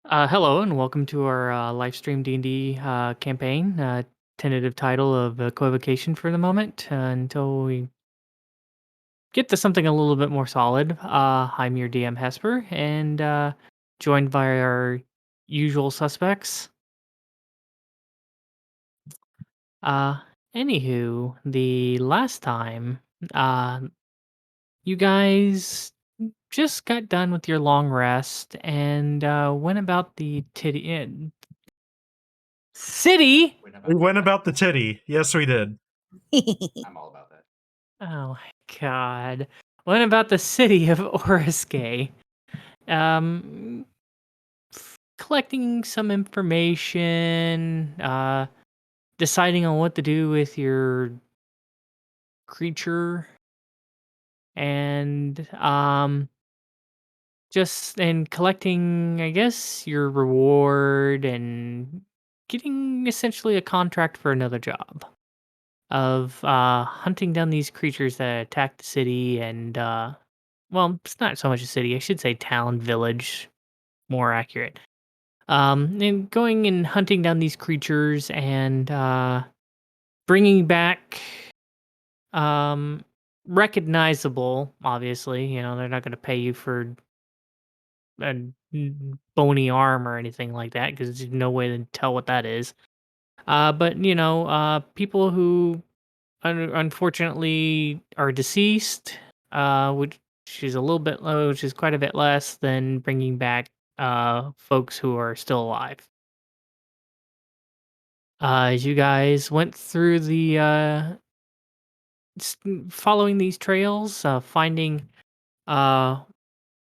Hello and welcome to our Lifestream D&D campaign. Tentative title of Equivocation for the moment until we get to something a little bit more solid. I'm your DM Hesper and joined by our usual suspects. Uh, Anywho, the last time uh, you guys just got done with your long rest and went about the city. We went about the titty. Yes, we did. I'm all about that. Oh my god. What about the city of Oriskay? Um, Collecting some information, deciding on what to do with your creature, and just and collecting, I guess, your reward and getting essentially a contract for another job of hunting down these creatures that attack the city and well, it's not so much a city, I should say town, village, more accurate. And going and hunting down these creatures and bringing back um recognizable, obviously, they're not going to pay you for a bony arm or anything like that because there's no way to tell what that is. But people who unfortunately are deceased, which is a little bit low, which is quite a bit less than bringing back folks who are still alive. As you guys went through the following these trails, finding uh,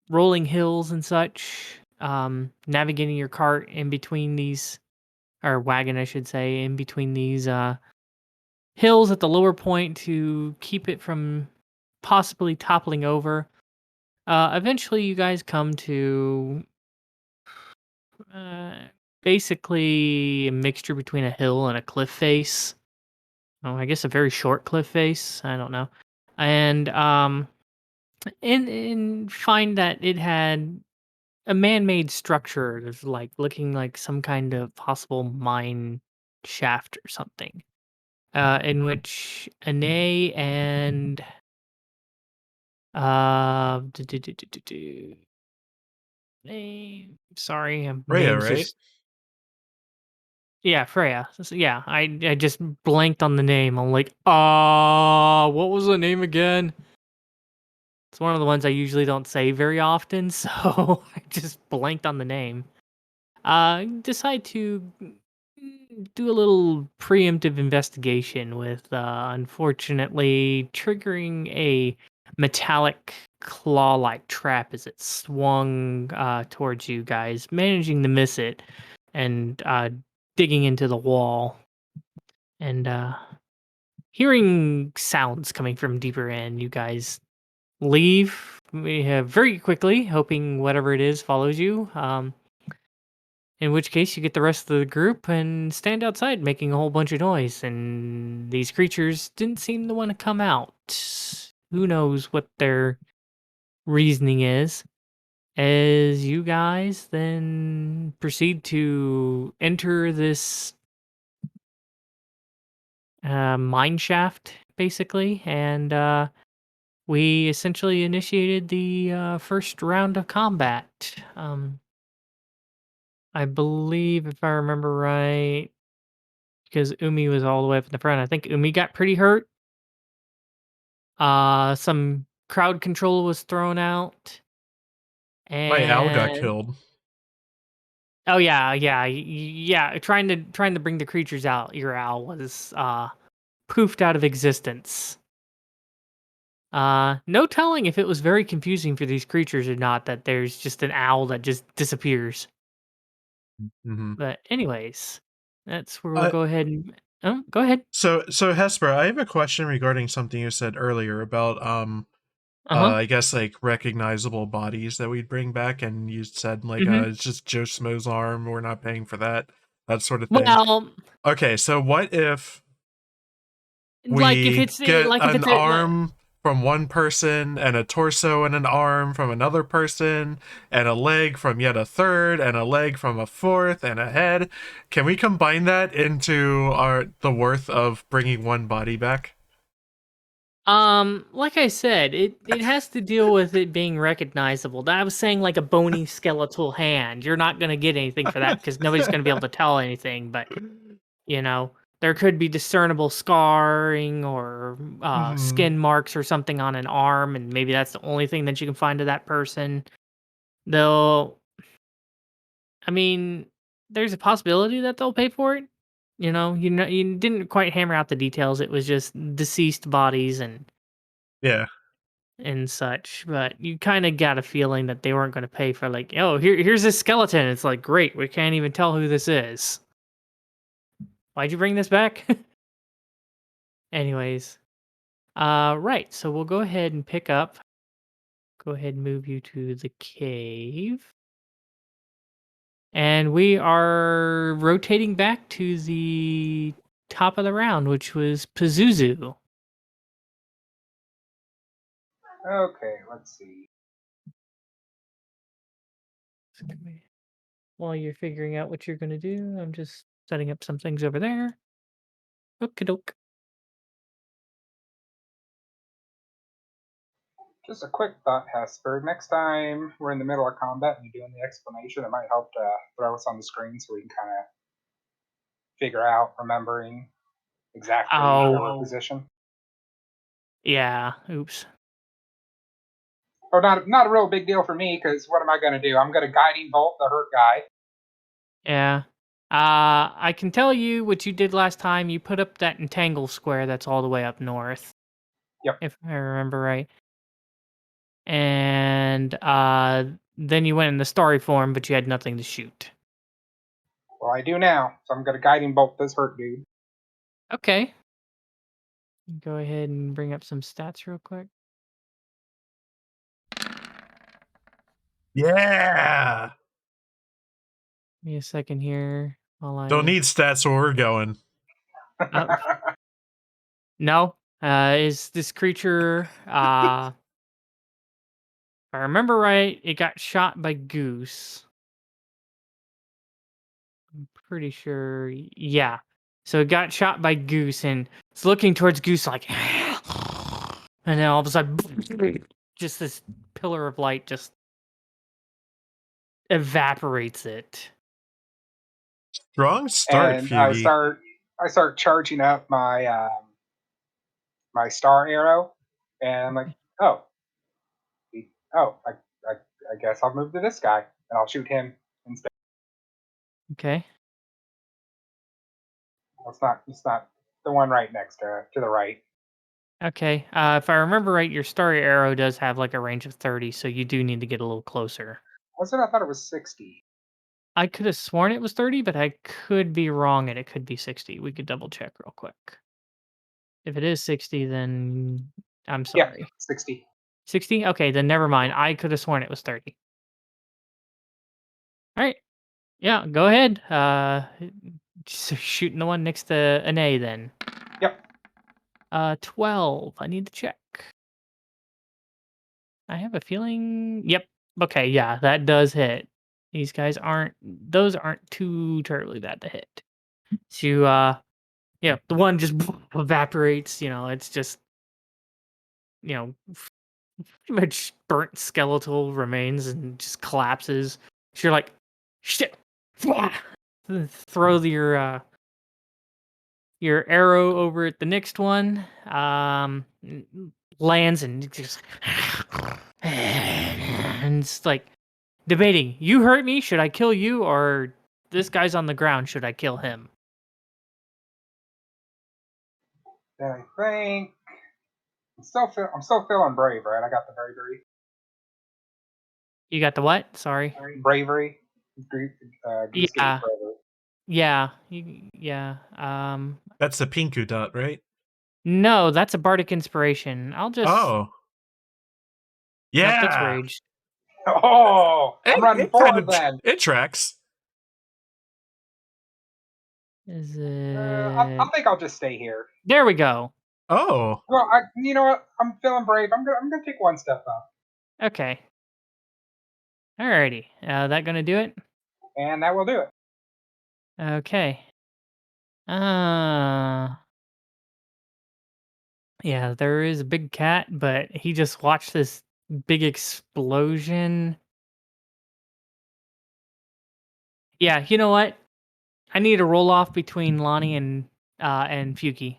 rolling hills and such, navigating your cart in between these, or wagon, I should say, in between these hills at the lower point to keep it from possibly toppling over. Eventually, you guys come to uh, basically a mixture between a hill and a cliff face. Oh, I guess a very short cliff face. I don't know. And and find that it had a man-made structure that's like looking like some kind of possible mine shaft or something. In which Ane and sorry, Freyja, names right? just yeah, Freya. Yeah, I just blanked on the name. I'm like, what was the name again? It's one of the ones I usually don't say very often, so I just blanked on the name. Decide to do a little preemptive investigation with, unfortunately, triggering a metallic claw-like trap as it swung towards you guys, managing to miss it and digging into the wall and hearing sounds coming from deeper in. You guys leave very quickly, hoping whatever it is follows you. In which case, you get the rest of the group and stand outside making a whole bunch of noise. And these creatures didn't seem to want to come out. Who knows what their reasoning is? As you guys then proceed to enter this mine shaft, basically, and we essentially initiated the first round of combat. I believe, if I remember right, because Umi was all the way up in the front, I think Umi got pretty hurt. Some crowd control was thrown out, My owl got and killed. oh yeah, trying to bring the creatures out. Your owl was poofed out of existence. No telling if it was very confusing for these creatures or not that there's just an owl that just disappears. Mm-hmm. But anyways, that's where we'll go ahead and go ahead. So Hesper, I have a question regarding something you said earlier about I guess like recognizable bodies that we'd bring back, and you said like it's just Joe Schmo's arm, we're not paying for that sort of thing. Well, Okay, so what if like if we it's get like if an it's a, arm from one person, and a torso and an arm from another person, and a leg from yet a third, and a leg from a fourth, and a head. Can we combine that into the worth of bringing one body back? Like I said, it has to deal with it being recognizable. I was saying like a bony skeletal hand. You're not gonna get anything for that because nobody's gonna be able to tell anything. But you know, there could be discernible scarring or skin marks or something on an arm, and maybe that's the only thing that you can find of that person. They'll, I mean, there's a possibility that they'll pay for it. You didn't quite hammer out the details. It was just deceased bodies Yeah. and such, but you kind of got a feeling that they weren't going to pay for like, oh, here's this skeleton. It's like, great, we can't even tell who this is. Why'd you bring this back? Anyways, right. So we'll go ahead and pick up. Go ahead and move you to the cave. And we are rotating back to the top of the round, which was Pazuzu. Okay, let's see. While you're figuring out what you're going to do, I'm just setting up some things over there. Okie doke. Just a quick thought, Hesper. Next time we're in the middle of combat and you're doing the explanation, it might help to throw us on the screen so we can kind of figure out, remembering exactly our position. Yeah, oops. Oh, not a real big deal for me, because what am I going to do? I'm going to guiding bolt the hurt guy. Yeah. I can tell you what you did last time. You put up that entangle square that's all the way up north. Yep. If I remember right. And then you went in the starry form, but you had nothing to shoot. Well, I do now, so I'm going to guiding bolt this hurt dude. Okay. Go ahead and bring up some stats real quick. Yeah. Give me a second here while I Don't need stats where we're going. No. Is this creature if I remember right, it got shot by Goose. I'm pretty sure, yeah. So it got shot by Goose and it's looking towards Goose like, and then all of a sudden, just this pillar of light just evaporates it. Strong start, And Feugy. I start charging up my my star arrow, and I'm like, I guess I'll move to this guy and I'll shoot him instead. Okay. It's not the one right next to the right. Okay. If I remember right, your starry arrow does have like a range of 30, so you do need to get a little closer. Was it? I thought it was 60. I could have sworn it was 30, but I could be wrong and it could be 60. We could double check real quick. If it is 60, then I'm sorry. Yeah, 60. 60? Okay, then never mind. I could have sworn it was 30. All right. Yeah, go ahead. So shooting the one next to an A then. Yep. 12. I need to check. I have a feeling. Yep. Okay, yeah, that does hit. Those aren't too terribly bad to hit. So yeah, the one just evaporates, it's just pretty much burnt skeletal remains and just collapses. So you're like, shit. Throw your arrow over at the next one. Lands and just and it's like debating. You hurt me, should I kill you, or this guy's on the ground, should I kill him? Then I think I'm still feeling brave, right? I got the bravery. You got the what? Sorry. Bravery. Yeah. Yeah. Yeah. That's the Pinku dot, right? No, that's a bardic inspiration. I'll just. Oh. Nope, that's Yeah. rage. Oh, I'm running forward then. It tracks. Is it? I think I'll just stay here. There we go. Oh. Well, you know what? I'm feeling brave. I'm gonna take one step up. Okay. Alrighty. That gonna do it? And that will do it. Okay. Yeah, there is a big cat, but he just watched this big explosion. Yeah, you know what? I need a roll off between Lani and Feugy.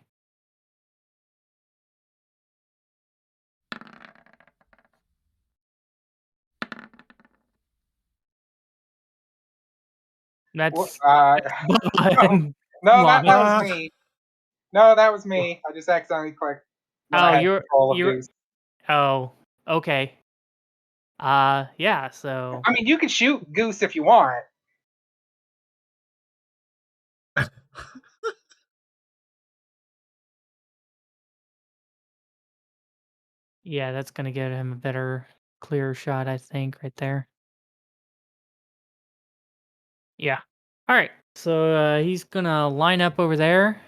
That's Bubba no, and no, that Lani. was me. No, that was me. I just accidentally clicked when I Oh, had control of you're Goose. oh, okay. Yeah, so I mean, you can shoot Goose if you want. yeah, that's gonna get him a better, clearer shot, I think, right there. Yeah. All right. So he's gonna line up over there,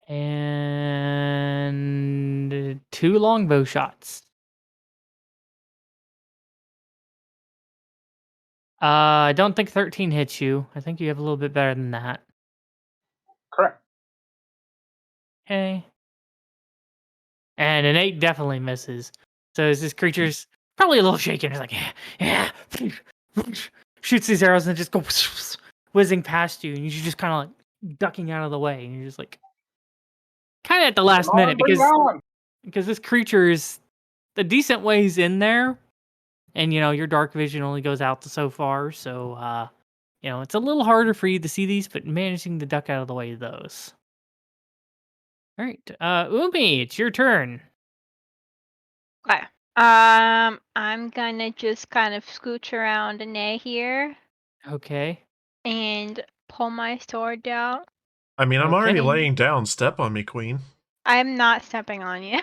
and 2 longbow shots. I don't think 13 hits you. I think you have a little bit better than that. Correct. Okay. And an 8 definitely misses. So this creature's probably a little shaken. It's like, yeah, shoots these arrows and just go whizzing past you, and you're just kind of like ducking out of the way, and you're just like, kind of at the Come last minute on, bring it on. because this creature is a decent ways in there, and your dark vision only goes out to so far, so it's a little harder for you to see these, but managing to duck out of the way of those. All right, Umi, it's your turn. Okay. I'm gonna just kind of scooch around an A here Okay. and pull my sword out. I mean, I'm already Okay. laying down. Step on me, queen. I'm not stepping on you.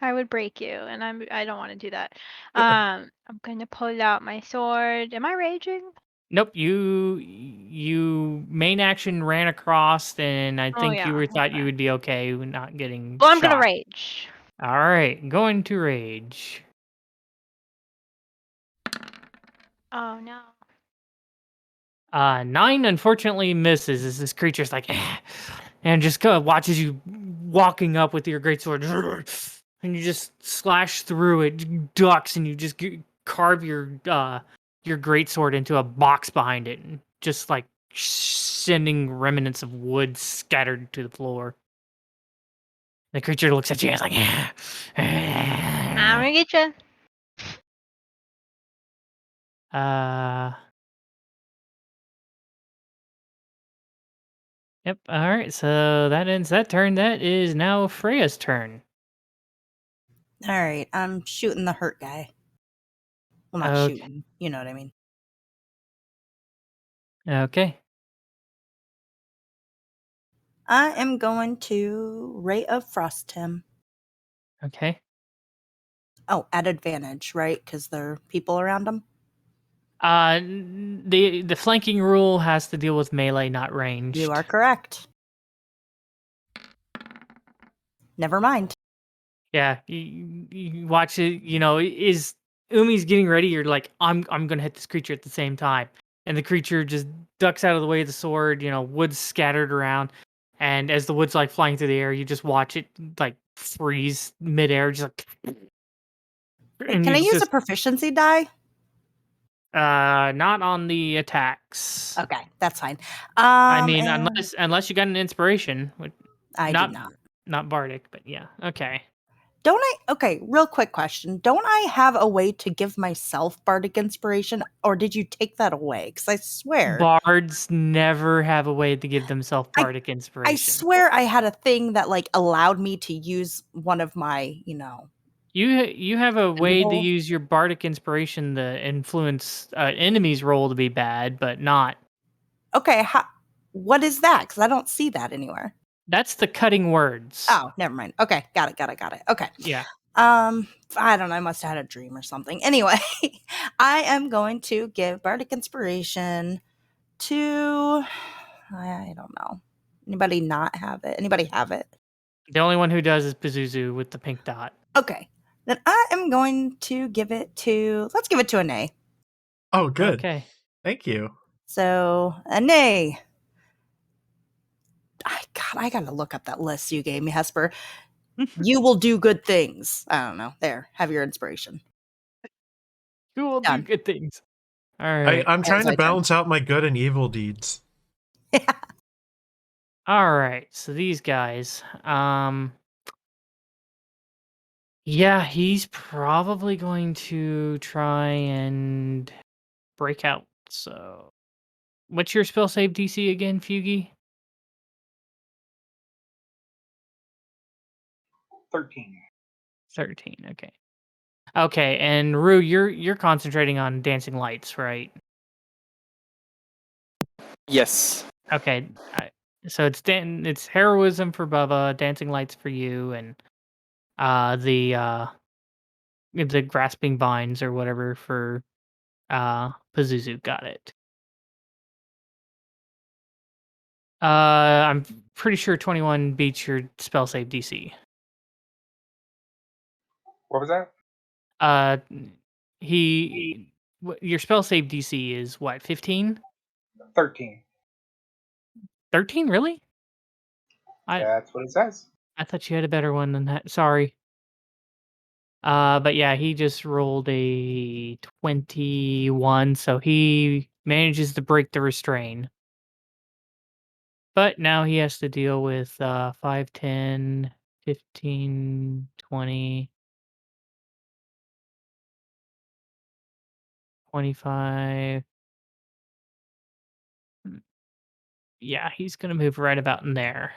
I would break you, and I don't want to do that. I'm gonna pull out my sword. Am I raging? Nope, you main action ran across, and I Oh think you yeah. thought you Okay. would be okay with not getting Well, I'm gonna shot. rage. All right, going to rage. Oh no. 9 unfortunately misses as this creature's like, and just kind of watches you walking up with your greatsword, and you just slash through it, ducks, and you just carve your greatsword into a box behind it, and just like sending remnants of wood scattered to the floor. The creature looks at you and is like, I'm gonna get you. Yep. All right. So that ends that turn. That is now Freya's turn. All right, I'm shooting the hurt guy. Well, not Okay. shooting. You know what I mean. Okay. I am going to Ray of Frost him. Okay. Oh, at advantage, right? Because there are people around him. The flanking rule has to deal with melee, not ranged. You are correct. Never mind. Yeah. You watch it. Is Umi's getting ready? You're like, I'm gonna hit this creature at the same time, and the creature just ducks out of the way of the sword. Wood's scattered around, and as the wood's like flying through the air, you just watch it like freeze midair, just like. Hey, And can I you use just a proficiency die? not on the attacks. Okay, that's fine. I mean, And unless you got an inspiration, I do not. not bardic, but yeah, okay. Don't I? Okay, real quick question. Don't I have a way to give myself bardic inspiration, or did you take that away? Because I swear, Bards never have a way to give themselves bardic I inspiration. swear I had a thing that like allowed me to use one of my, You have a way to Symbol? use your bardic inspiration to influence enemies' roll to be bad, but not. Okay, what is that? Because I don't see that anywhere. That's the cutting words. Oh, never mind. Okay, got it. Okay. Yeah. I don't know. I must have had a dream or something. Anyway, I am going to give bardic inspiration to, I don't know. Anybody not have it? Anybody have it? The only one who does is Pazuzu with the pink dot. Okay. Then I am going to give it to, let's give it to Ane. Oh, good. Okay. Thank you. So, Ane. I gotta look up that list you gave me, Hesper. You will do good things. I don't know. There, have your inspiration. You will do Done. good things. All right. I'm trying to my turn. balance out my good and evil deeds. All right. So these guys, yeah, he's probably going to try and break out. So, what's your spell save DC again, Feugy? 13. 13. Okay. Okay, and Rue, you're concentrating on dancing lights, right? Yes. Okay. So it's heroism for Bubba, dancing lights for you, and the grasping vines or whatever for Pazuzu. Got it. I'm pretty sure 21 beats your spell save DC. What was that? Your spell save DC is what, 15? 13. 13, really? That's what it says. I thought you had a better one than that. Sorry. But yeah, he just rolled a 21, so he manages to break the restrain. But now he has to deal with 5, 10, 15, 20, 25. Yeah, he's going to move right about in there.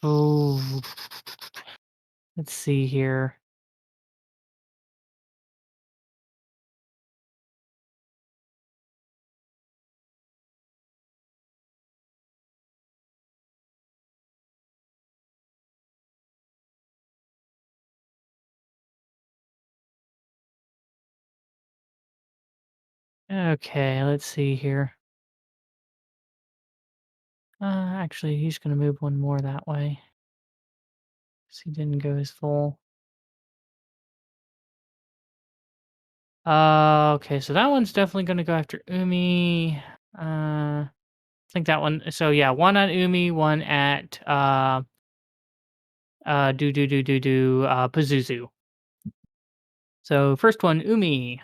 Ooh. Let's see here. Okay, let's see here. Actually, he's going to move one more that way. So he didn't go his full. Okay, so that one's definitely going to go after Umi. I think that one. So yeah, one at Umi, one at Pazuzu. So first one, Umi.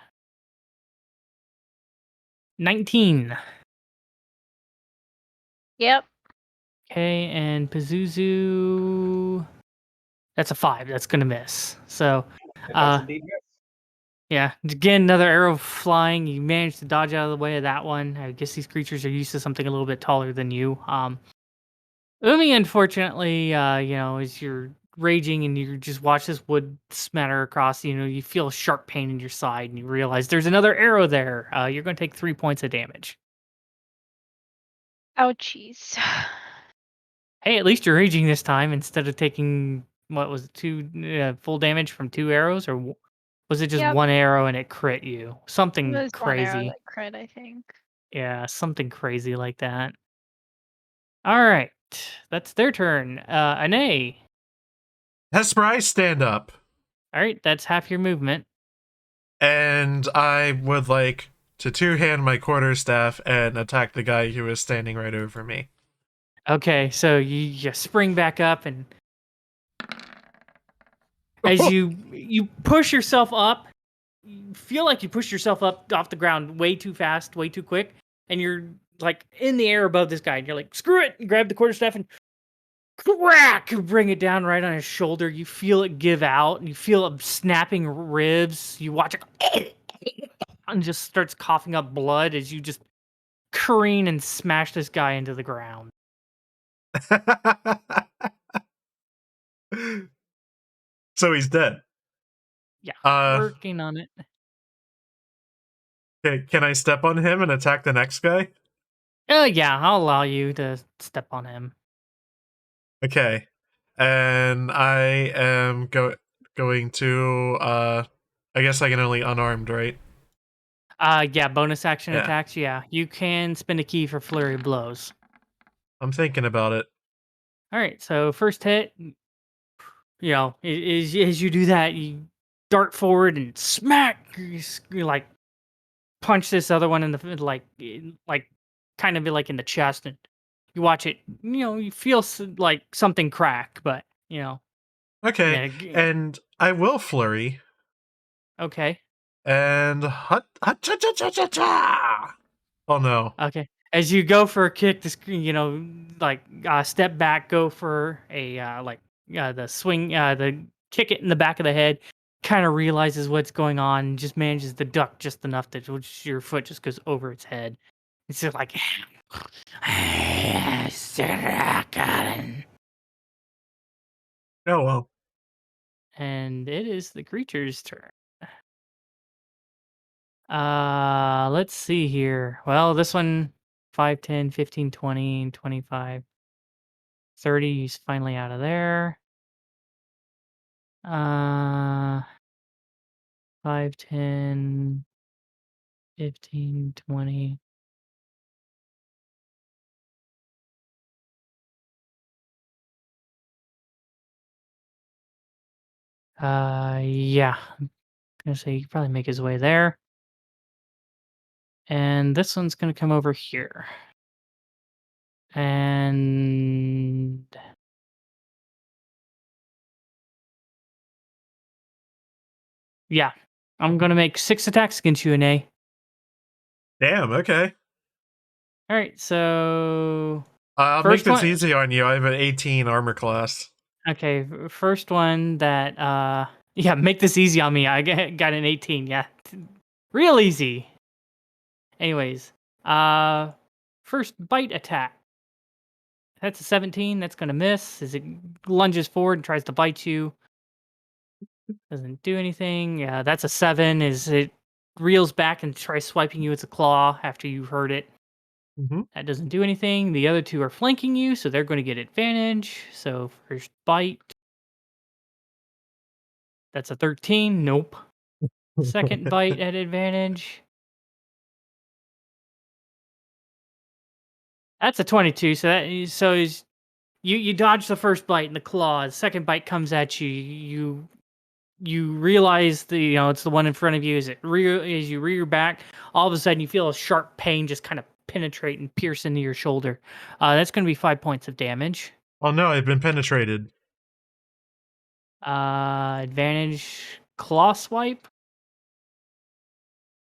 19. Yep. Okay, and Pazuzu. That's a 5. That's gonna miss. So, It does indeed miss. yeah. Again, another arrow flying. You managed to dodge out of the way of that one. I guess these creatures are used to something a little bit taller than you. Umi, unfortunately, as you're raging and you just watch this wood smatter across, you feel a sharp pain in your side and you realize there's another arrow there. You're going to take 3 points of damage. Ouchies. Hey, at least you're raging this time instead of taking, what was it, 2 full damage from 2 arrows? Or was it just Yep. 1 arrow and it crit you? It Something was one arrow crazy. that crit, I think. Yeah, something crazy like that. All right. That's their turn. Ane. Hesper, I stand up. All right, that's half your movement. And I would like to two-hand my quarterstaff and attack the guy who is standing right over me. Okay, so you spring back up, and as you push yourself up, you feel like you push yourself up off the ground way too fast, way too quick, and you're like in the air above this guy, and you're like, screw it, and grab the quarterstaff and crack, bring it down right on his shoulder. You feel it give out, and you feel it snapping ribs. You watch it and just starts coughing up blood as you just careen and smash this guy into the ground. So he's dead. Yeah, working on it. Okay, can I step on him and attack the next guy? Yeah, I'll allow you to step on him. Okay. And I am going to I guess I can only unarmed, right? Yeah, bonus action Yeah. attacks. Yeah, you can spend a key for flurry of blows. I'm thinking about it. All right, so first hit, as you do that, you dart forward and smack, you like punch this other one in the like kind of like in the chest, and you watch it. You feel like something crack, but Okay, yeah, and I will flurry. okay, And hut cha cha cha cha cha. Oh no. okay. As you go for a kick, this step back, go for a the swing, the kick it in the back of the head. Kind of realizes what's going on, and just manages to duck just enough that your foot just goes over its head. It's just like, Oh well. and it is the creature's turn. Let's see here. Well, this one 5, 10, 15, 20, 25, 30. He's finally out of there. 5, 10, 15, 20. Yeah. I'm gonna say he could probably make his way there. And this one's gonna come over here. And yeah, I'm gonna make 6 attacks against you, Ine. Damn, okay. All right, so I'll make first this one. easy on you. I have an 18 armor class. Okay, first one that yeah, make this easy on me. I got an 18. Yeah, real easy. Anyways, first bite attack. That's a 17. That's gonna miss as it lunges forward and tries to bite you. Doesn't do anything. Yeah, that's a 7. As it reels back and tries swiping you with a claw after you hurt it. Mm-hmm. That doesn't do anything. The other two are flanking you, so they're going to get advantage. So first bite. That's a 13. Nope. Second bite at advantage. That's a 22. You dodge the first bite in the claw. The second bite comes at you. You realize it's the one in front of you. As you rear back, all of a sudden you feel a sharp pain just kind of penetrate and pierce into your shoulder. That's going to be 5 points of damage. Oh no, I've been penetrated. Advantage claw swipe.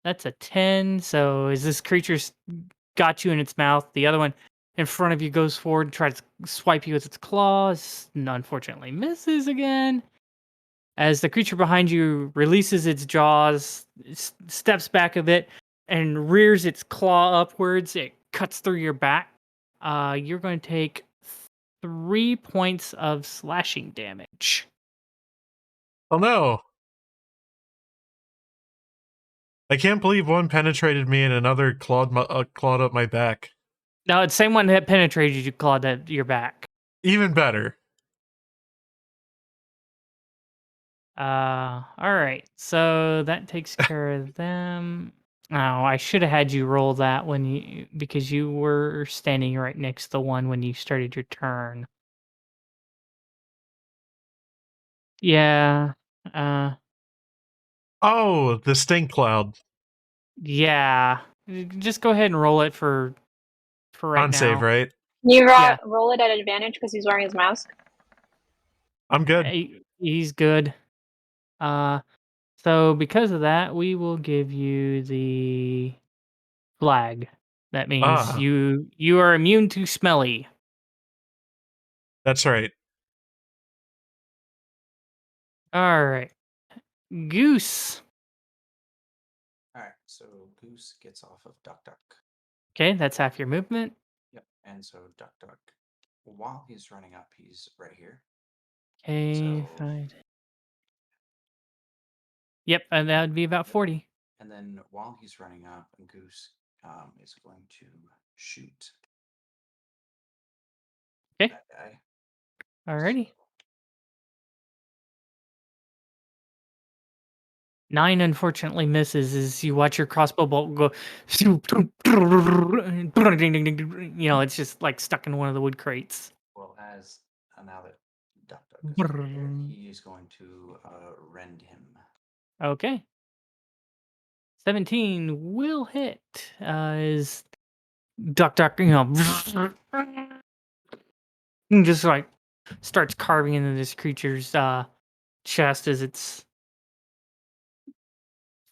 That's a 10. So as this creature's got you in its mouth, the other one in front of you goes forward and tries to swipe you with its claws, and unfortunately misses again. As the creature behind you releases its jaws, steps back a bit, and rears its claw upwards, it cuts through your back. You're going to take 3 points of slashing damage. Oh no. I can't believe one penetrated me and another clawed up my back. No, it's the same one that penetrated you, clawed at your back. Even better. All right. So that takes care of them. Oh, I should have had you roll that because you were standing right next to the one when you started your turn. Yeah. Oh, the stink cloud. Yeah. Just go ahead and roll it for right On save, now. right? You Yeah. roll it at advantage because he's wearing his mask. I'm good. He's good. So because of that, we will give you the flag. That means you are immune to smelly. That's right. All right. Goose. Alright, so Goose gets off of Duck Duck. Okay, that's half your movement. Yep, and so Duck Duck, while he's running up, he's right here. Okay, So- fine. Yep, and that would be about 40. And then while he's running up, Goose is going to shoot Okay. that guy. Alrighty. 9 unfortunately misses as you watch your crossbow bolt go. It's just like stuck in one of the wood crates. Well, as now that Duck is prepared, he is going to rend him. Okay. 17 will hit. Is Duck, just like starts carving into this creature's chest as it's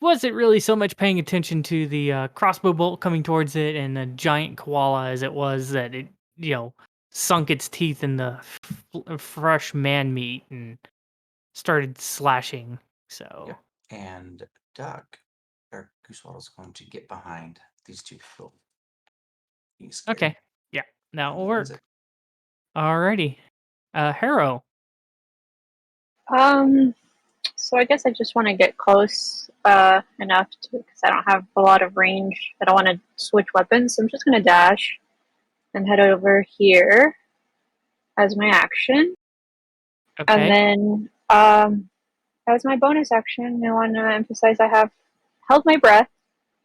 wasn't really so much paying attention to the crossbow bolt coming towards it and the giant koala as it was that it sunk its teeth in the fresh man meat and started slashing. So Yep. And Duck or Goosewaddle is going to get behind these two people. He's scared. Okay, yeah, that And will he ends work. it. Alrighty, Harrow. So I guess I just want to get close enough to, because I don't have a lot of range. I don't want to switch weapons, so I'm just gonna dash and head over here as my action, and Okay, then as my bonus action, I want to emphasize I have held my breath,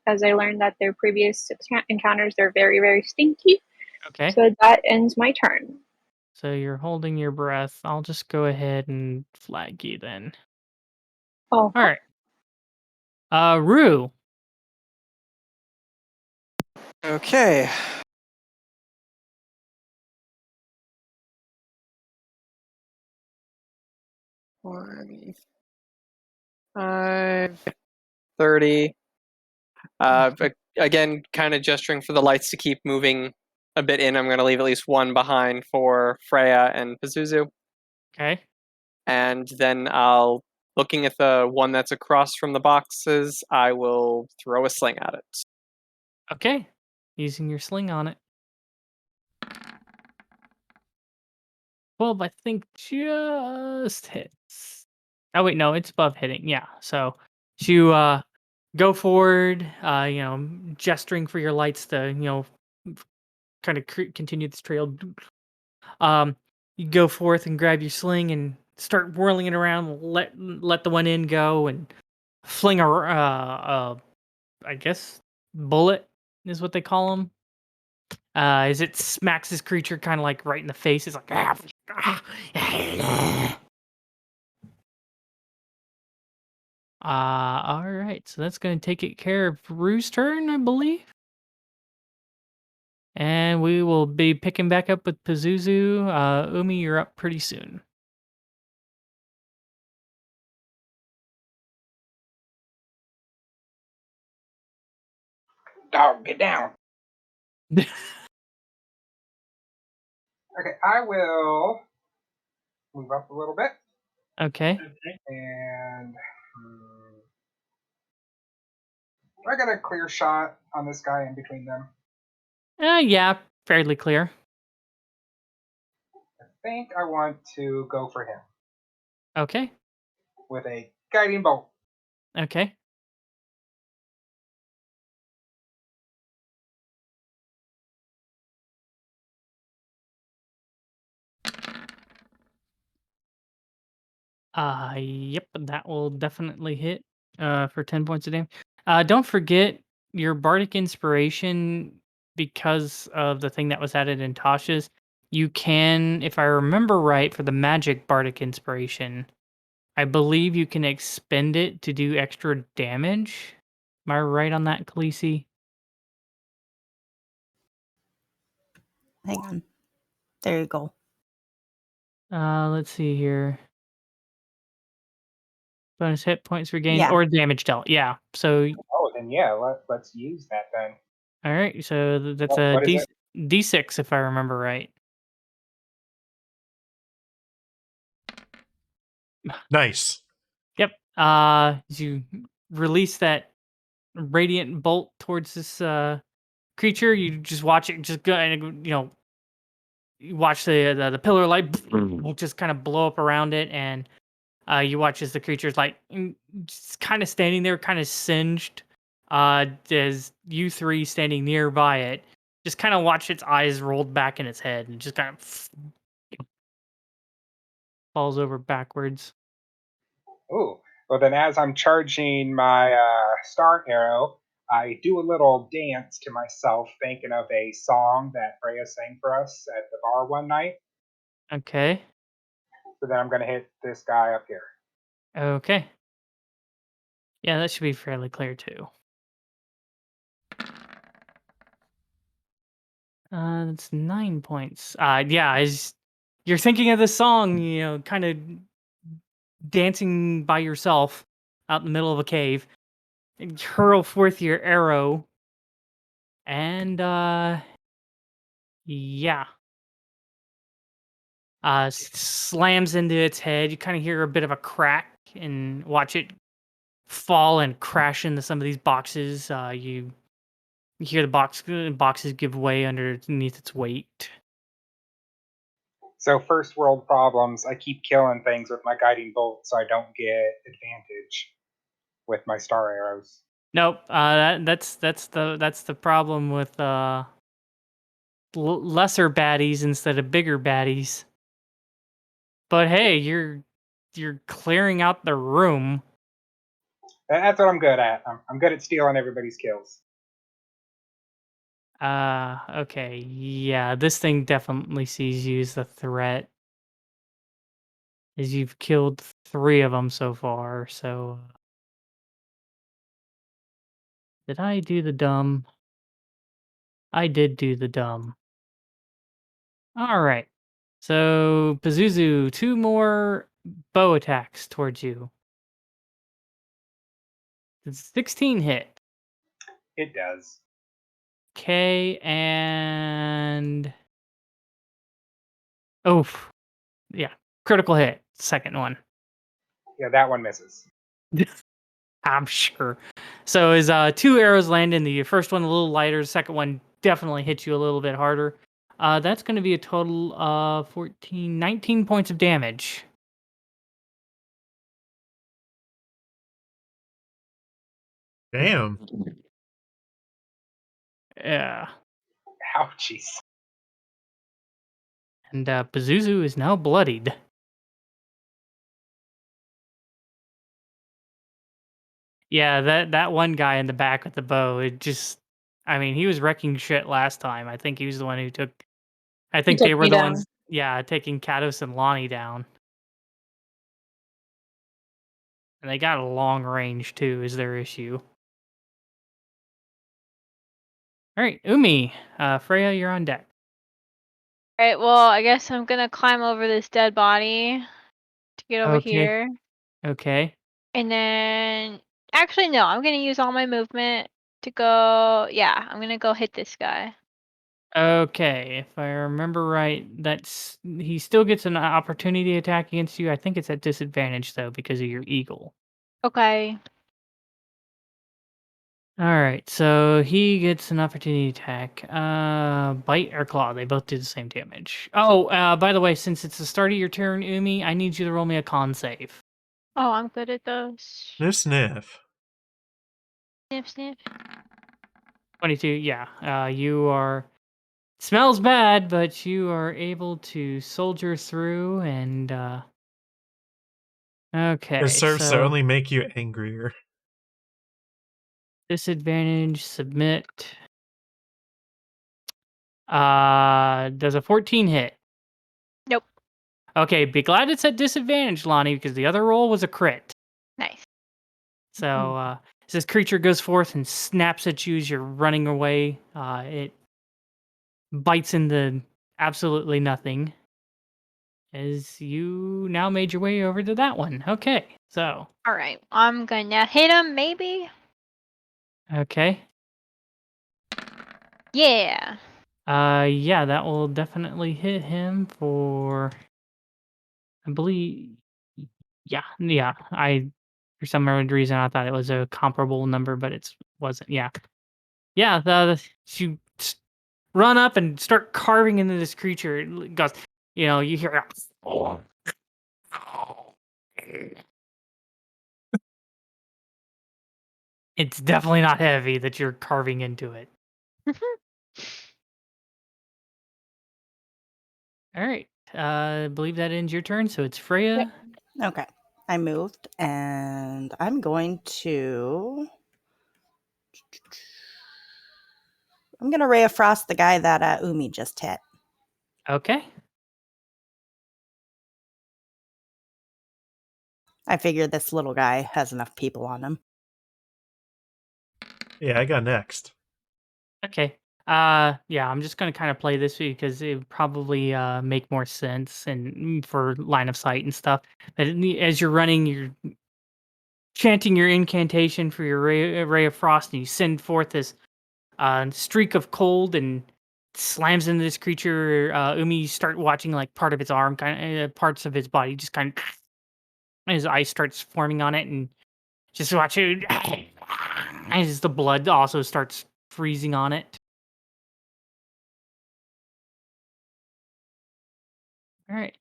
as I learned that their previous encounters they're very, very stinky. okay. So that ends my turn. So you're holding your breath. I'll just go ahead and flag you then. Oh, All right. Rue. Okay. One, 5, 30. Again, kind of gesturing for the lights to keep moving a bit in. I'm going to leave at least one behind for Freyja and Pazuzu. Okay. And then looking at the one that's across from the boxes, I will throw a sling at it. Okay. Using your sling on it. 12, I think, just hits. Oh, wait, no, it's above hitting. Yeah. So you go forward, gesturing for your lights to, kind of continue this trail. You go forth and grab your sling and start whirling it around. Let the one in go and fling I guess bullet is what they call them. As it smacks this creature kind of like right in the face. It's like all right, so that's going to take it care of Rue's turn, I believe. And we will be picking back up with Pazuzu. Umi, you're up pretty soon. Dog, get down. Okay, I will move up a little bit. Okay. And I got a clear shot on this guy in between them. Yeah, fairly clear. I think I want to go for him Okay. with a guiding bolt. Okay. Yep, that will definitely hit for 10 points of damage. Don't forget your bardic inspiration because of the thing that was added in Tasha's. You can, if I remember right, for the magic bardic inspiration, I believe you can expend it to do extra damage. Am I right on that, Khaleesi? Hang on. There you go. Let's see here. Bonus hit points regained Yeah. or damage dealt. Yeah. So, Oh, then yeah, let's use that then. all right. So that's a What is it? D6 if I remember right. Nice. Yep. As you release that radiant bolt towards this creature, you just watch it just go and you watch the pillar light will just kind of blow up around it, and you watch as the creature's like just kind of standing there, kind of singed. As you three standing nearby it, just kind of watch its eyes rolled back in its head and just kind of falls over backwards. Ooh, Well, then, as I'm charging my star arrow, I do a little dance to myself, thinking of a song that Freyja sang for us at the bar one night. Okay. So then I'm going to hit this guy up here. Okay. Yeah, that should be fairly clear too. That's 9 points. Yeah, you're thinking of the song, kind of dancing by yourself out in the middle of a cave, and you hurl forth your arrow, and yeah, slams into its head. You kind of hear a bit of a crack and watch it fall and crash into some of these boxes. You hear the boxes give way underneath its weight. So, first world problems, I keep killing things with my guiding bolt so I don't get advantage with my star arrows. Nope. That's the problem with lesser baddies instead of bigger baddies. But hey, you're clearing out the room. That's what I'm good at. I'm good at stealing everybody's kills. Okay, yeah, this thing definitely sees you as the threat, as you've killed 3 of them so far. So, did I do the dumb? I did do the dumb. All right. So, Pazuzu, 2 more bow attacks towards you. Does 16 hit? It does. Okay, and oof, yeah, critical hit. Second one. Yeah, that one misses. I'm sure. So his 2 arrows land in the first one a little lighter. The second one definitely hits you a little bit harder. That's going to be a total of 19 points of damage. Damn. Yeah. Ouchies. And Pazuzu is now bloodied. Yeah, that one guy in the back with the bow, I mean, he was wrecking shit last time. I think he was the one who took, I think they took were me the down. ones, yeah, taking Cados and Lani down. And they got a long range too, is their issue. All right, Umi, Freyja, you're on deck. Alright, well, I guess I'm gonna climb over this dead body to get over Okay. here. Okay. And then, actually, no, I'm gonna use all my movement to go, yeah, I'm gonna go hit this guy. Okay, if I remember right, he still gets an opportunity attack against you. I think it's at disadvantage though because of your eagle. Okay. All right, so he gets an opportunity attack. Bite or claw, they both do the same damage. Oh, by the way, since it's the start of your turn, Umi, I need you to roll me a con save. Oh, I'm good at those. Sniff. Sniff, sniff. 22, yeah. You are... Smells bad, but you are able to soldier through and, okay, It serves to so... only make you angrier. Disadvantage, submit. Does a 14 hit? Nope. Okay, be glad it's at disadvantage, Lani, because the other roll was a crit. Nice. So, as this creature goes forth and snaps at you as you're running away, it bites into absolutely nothing. As you now made your way over to that one. Okay, so. Alright, I'm gonna hit him, maybe? Okay. Yeah. Yeah, that will definitely hit him for, I believe, yeah. For some odd reason, I thought it was a comparable number, but it wasn't. Yeah, you run up and start carving into this creature. It goes, you hear. It's definitely not heavy that you're carving into it. All right. I believe that ends your turn, so it's Freyja. Okay. I moved, and I'm going to... I'm going to Ray of Frost the guy that Umi just hit. Okay. I figure this little guy has enough people on him. Yeah, I got next. Okay. Yeah, I'm just gonna kind of play this because it would probably make more sense and for line of sight and stuff. But as you're running, you're chanting your incantation for your ray of frost, and you send forth this streak of cold and slams into this creature. Umi, you start watching like part of its arm, kind of parts of its body, just kind of his ice starts forming on it, and just watch it as the blood also starts freezing on it. All right.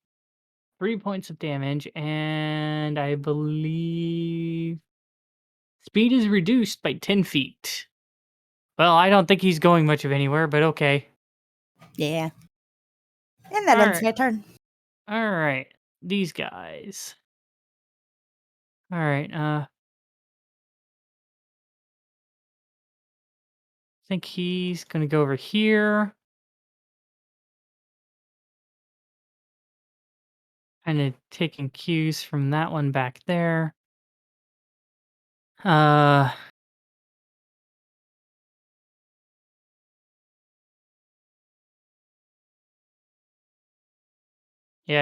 3 points of damage, and I believe speed is reduced by 10 feet. Well, I don't think he's going much of anywhere, but okay. Yeah. And that ends my turn. All right. These guys. All right. I think he's going to go over here. Kind of taking cues from that one back there. Yeah,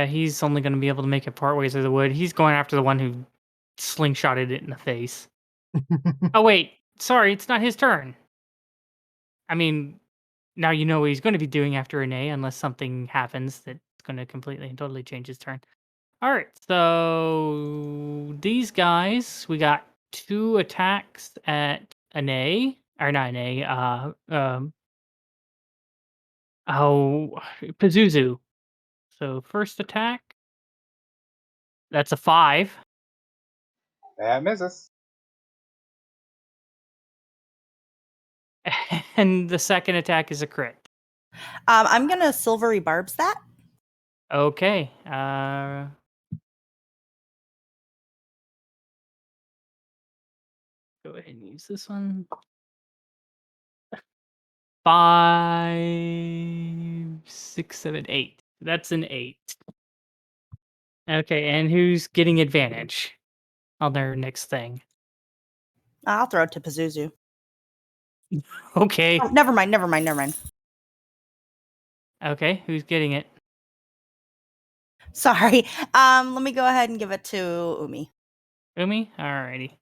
he's only going to be able to make it part ways through the wood. He's going after the one who slingshotted it in the face. Oh, wait. Sorry, it's not his turn. I mean, now you know what he's going to be doing after Renee, unless something happens that's going to completely and totally change his turn. All right, so these guys, we got 2 attacks at Renee, or not Renee, Pazuzu. So first attack, that's a 5. That misses. And the second attack is a crit. I'm going to Silvery Barbs that. Okay. Go ahead and use this one. 5, 6, 7, 8. That's an 8. Okay, and who's getting advantage on their next thing? I'll throw it to Pazuzu. Okay. Oh, never mind. Okay, who's getting it? Sorry. Let me go ahead and give it to Umi. Umi? Alrighty.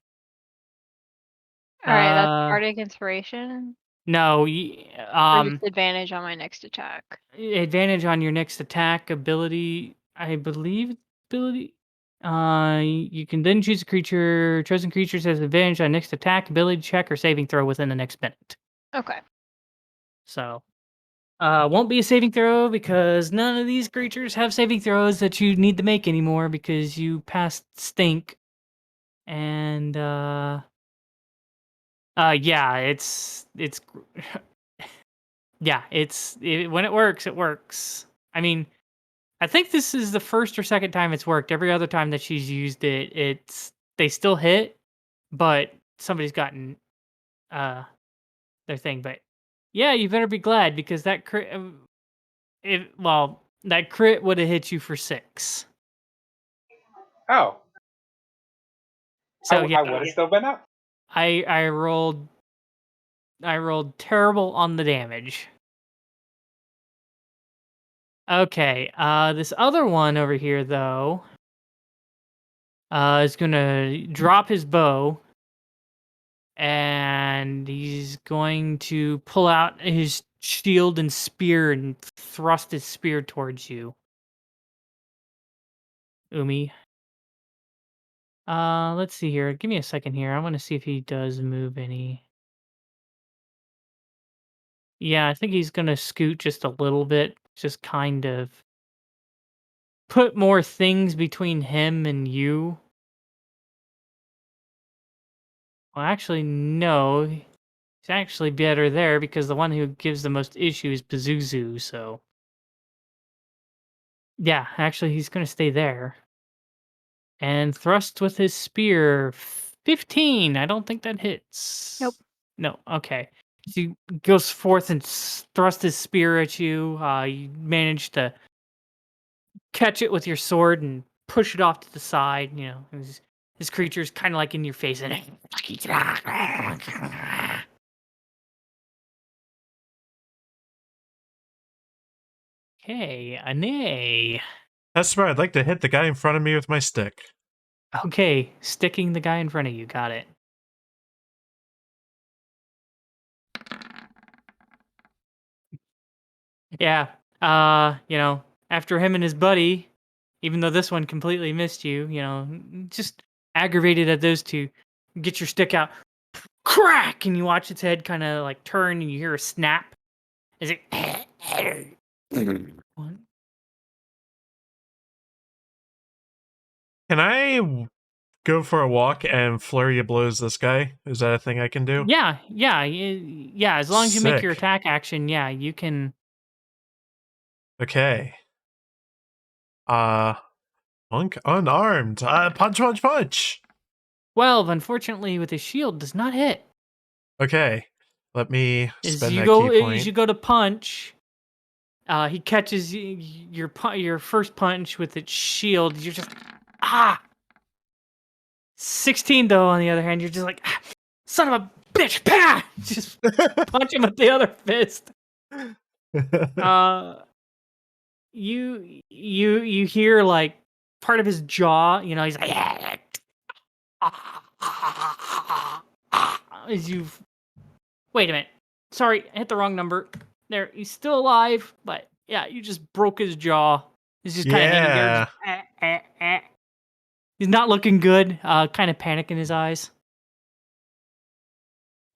All right, that's Bardic Inspiration. No, Or just advantage on my next attack. advantage on your next attack ability. I believe ability. You can then choose a creature. Chosen creature has advantage on next attack, ability check, or saving throw within the next minute. Okay. So, won't be a saving throw because none of these creatures have saving throws that you need to make anymore because you passed stink. And yeah, it's yeah, when it works, it works. I mean, I think this is the first or second time it's worked. Every other time that she's used it, they still hit, but somebody's gotten their thing. But yeah, you better be glad because that crit, that crit would have hit you for 6. Oh. So yeah, I would have still been up. I rolled terrible on the damage. Okay, this other one over here though is gonna drop his bow, and he's going to pull out his shield and spear and thrust his spear towards you, Umi. Let's see here. Give me a second here. I want to see if he does move any. Yeah, I think he's gonna scoot just a little bit, just kind of put more things between him and you. Well, actually, no. He's actually better there because the one who gives the most issue is Pazuzu, so. Yeah, actually, he's gonna stay there. And thrust with his spear, 15. I don't think that hits. Nope. No, okay. So he goes forth and thrusts his spear at you. You manage to catch it with your sword and push it off to the side. You know, his creature's kind of like in your face. And okay, a nay. Hesper, I'd like to hit the guy in front of me with my stick. Okay, sticking the guy in front of you. Got it. Yeah. You know, after him and his buddy, even though this one completely missed you, you know, just aggravated at those two, get your stick out, crack, and you watch its head kind of like turn, and you hear a snap. Is it? What? Can I go for a walk and flurry of blows this guy? Is that a thing I can do? Yeah. Yeah. As long as you make your Sick. attack action, yeah, you can. Okay. Monk unarmed. Punch. 12, unfortunately, with his shield, does not hit. Okay. Let me As spend you that go, key point. as you go to punch, he catches your first punch with its shield. You're just 16 though. On the other hand, you're just like son of a bitch. Pah! Just punch him with the other fist. You hear like part of his jaw. You know, he's like as you. Wait a minute. Sorry, I hit the wrong number. There, he's still alive, but yeah, you just broke his jaw. He's just kind of hanging there. Just, He's not looking good. Kind of panic in his eyes.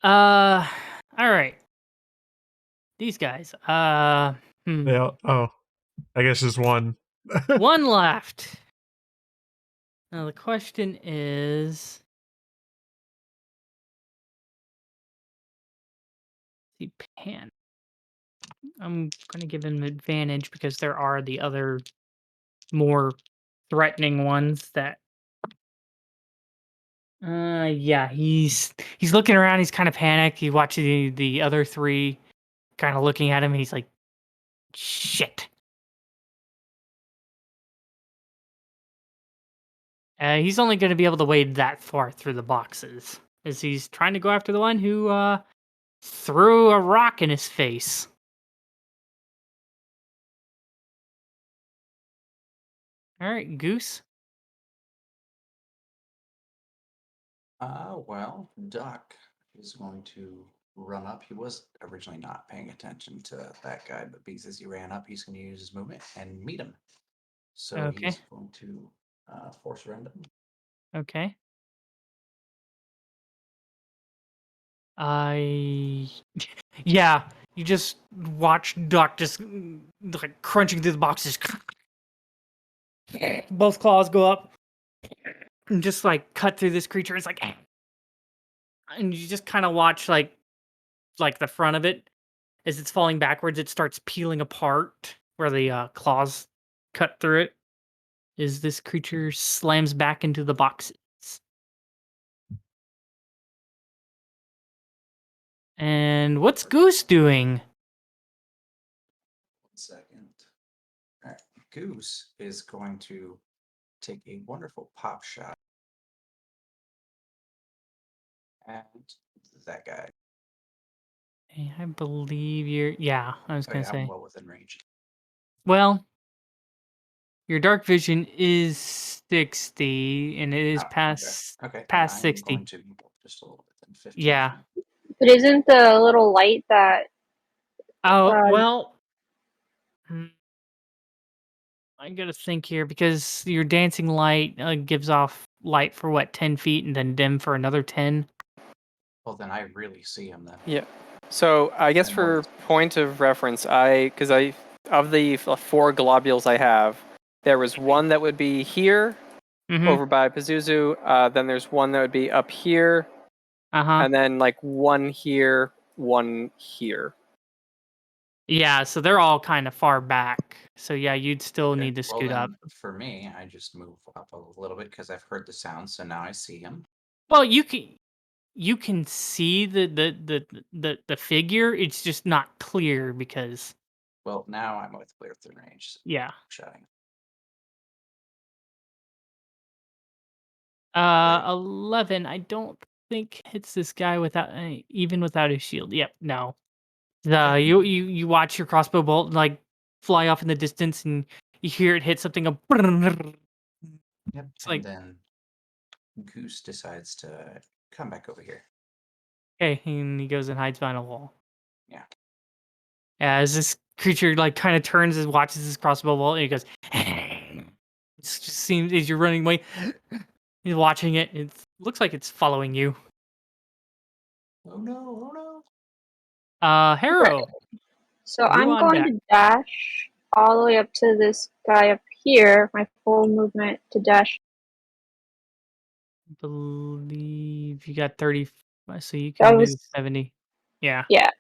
All right. These guys. Yeah. Oh, I guess there's one. One left. Now the question is, the pan. I'm gonna give him advantage because there are the other more threatening ones that. Yeah, he's looking around. He's kind of panicked. He watches the other three kind of looking at him. And he's like, "Shit." He's only going to be able to wade that far through the boxes as he's trying to go after the one who threw a rock in his face. All right, Goose. Well, Duck is going to run up. He was originally not paying attention to that guy, but because as he ran up, he's going to use his movement and meet him. So Okay. he's going to force random. Okay. Yeah, you just watch Duck just like crunching through the boxes. Both claws go up and just like cut through this creature. It's like, and you just kind of watch like the front of it as it's falling backwards. It starts peeling apart where the claws cut through it. As this creature slams back into the boxes. And what's Goose doing? 1 second. All right. Goose is going to take a wonderful pop shot at that guy. I believe you're. Yeah, I was gonna I'm say. well within range. Well, your dark vision is 60, and it is Oh, past okay. past I'm 60. going to move up just a little bit then 15. Yeah. But isn't the little light that Oh well. I gotta think here because your dancing light gives off light for what 10 feet and then dim for another 10. Well, then I really see him then. Yeah. So I guess And for one- point of reference, of the 4 globules I have, there was one that would be here, over by Pazuzu. Then there's one that would be up here, Uh huh. and then like one here, one here. Yeah, so they're all kind of far back. So yeah, you'd still Okay, need to well scoot up. then, for me, I just move up a little bit because I've heard the sound, so now I see him. Well, you can see the figure. It's just not clear because Well, now I'm with clear through range. So yeah. shutting. 11. I don't think hits this guy without even without his shield. Yep, no. You watch your crossbow bolt like fly off in the distance, and you hear it hit something. Yep, It's and like then Goose decides to come back over here. okay, and he goes and hides behind a wall. Yeah. As this creature like kind of turns and watches his crossbow bolt, and he goes. It just seems as you're running away. He's watching it. It looks like it's following you. Oh no! Oh no! Harrow. So You I'm on going deck. to dash all the way up to this guy up here. My full movement to dash. Believe you got 30, so you That can move was 70. Yeah. yeah.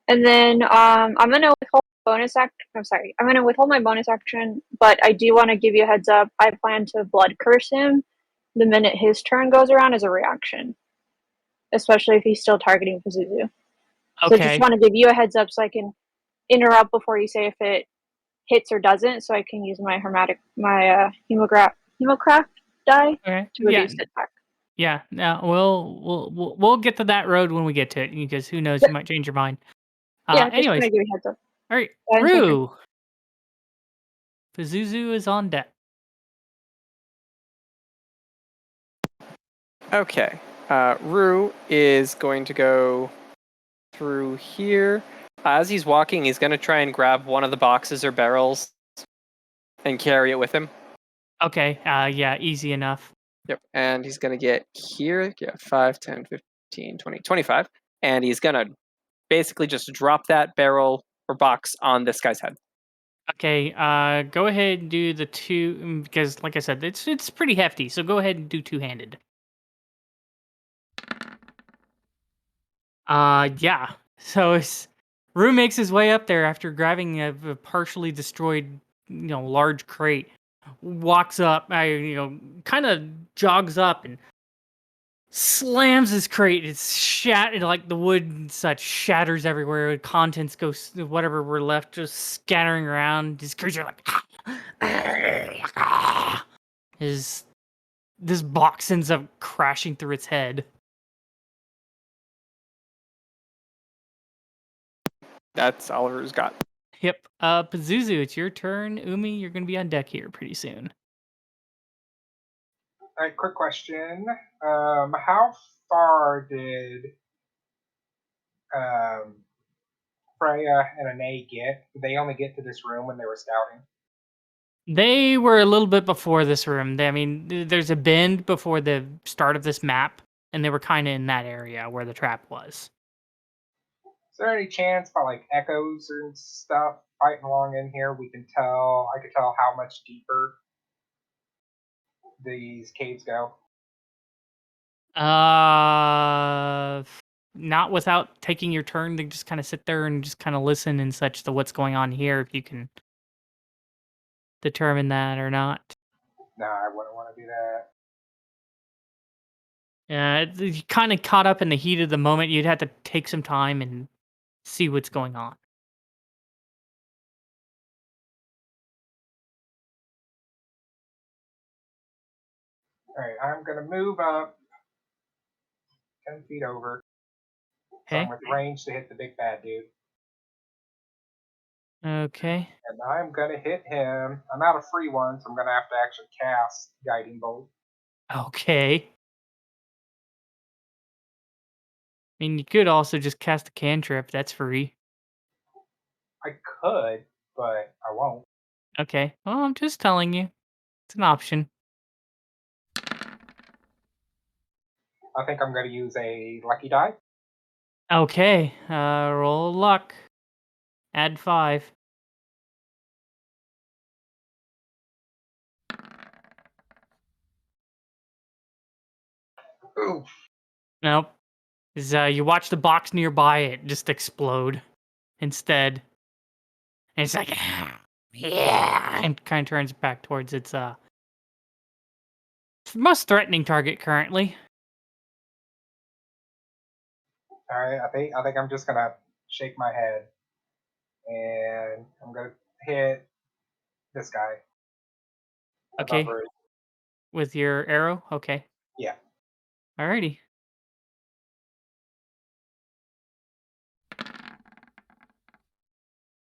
And then I'm gonna withhold bonus act. I'm sorry. I'm gonna withhold my bonus action, but I do want to give you a heads up. I plan to blood curse him the minute his turn goes around as a reaction, especially if he's still targeting Pazuzu. So just Okay. want to give you a heads up so I can interrupt before you say if it hits or doesn't, so I can use my hemocraft die Okay. to reduce it back. Yeah. Now we'll get to that road when we get to it because who knows, you might change your mind. Yeah, just want Anyways, to give you a heads up. all right. That is my turn. Rue. Pazuzu is on deck. Okay. Rue is going to go through here. As he's walking, he's going to try and grab one of the boxes or barrels and carry it with him. Okay. Yeah, easy enough. Yep. And he's going to get here. Yeah, 5, 10, 15, 20, 25. And he's going to basically just drop that barrel or box on this guy's head. Okay. Go ahead and do the two because, like I said, it's pretty hefty. So go ahead and do two-handed. Yeah. So Rue makes his way up there after grabbing a partially destroyed, large crate. Walks up, kind of jogs up and slams his crate. It's shattered, like the wood and such shatters everywhere. Contents go, whatever were left, just scattering around. His creature like, this box ends up crashing through its head. That's Oliver's got. Yep. Pazuzu, it's your turn. Umi, you're gonna be on deck here pretty soon. All right, quick question. How far did Freyja and Anae get? Did they only get to this room when they were scouting? They were a little bit before this room. There's a bend before the start of this map, and they were kind of in that area where the trap was. Is there any chance by like echoes and stuff fighting along in here I could tell how much deeper these caves go? Not without taking your turn to just kind of sit there and just kind of listen and such to what's going on here, if you can determine that or not. No, I wouldn't want to do that. You kind of caught up in the heat of the moment. You'd have to take some time and see what's going on. Alright, I'm going to move up 10 feet over. So I'm with range to hit the big bad dude. Okay. And I'm going to hit him. I'm out of free ones, so I'm going to have to actually cast Guiding Bolt. Okay. I mean, you could also just cast a cantrip. That's free. I could, but I won't. Okay. Well, I'm just telling you. It's an option. I think I'm going to use a lucky die. Okay. Roll luck. Add 5. Oof. Nope. You watch the box nearby it just explode instead. And it's like, yeah, and kind of turns back towards its most threatening target currently. All right, I think I'm just gonna shake my head, and I'm gonna hit this guy. Okay, Above her. with your arrow. Okay, Yeah. alrighty.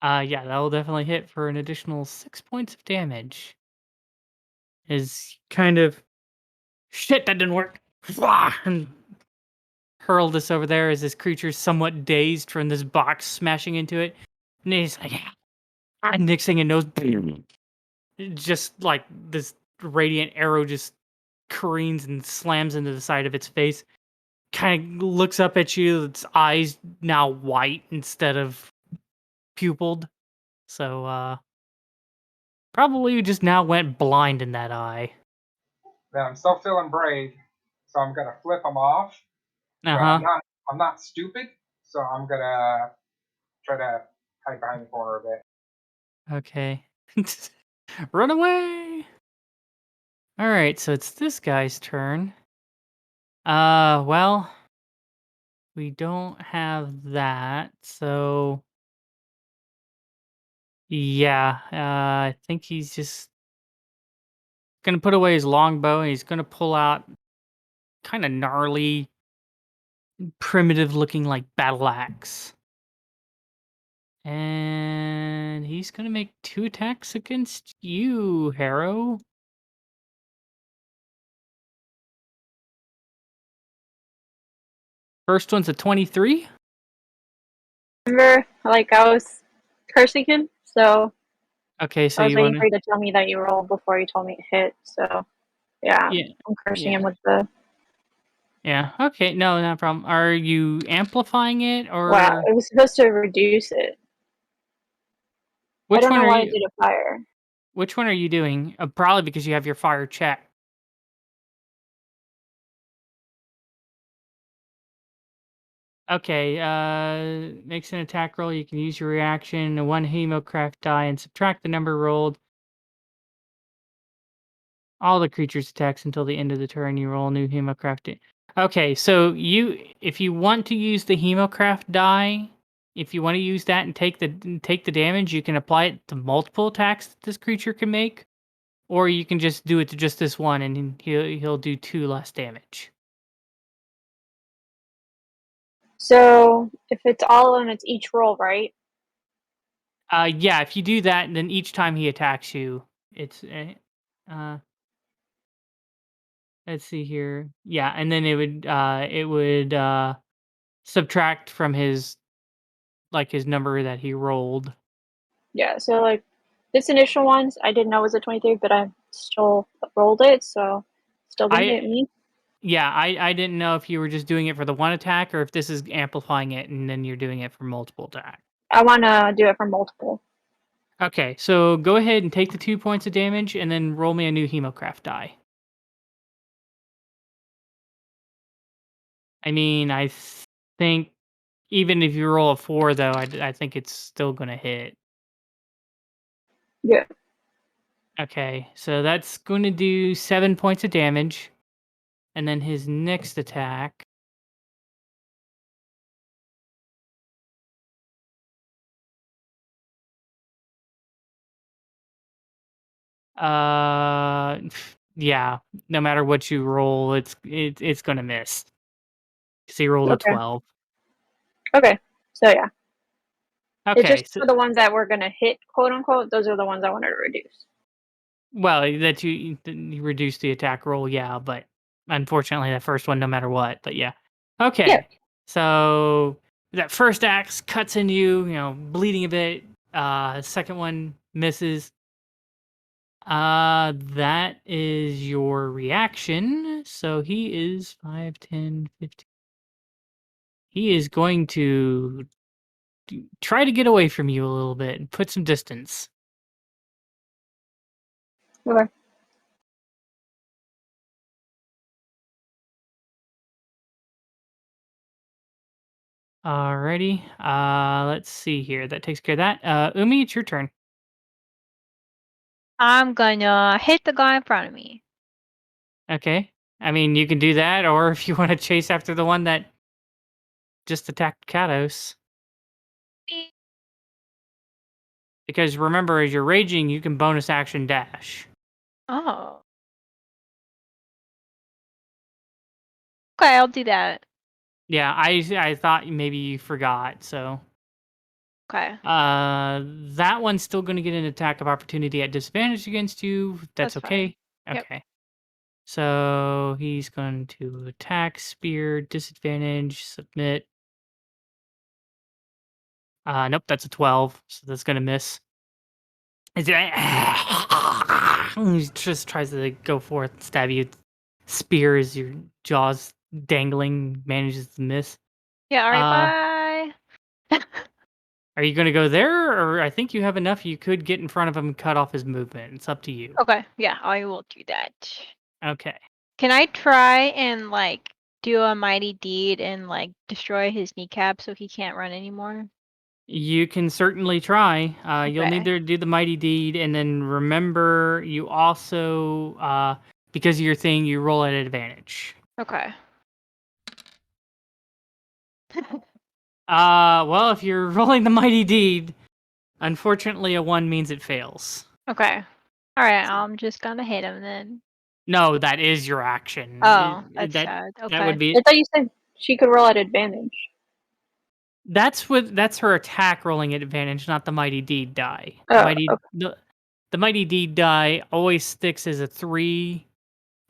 Yeah, that will definitely hit for an additional 6 points of damage. Is kind of shit that didn't work. And hurl this over there as this creature's somewhat dazed from this box smashing into it. And he's like, and next thing it knows, just like this radiant arrow just careens and slams into the side of its face. Kind of looks up at you, its eyes now white instead of pupilled. So, probably you just now went blind in that eye. Now I'm still feeling brave, so I'm gonna flip him off. But Uh-huh. I'm not stupid, so I'm gonna try to hide behind the corner a bit. Okay. Run away! Alright, so it's this guy's turn. Well, we don't have that, so yeah, I think he's just gonna put away his longbow and he's gonna pull out kind of gnarly, primitive looking like battle axe. And he's gonna make 2 attacks against you, Harrow. First one's a 23. Remember, like I was cursing him, so Okay, so I was you waiting wanna... for you to tell me that you rolled before you told me to hit. So yeah, Yeah, I'm cursing yeah, him with the. yeah. Okay, no, no problem. Are you amplifying it Wow, or it was supposed to reduce it. I which don't one know are why I you? did a fire. Which one are you doing? Probably because you have your fire check. Okay, makes an attack roll. You can use your reaction, a 1 hemocraft die, and subtract the number rolled. All the creature's attacks until the end of the turn. You roll a new hemocraft. Okay, so if you want to use the hemocraft die, if you want to use that and take the damage, you can apply it to multiple attacks that this creature can make, or you can just do it to just this one, and he'll do 2 less damage. So if it's all on it's each roll, right? Yeah, if you do that, then each time he attacks you, it's let's see here. Yeah, and then it would subtract from his his number that he rolled. Yeah. So like this initial ones, I didn't know was a 23, but I still rolled it, so still gonna hit me. Yeah, I didn't know if you were just doing it for the one attack or if this is amplifying it and then you're doing it for multiple attacks. I want to do it for multiple. Okay, so go ahead and take the 2 points of damage and then roll me a new hemocraft die. I mean, I think even if you roll a 4, though, I think it's still going to hit. Yeah. Okay, so that's going to do 7 points of damage. And then his next attack. Yeah, no matter what you roll, it's going to miss. Because he rolled a Okay. 12. Okay. So yeah. It's Okay, just so... for the ones that we're gonna hit, quote unquote. Those are the ones I wanted to reduce. Well, that you reduce the attack roll, yeah, but unfortunately that first one no matter what, but yeah. Okay. Yeah. So that first axe cuts into you, bleeding a bit. Second one misses. That is your reaction. So he is 5, 10, 15. He is going to try to get away from you a little bit and put some distance. Okay. Alrighty. Let's see here. That takes care of that. Umi, it's your turn. I'm gonna hit the guy in front of me. Okay. I mean, you can do that, or if you want to chase after the one that just attacked Cados. Because remember, as you're raging, you can bonus action dash. Oh. Okay, I'll do that. Yeah, I thought maybe you forgot, so. Okay. That one's still going to get an attack of opportunity at disadvantage against you. That's That's okay. fine. Yep. Okay. So he's going to attack, spear, disadvantage, submit. Nope, that's a 12, so that's going to miss. He just tries to go forth and stab you. Spear as your jaws dangling, manages to miss. Yeah, alright, Uh, bye. Are you going to go there, or I think you have enough you could get in front of him and cut off his movement. It's up to you. Okay, yeah, I will do that. Okay. Can I try and, like, do a mighty deed and, like, destroy his kneecap so he can't run anymore? You can certainly try. You'll need Okay. to do the mighty deed, and then remember, you also, because of your thing, you roll at advantage. Okay. Well, if you're rolling the mighty deed, unfortunately, a 1 means it fails. Okay. Alright, I'm just gonna hit him then. No, that is your action. Oh, that's that sad. that Okay. would be I thought you said she could roll at advantage. that's her attack rolling at advantage, not the mighty deed die. Oh, okay. The mighty deed die always sticks as a 3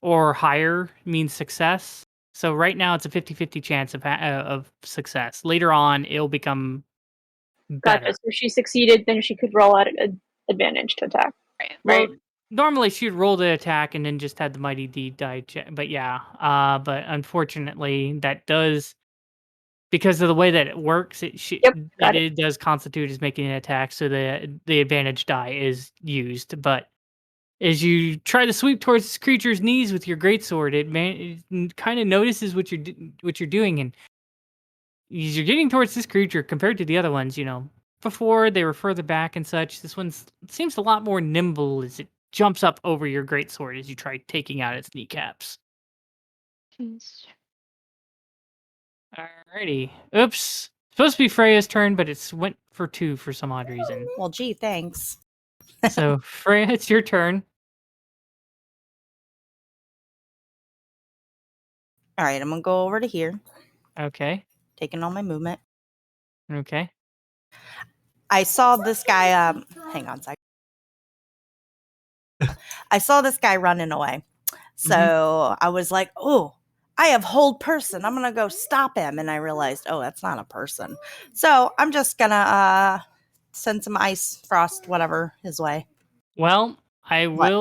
or higher means success. So right now it's a 50-50 chance of success. Later on, it'll become better. Gotcha. So if she succeeded, then she could roll at advantage to attack. Right. Well, normally she'd roll the attack and then just had the mighty deed die check. But yeah, but unfortunately, that does, because of the way that it works, Yep, got it. it does constitute as making an attack. So the advantage die is used, but as you try to sweep towards this creature's knees with your greatsword, it kind of notices what you're doing, and as you're getting towards this creature compared to the other ones, before they were further back and such. This one seems a lot more nimble as it jumps up over your greatsword as you try taking out its kneecaps. Jeez. Alrighty. Oops. Supposed to be Freya's turn, but it's went for 2 for some odd reason. Well, gee, thanks. So Freya, it's your turn. All right, I'm gonna go over to here, Okay. taking all my movement. Okay. I saw this guy. Hang on a second. I saw this guy running away, so I was like, "Oh, I have hold person. I'm gonna go stop him." And I realized, oh, that's not a person. So I'm just gonna send some ice, frost, whatever his way. Well, I What?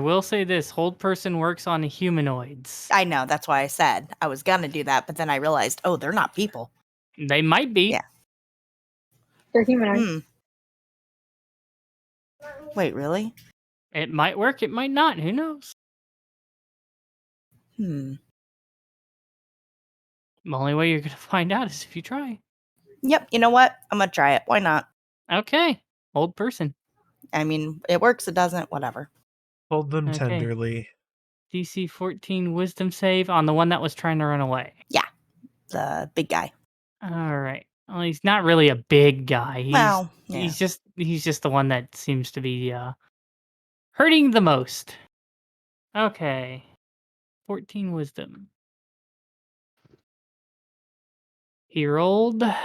will say this: hold person works on humanoids. I know, that's why I said I was gonna do that, but then I realized, oh, they're not people. They might be. Yeah. They're humanoid. Wait, really? It might work. It might not. Who knows? Hmm. The only way you're gonna find out is if you try. Yep. You know what? I'm gonna try it. Why not? Okay. Hold person. I mean, it works. It doesn't. Whatever. Hold them Okay. tenderly. DC 14 wisdom save on the one that was trying to run away. Yeah, the big guy. All right. Well, he's not really a big guy. Well, yeah. he's just the one that seems to be hurting the most. Okay. 14 wisdom. He rolled a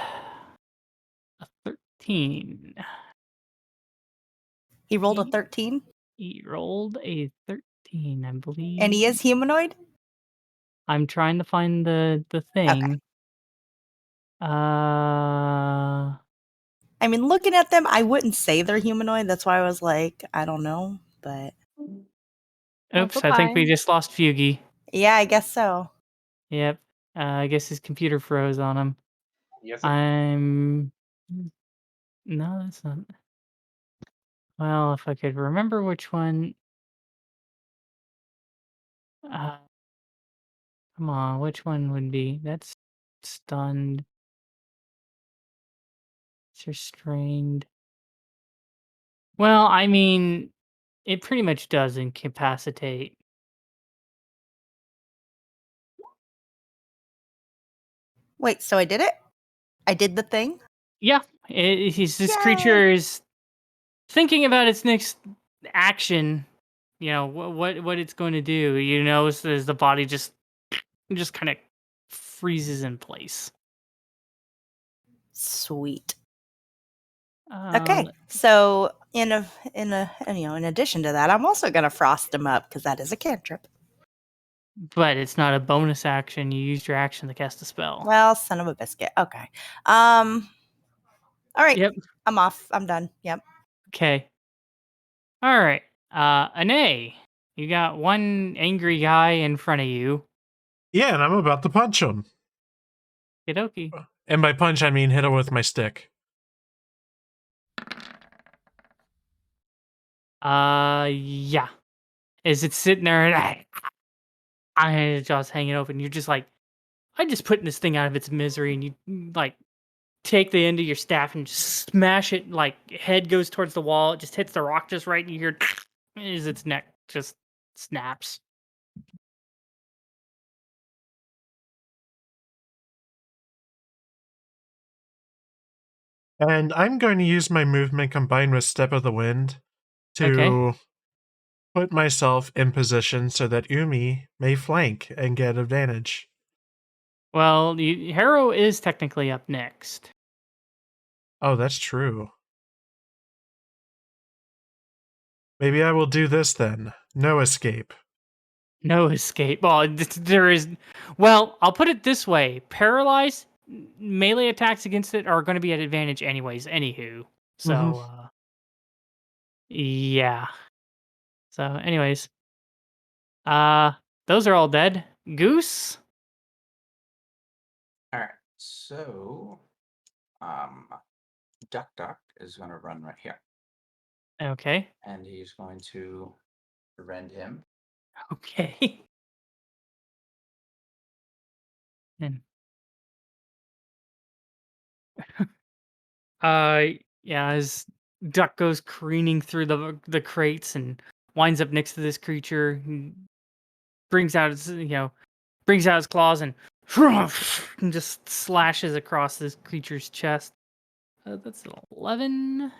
13. He rolled a 13, He rolled a 13, I believe. and he is humanoid. I'm trying to find the thing. I mean, looking at them, I wouldn't say they're humanoid. That's why I was like, I don't know, but Oops, I think we just lost Feugy. yeah, I guess so. Yep. I guess his computer froze on him. Yes. No, that's not. Well, if I could remember which one. Come on, which one would be? That's stunned. It's restrained. Well, I mean, it pretty much does incapacitate. Wait, so I did it? I did the thing? Yeah, this Yay! creature is thinking about its next action. You know what it's going to do. You know, as the body just kind of freezes in place. Sweet. Um, Okay, so in addition to that, I'm also gonna frost him up because that is a cantrip. But it's not a bonus action. You used your action to cast a spell. Well, son of a biscuit. Okay. All right. Yep. I'm off. I'm done. Yep. Okay. All right. Ane, you got one angry guy in front of you. Yeah, and I'm about to punch him. Okie. And by punch, I mean hit him with my stick. Yeah. As it's sitting there and his jaw's hanging open, you're just like, I'm just putting this thing out of its misery, and you like take the end of your staff and just smash it. Like head goes towards the wall, it just hits the rock just right, and you hear as its neck just snaps. And I'm going to use my movement combined with Step of the Wind to put myself in position so that Umi may flank and get advantage. Well, Harrow is technically up next. Oh, that's true. Maybe I will do this then. No escape. No escape. Well, there is. Well, I'll put it this way: paralyzed melee attacks against it are going to be at advantage anyways. Anywho, so yeah. So, anyways, those are all dead. Goose. All right. So, Duck is going to run right here, Okay. and he's going to rend him. Okay. And yeah, as Duck goes careening through the crates and winds up next to this creature, and brings out his claws and just slashes across this creature's chest. That's an 11.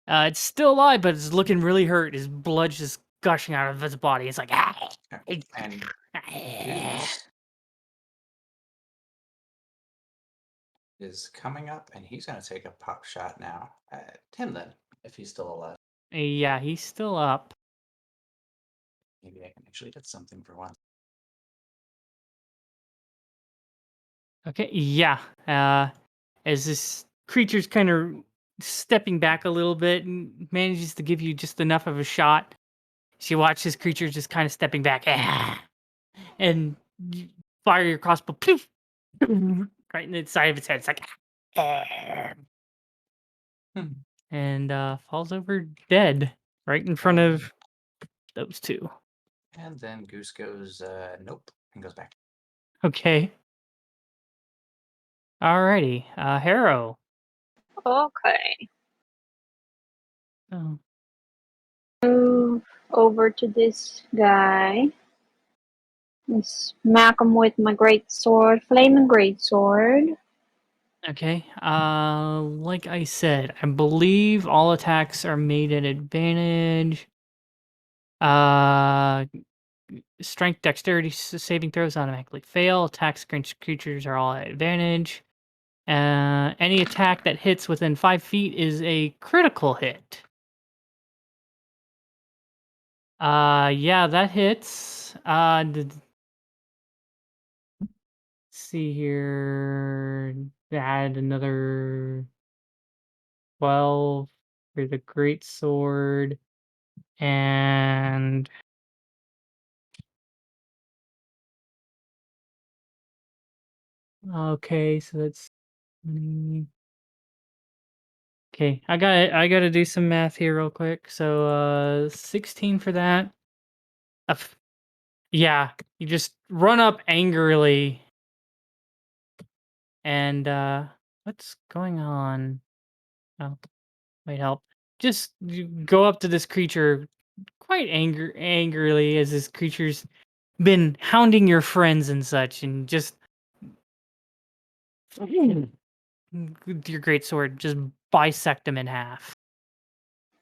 It's still alive, but it's looking really hurt. His blood's just gushing out of its body. It's like And Goose is coming up, and he's going to take a pop shot now at Timlin, if he's still alive. yeah, he's still up. Maybe I can actually get something for once. Okay, yeah. As this creature's kind of stepping back a little bit and manages to give you just enough of a shot. So you watch this creature just kind of stepping back, and you fire your crossbow, right in the side of its head. It's like, and falls over dead right in front of those two. And then Goose goes, nope, and goes back. Okay. Alrighty. Harrow. Okay. Oh. Move over to this guy and smack him with my great sword, flaming great sword. Okay. Like I said, I believe all attacks are made at advantage. Strength, dexterity saving throws automatically fail. Attacks against creatures are all at advantage. Any attack that hits within 5 feet is a critical hit. Yeah, that hits. Let's see here. Add another 12 for the great sword, and okay, so that's 20. Okay, I gotta do some math here real quick. So 16 for that. Yeah, you just run up angrily, and what's going on? Oh, might help. Just you go up to this creature quite angrily as this creature's been hounding your friends and such, and just with your great sword, just bisect him in half.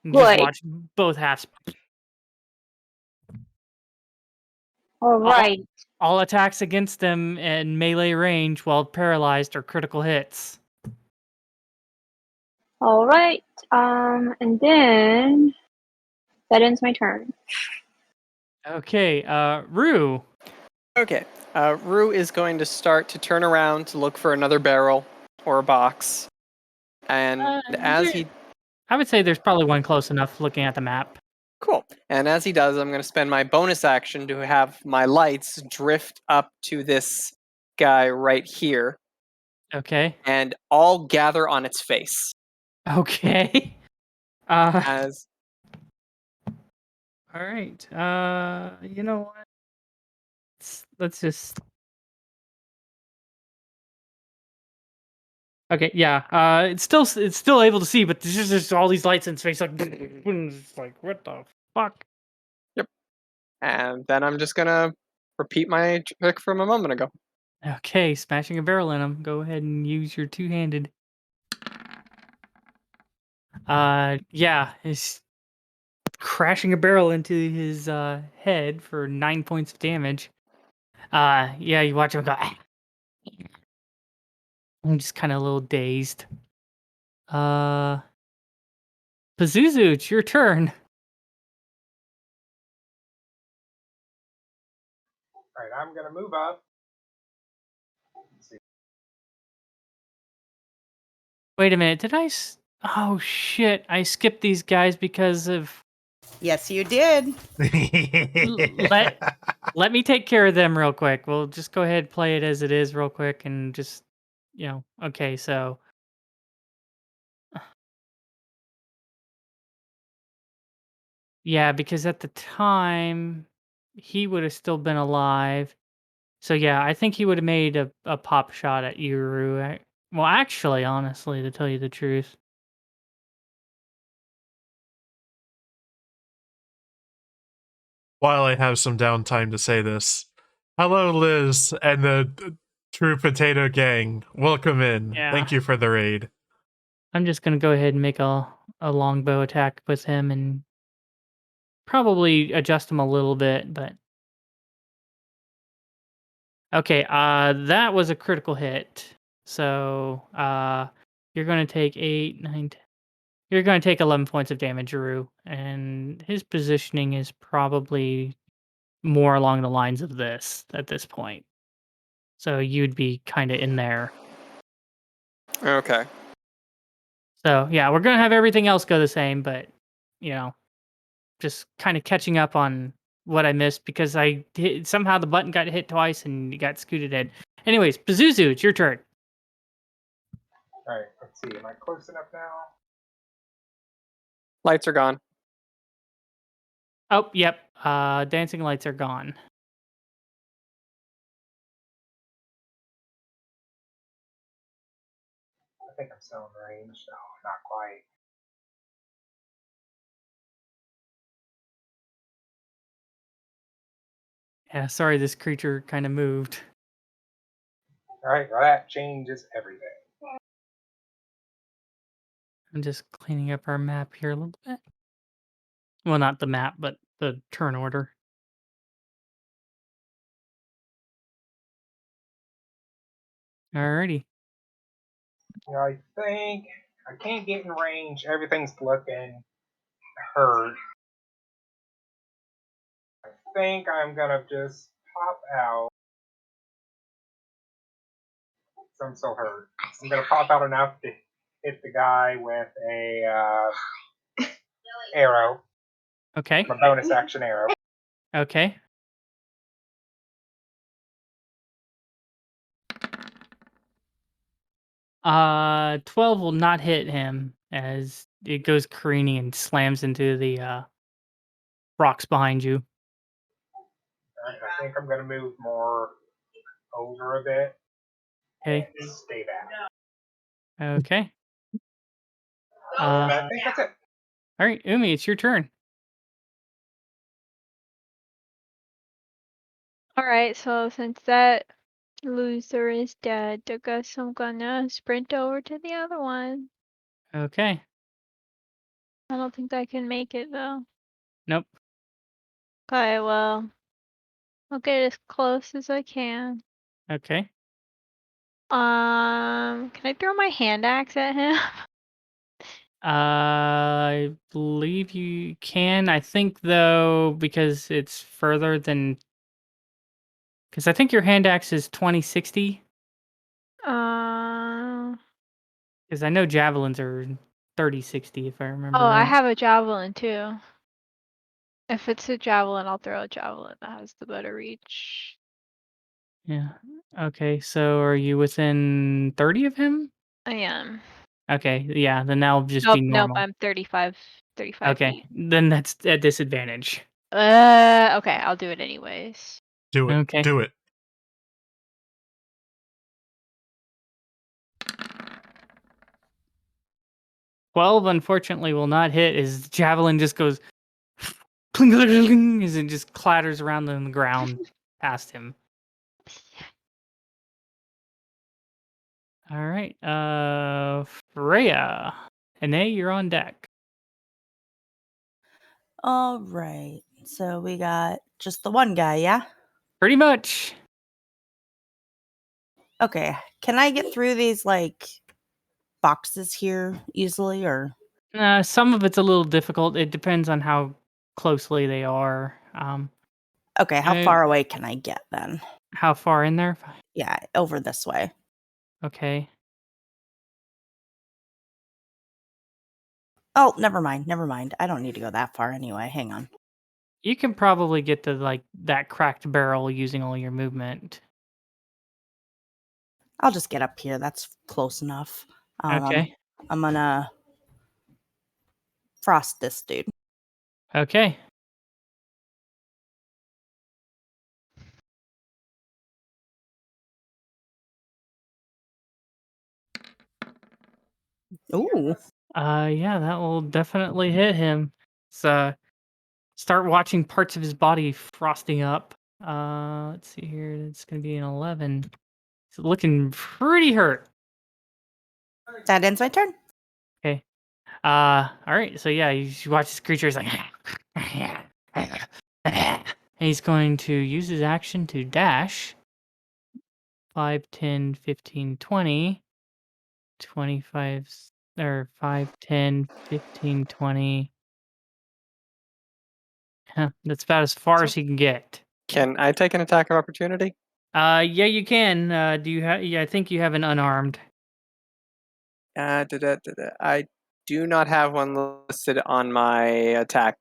And just Good. watch both halves. All All, right. all attacks against them in melee range while paralyzed are critical hits. All right. And then that ends my turn. Okay, Rue. Okay. Rue is going to start to turn around to look for another barrel or a box. And as he... I would say there's probably one close enough looking at the map. Cool. And as he does, I'm going to spend my bonus action to have my lights drift up to this guy right here. Okay. And all gather on its face. Okay. As... All right. You know what? Let's just... Okay, yeah. It's still able to see, but there's just all these lights in its face, like, it's like, what the fuck? Yep. And then I'm just gonna repeat my trick from a moment ago. Okay, smashing a barrel in him. Go ahead and use your two-handed. Yeah, he's crashing a barrel into his head for 9 points of damage. Yeah, you watch him go. "Ah." I'm just kind of a little dazed. Pazuzu, it's your turn. Alright, I'm gonna move up. Let's see. Wait a minute, did I? Oh shit! I skipped these guys because of. Yes, you did. Let me take care of them real quick. We'll just go ahead and play it as it is real quick and just, okay, so. Yeah, because at the time, he would have still been alive. So yeah, I think he would have made a pop shot at Uru. Well, actually, honestly, to tell you the truth. While I have some downtime to say this, hello, Liz and the True Potato Gang. Welcome in. Yeah. Thank you for the raid. I'm just gonna go ahead and make a longbow attack with him and probably adjust him a little bit, but okay, that was a critical hit. So, you're gonna take 8, 9, 10. You're gonna take 11 points of damage, Uru, and his positioning is probably more along the lines of this at this point. So you'd be kind of in there. Okay. So yeah, we're gonna have everything else go the same, but just kind of catching up on what I missed because somehow the button got hit twice and you got scooted in. Anyways, Pazuzu, it's your turn. Alright, let's see. Am I close enough now? Lights are gone. Oh, yep. Dancing lights are gone. I think I'm still in range. No, not quite. Yeah, sorry, this creature kind of moved. Alright, well that changes everything. I'm just cleaning up our map here a little bit. Well, not the map, but the turn order. Alrighty. Yeah, I think I can't get in range. Everything's looking hurt. I think I'm gonna just pop out. So I'm still hurt. I'm gonna pop out enough to hit the guy with a arrow. Okay. My bonus action arrow. Okay. Uh, 12 will not hit him as it goes careening and slams into the rocks behind you. Alright, I think I'm gonna move more over a bit. Okay. And stay back. Okay. And I think that's it. All right, Umi, it's your turn. Alright, so since that loser is dead, I guess I'm gonna sprint over to the other one. Okay. I don't think I can make it though. Nope. Okay, well, I'll get as close as I can. Okay. Can I throw my hand axe at him? I believe you can. I think though, because it's further than, because I think your hand axe is 2060. Uh, Because I know javelins are 3060 if I remember oh, I right. have a javelin too. If it's a javelin, I'll throw a javelin that has the better reach. Yeah. Okay, so are you within 30 of him? I am. Okay, yeah, then that'll just be Nope, normal. I'm 35 Okay, feet. then that's at disadvantage. Okay, I'll do it anyways. Do it. Okay. Do it. Twelve, unfortunately, will not hit. His javelin just goes cling, cling, cling, cling, as it just clatters around on the ground past him. All right, Freyja. Anae, you're on deck. All right. So we got just the one guy, yeah? Pretty much. Okay. Can I get through these like boxes here easily or Some of it's a little difficult. It depends on how closely they are. okay, how far away can I get then? How far in there? Yeah, over this way. Okay. Oh, never mind. Never mind. I don't need to go that far anyway. Hang on. You can probably get to like that cracked barrel using all your movement. I'll just get up here. That's close enough. Okay. I'm gonna frost this dude. Okay. Ooh. Yeah, that will definitely hit him. So start watching parts of his body frosting up. Let's see here. It's gonna be an 11. It's looking pretty hurt. That ends my turn. Okay. All right. So yeah, you watch this creature. He's like, and he's going to use his action to dash. 5, 10, 15, 20, 25, or 5, 10, 15, 20. Huh, that's about as far as he can get. Can I take an attack of opportunity? Yeah, you can. Do you have? Yeah, I think you have an unarmed. I do not have one listed on my attack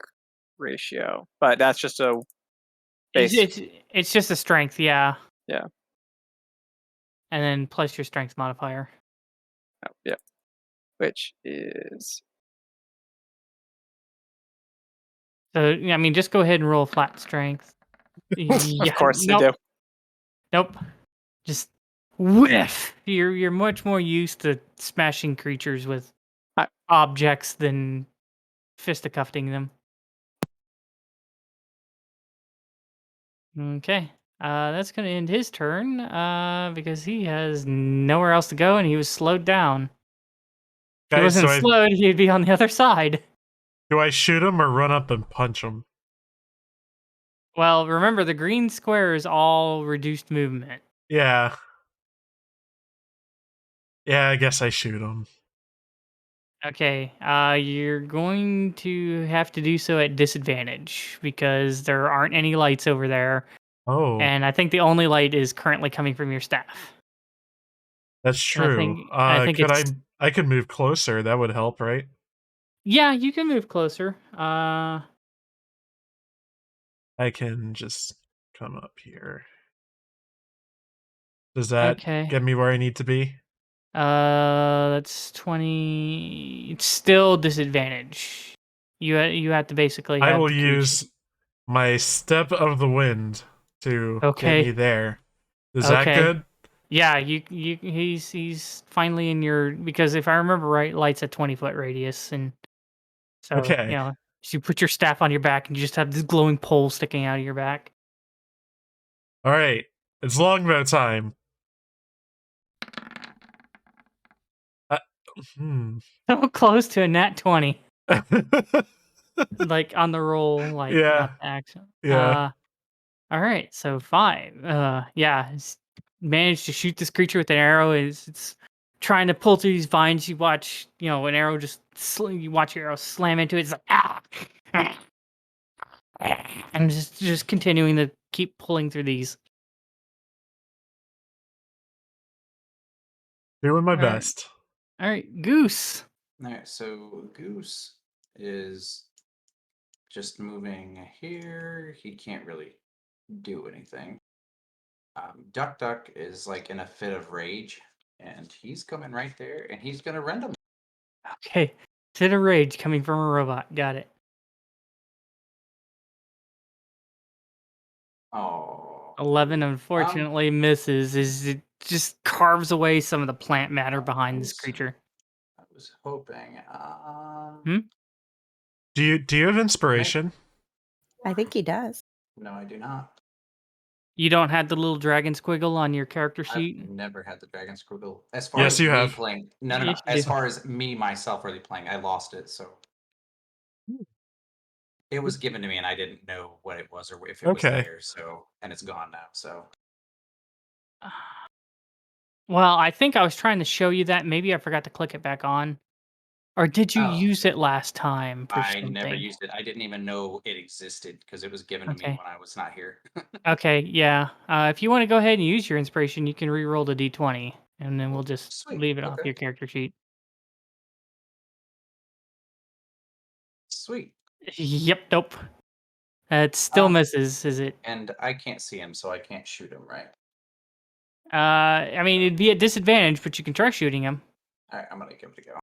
ratio, but that's just a base. It's just a strength, yeah. Yeah. And then plus your strength modifier. Oh, yeah. Which is So I mean, just go ahead and roll flat strength. of course nope, they do. Nope. Just whiff. You're much more used to smashing creatures with objects than fisticuffing them. Okay. That's gonna end his turn. Because he has nowhere else to go and he was slowed down. If he Guys, wasn't slowed, he'd be on the other side. do I shoot him or run up and punch him? Well, remember the green square is all reduced movement. Yeah. Yeah, I guess I shoot him. Okay, you're going to have to do so at disadvantage because there aren't any lights over there. Oh, And I think the only light is currently coming from your staff. that's true. I think Could it's... I could move closer. That would help, right? Yeah, you can move closer. I can just come up here. Does that Okay. get me where I need to be? That's 20. It's still disadvantage. You have to basically have I will the creature. use my step of the wind to get Okay. me there. Is that Okay. good? Yeah, he's finally in your, because if I remember right, light's a 20-foot radius, and so Okay. so you put your staff on your back and you just have this glowing pole sticking out of your back. All right, it's longbow time. So close to a nat 20. Like on the roll, like not the action. Yeah. All right, so 5. Managed to shoot this creature with an arrow. It's trying to pull through these vines. You watch, an arrow you watch your arrow slam into it. It's like and just continuing to keep pulling through these. Doing my All right. best. All right, Goose. All right, so Goose is just moving here. He can't really do anything. Duck is like in a fit of rage, and he's coming right there, and he's gonna rend him. Okay, fit of rage coming from a robot. Got it. Oh, 11 unfortunately misses. It just carves away some of the plant matter behind this creature. I was hoping. Do you have inspiration? I think he does. No, I do not. You don't have the little dragon squiggle on your character sheet? I've never had the dragon squiggle. As far Yes, as you me have. playing, no. Yes, you As do. far as me myself really playing, I lost it. So it was given to me, and I didn't know what it was or if it was there. So, and it's gone now. So. Well, I think I was trying to show you that. Maybe I forgot to click it back on. Or did you use it last time for I something? never used it. I didn't even know it existed because it was given to me when I was not here. Okay, yeah. If you want to go ahead and use your inspiration, you can re-roll the d20, and then we'll just leave it off your character sheet. Sweet. Yep, nope. It still misses, is it? And I can't see him, so I can't shoot him, right? I mean, it'd be a disadvantage, but you can try shooting him. All right, I'm gonna give it a go.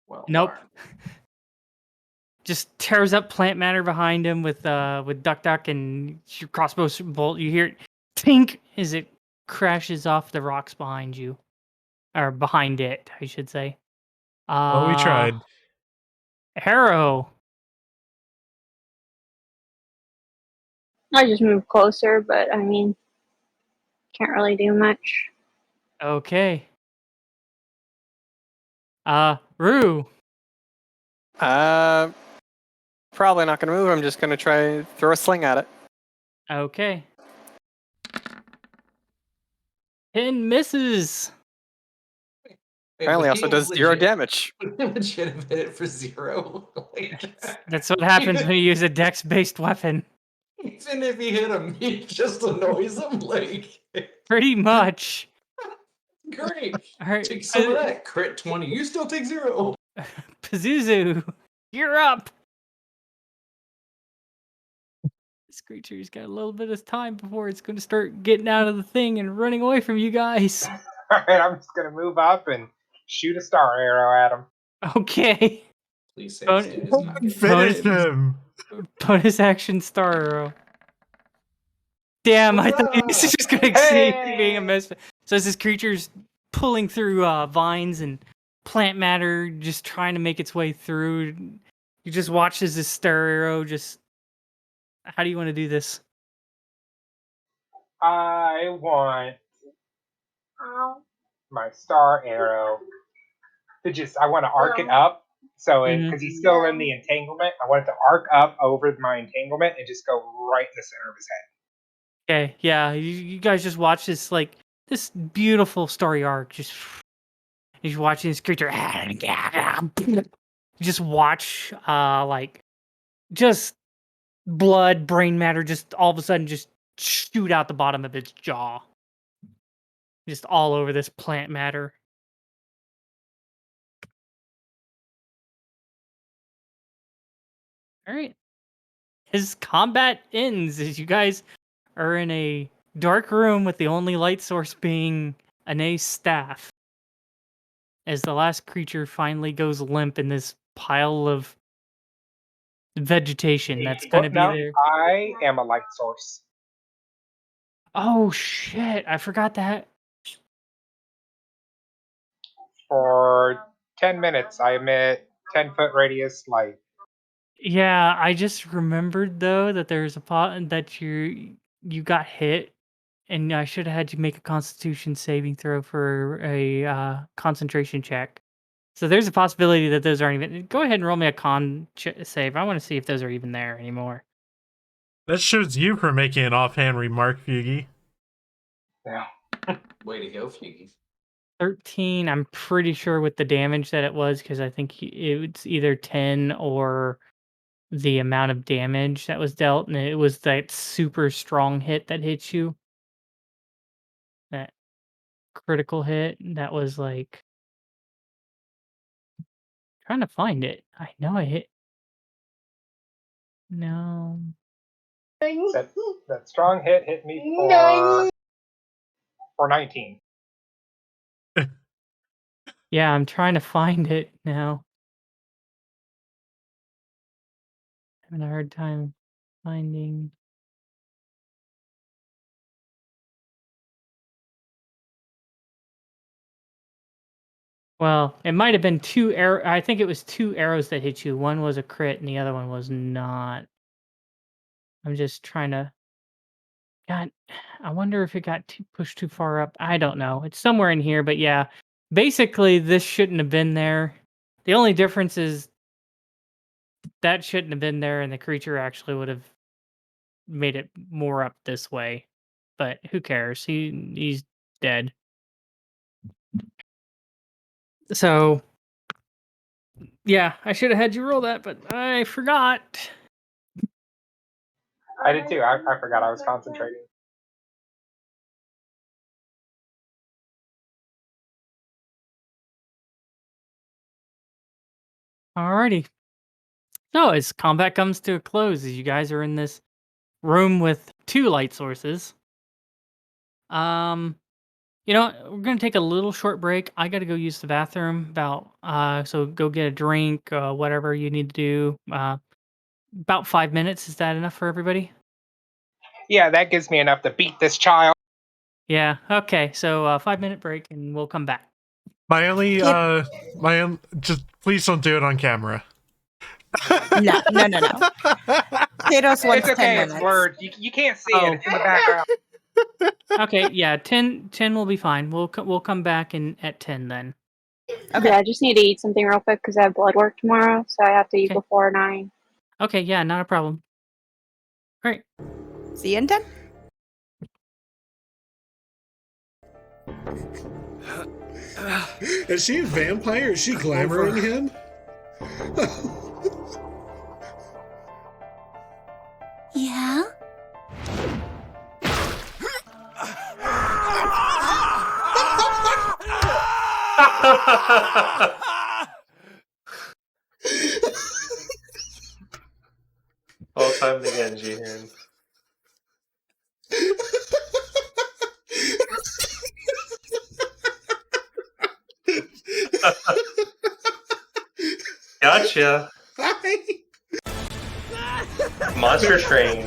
Well, Nope. darn. Just tears up plant matter behind him with Duck, and your crossbow bolt. You hear it tink as it crashes off the rocks behind you, or behind it, I should say. Well, we tried. Harrow. I just moved closer, but I mean, can't really do much. Okay. Rue. Probably not gonna move. I'm just gonna try throw a sling at it. Okay. 10 misses. Apparently, also does 0 damage. Legit have hit it for 0. That's what happens when you use a dex-based weapon. Even if he hit him, he just annoys him. Pretty much. Great. All right. Take some of that. Crit 20. You still take 0. Pazuzu, you're up. This creature's got a little bit of time before it's going to start getting out of the thing and running away from you guys. All right, I'm just going to move up and shoot a star arrow at him. Okay. Please say this dude is not getting Finish him. Bonus action star arrow. Damn, I thought he was just going to see being a misfit. So as this creature's pulling through vines and plant matter, just trying to make its way through, you just watch as this star arrow just... How do you want to do this? I want my star arrow to I want to arc it up. So, because he's still in the entanglement, I want it to arc up over my entanglement and just go right in the center of his head. Okay, yeah, you guys just watch this, like, this beautiful story arc. You're watching this creature. You just watch, like, just blood, brain matter, just all of a sudden just shoot out the bottom of its jaw. Just all over this plant matter. All right. His combat ends as you guys are in a dark room with the only light source being Anae's staff. As the last creature finally goes limp in this pile of vegetation that's going to be there. I am a light source. Oh shit! I forgot that. For 10 minutes, I emit 10-foot radius light. Yeah, I just remembered though that there's a pot that you got hit, and I should have had you make a Constitution saving throw for a concentration check. So there's a possibility that those aren't even. Go ahead and roll me a con save. I want to see if those are even there anymore. That shows you for making an offhand remark, Feugy. Yeah. Way to go, Feugy. 13. I'm pretty sure with the damage that it was, because I think it's either 10 or the amount of damage that was dealt, and it was that super strong hit that hit you. That critical hit that was like. Trying to find it. I know I hit. No. That strong hit me for 19. Yeah, I'm trying to find it now. Having a hard time finding. Well, it might have been two arrows. I think it was 2 arrows that hit you. One was a crit and the other one was not. I'm just trying to. God, I wonder if it got pushed too far up. I don't know. It's somewhere in here, but yeah. Basically, this shouldn't have been there. The only difference is that shouldn't have been there, and the creature actually would have made it more up this way. But who cares? He's dead. So yeah, I should have had you roll that, but I forgot. I did too. I forgot I was concentrating. Alrighty. So as combat comes to a close, as you guys are in this room with 2 light sources, you know, we're gonna take a little short break. I gotta go use the bathroom. So go get a drink, whatever you need to do. About 5 minutes. Is that enough for everybody? Yeah, that gives me enough to beat this child. Yeah. Okay. So 5-minute break, and we'll come back. My only, just please don't do it on camera. No. Cados wants It's okay, 10 it's minutes. blurred. You can't see it. It's in the background. Okay. Yeah. 10 will be fine. We'll come back at 10 then. Okay. Yeah, I just need to eat something real quick because I have blood work tomorrow, so I have to eat Okay. before 9. Okay. Yeah. Not a problem. Great. See you in 10. Is she a vampire? Is she glamoring him? Yeah? All time to Genji hand. Gotcha. Monster Train.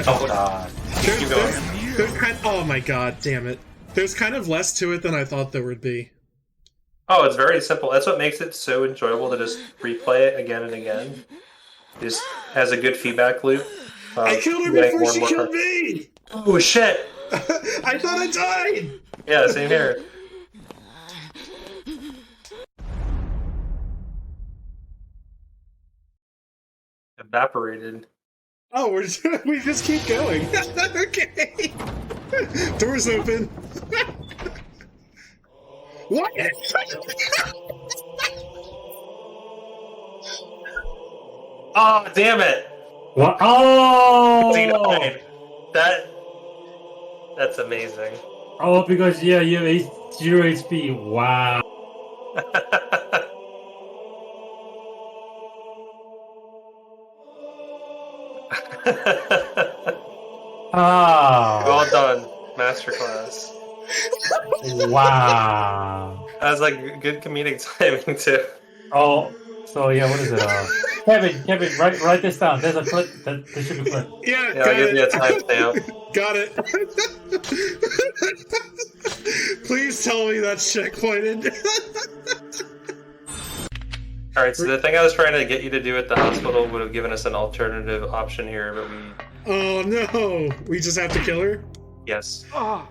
Oh god. Keep going. Oh my god, damn it. There's kind of less to it than I thought there would be. Oh, it's very simple. That's what makes it so enjoyable to just replay it again and again. It just has a good feedback loop. I killed her before she killed me! Oh shit! I thought I died! Yeah, same here. Evaporated. Oh, we just keep going. Okay. Doors open. What? Oh, damn it! What? Oh! That's amazing. Oh, because yeah, you have 0 HP. Wow. Well done, masterclass. Wow. That was like good comedic timing too. Oh, so yeah, what is it? Kevin, write this down. There's a clip. There should be a clip. Yeah, I'll give you a timestamp. Got it. Please tell me that's checkpointed. Alright, so the thing I was trying to get you to do at the hospital would have given us an alternative option here, but we... Oh no! We just have to kill her? Yes. Oh.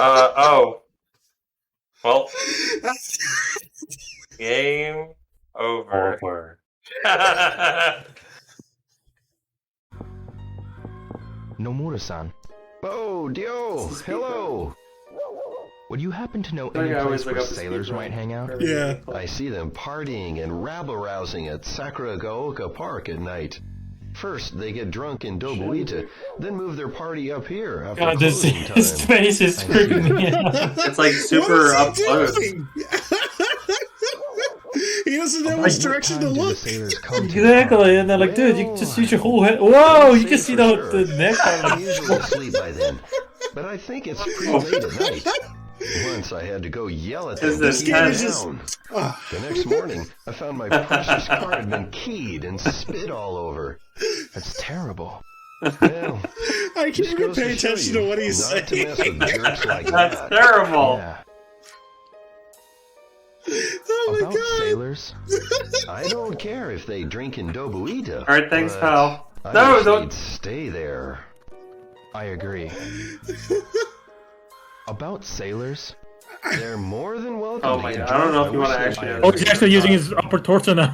Oh. Well. Game over. Nomura-san. Oh, Dio! Hello! Would you happen to know any place where sailors might hang out? Yeah. I see them partying and rabble-rousing at Sakuragaoka Park at night. First, they get drunk in Dobuita, then move their party up here after God, closing time. his face is freaking me out. It's like super up close. He doesn't know which direction to look. Exactly, and they're like, dude, you just use your whole head. Whoa, you can see the neck. I'm usually asleep by then, but I think it's pretty late at night. Once I had to go yell at them to keep them down. The next morning, I found my precious car had been keyed and spit all over. That's terrible. Well, I can't even pay attention to what he's saying. Not to mess with jerks like That's that. terrible. Yeah. Oh my About god. sailors, I don't care if they drink in Dobuita. Alright, thanks, but pal. I No, wish don't... they'd stay there. I agree. About sailors, they're more than welcome Oh to my get god, I don't know if you wish want to they actually... would. Oh, he's actually using his upper torso now.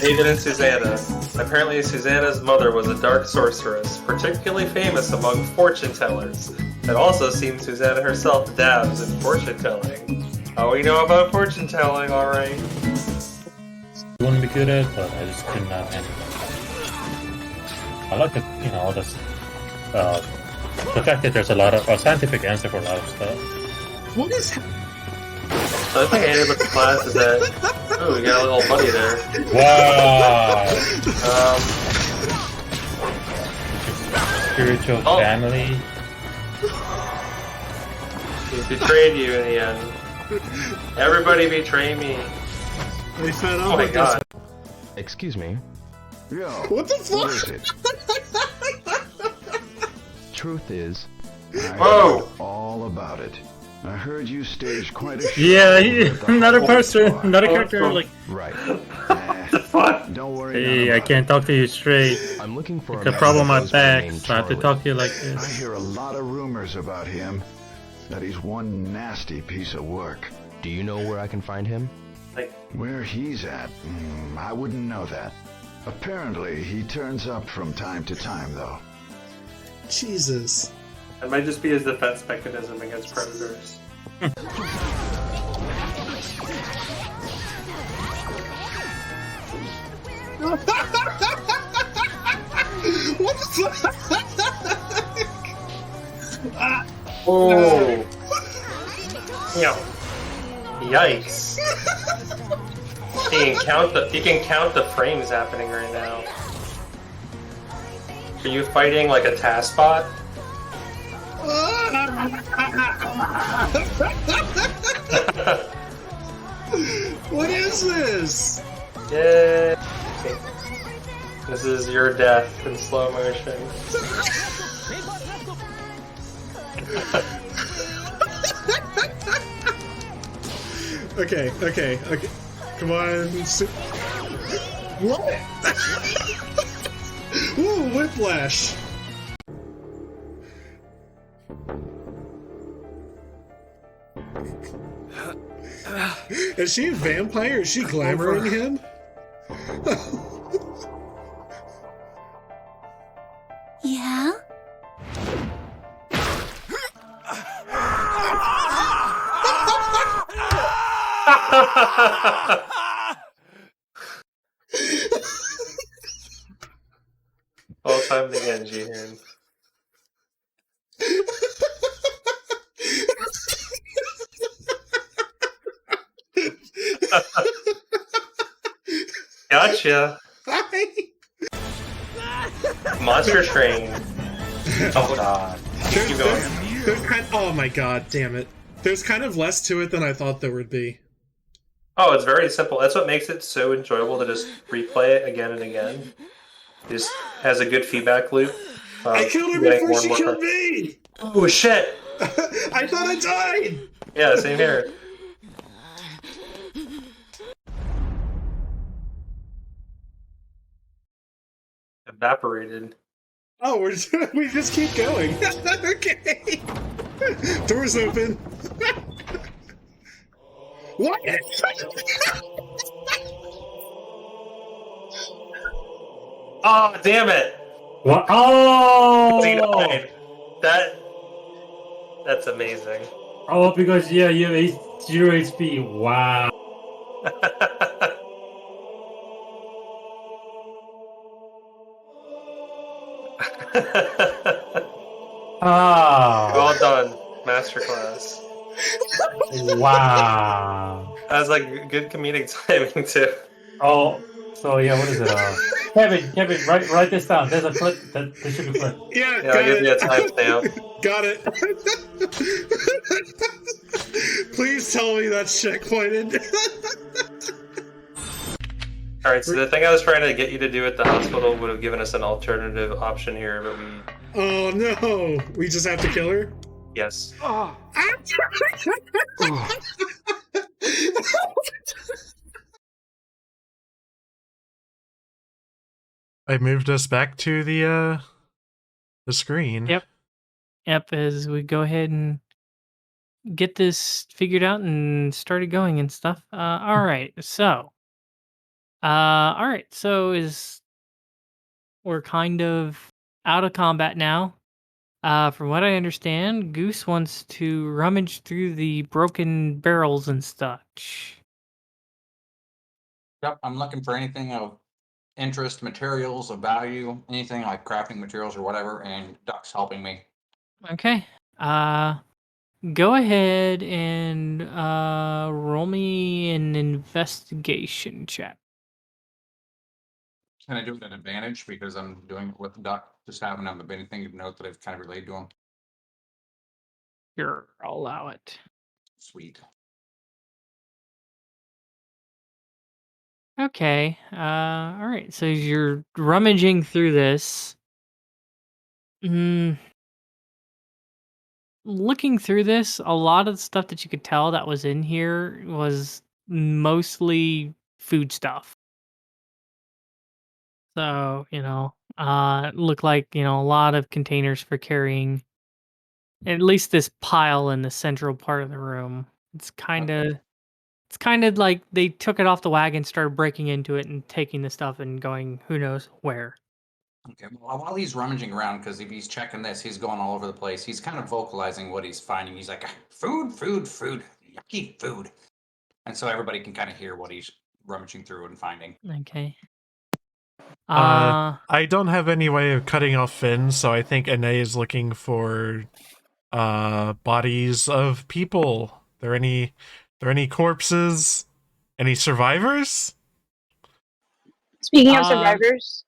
David and Susanna. Apparently Susanna's mother was a dark sorceress, particularly famous among fortune tellers. It also seems Susanna herself dabs in fortune telling. Oh, we know about fortune telling, alright. I want to be good at, but I just could not handle it. I like the, all this, the fact that there's a lot of a scientific answer for a lot of stuff. What is The other thing I hated about the class is that... Oh, we got a little buddy there. Wow! Spiritual Oh. family. He betrayed you in the end. Everybody betray me. They found out Oh my about god. Excuse me. Yo, What the what is fuck? it? Truth is, I Whoa. heard all about it. I heard you staged quite a show. Yeah, at the another Harrowhawk person, bar. another character. Like, right. Don't worry. hey, none I about can't talk to you straight. I'm looking for It's a a problem on my husband back, named so I have to Charlie. talk to you like it. I this. hear a lot of rumors about him. That he's one nasty piece of work. Do you know where I can find him? Where he's at, I wouldn't know that. Apparently, he turns up from time to time, though. Jesus. It might just be his defense mechanism against predators. What the fuck? Oh. Yeah. Yikes. He can count the frames happening right now. Are you fighting like a task bot? What is this? Yay. This is your death in slow motion. Okay. Come on. What? Ooh, whiplash. Is she a vampire? Is she glamoring him? Yeah? All time to Genji here. Gotcha. Monster Train. Oh god. Keep going. Oh my god, damn it. There's kind of less to it than I thought there would be. Oh, it's very simple. That's what makes it so enjoyable to just replay it again and again. It just has a good feedback loop. I killed her before she killed me! Oh shit! I thought I died! Yeah, same here. Evaporated. Oh, we just keep going. Okay. Doors open. What? Oh, damn it! What? Oh! He died. That's amazing. Oh, because yeah, you have 0 HP. Wow. Ah. Well done, masterclass. Wow. That was like good comedic timing too. Oh, so yeah, what is it? Kevin, write this down. There's a clip. There should be a clip. Yeah, I'll give you a timestamp. Got it. Please tell me that's checkpointed. Alright, so the thing I was trying to get you to do at the hospital would have given us an alternative option here, but we... Oh no! We just have to kill her? Yes. Oh. I moved us back to the screen. Yep. As we go ahead and get this figured out and started going and stuff. All right. So we're kind of out of combat now. From what I understand, Goose wants to rummage through the broken barrels and such. Yep, I'm looking for anything of interest, materials of value, anything like crafting materials or whatever, and Duck's helping me. Okay. Go ahead and roll me an investigation check. Can I do it at advantage because I'm doing it with Duck? Just haven't have anything to note that I've kind of relayed to him. Sure, I'll allow it. Sweet. Okay. All right. So you're rummaging through this. Looking through this, a lot of the stuff that you could tell that was in here was mostly food stuff. So, it looked like, a lot of containers for carrying at least this pile in the central part of the room. It's kind of like they took it off the wagon, started breaking into it and taking the stuff and going who knows where. Okay, well, while he's rummaging around, because if he's checking this, he's going all over the place. He's kind of vocalizing what he's finding. He's like, food, yucky food. And so everybody can kind of hear what he's rummaging through and finding. Okay. I don't have any way of cutting off fins, so I think Ene is looking for bodies of people. There any corpses? Any survivors? Speaking of survivors,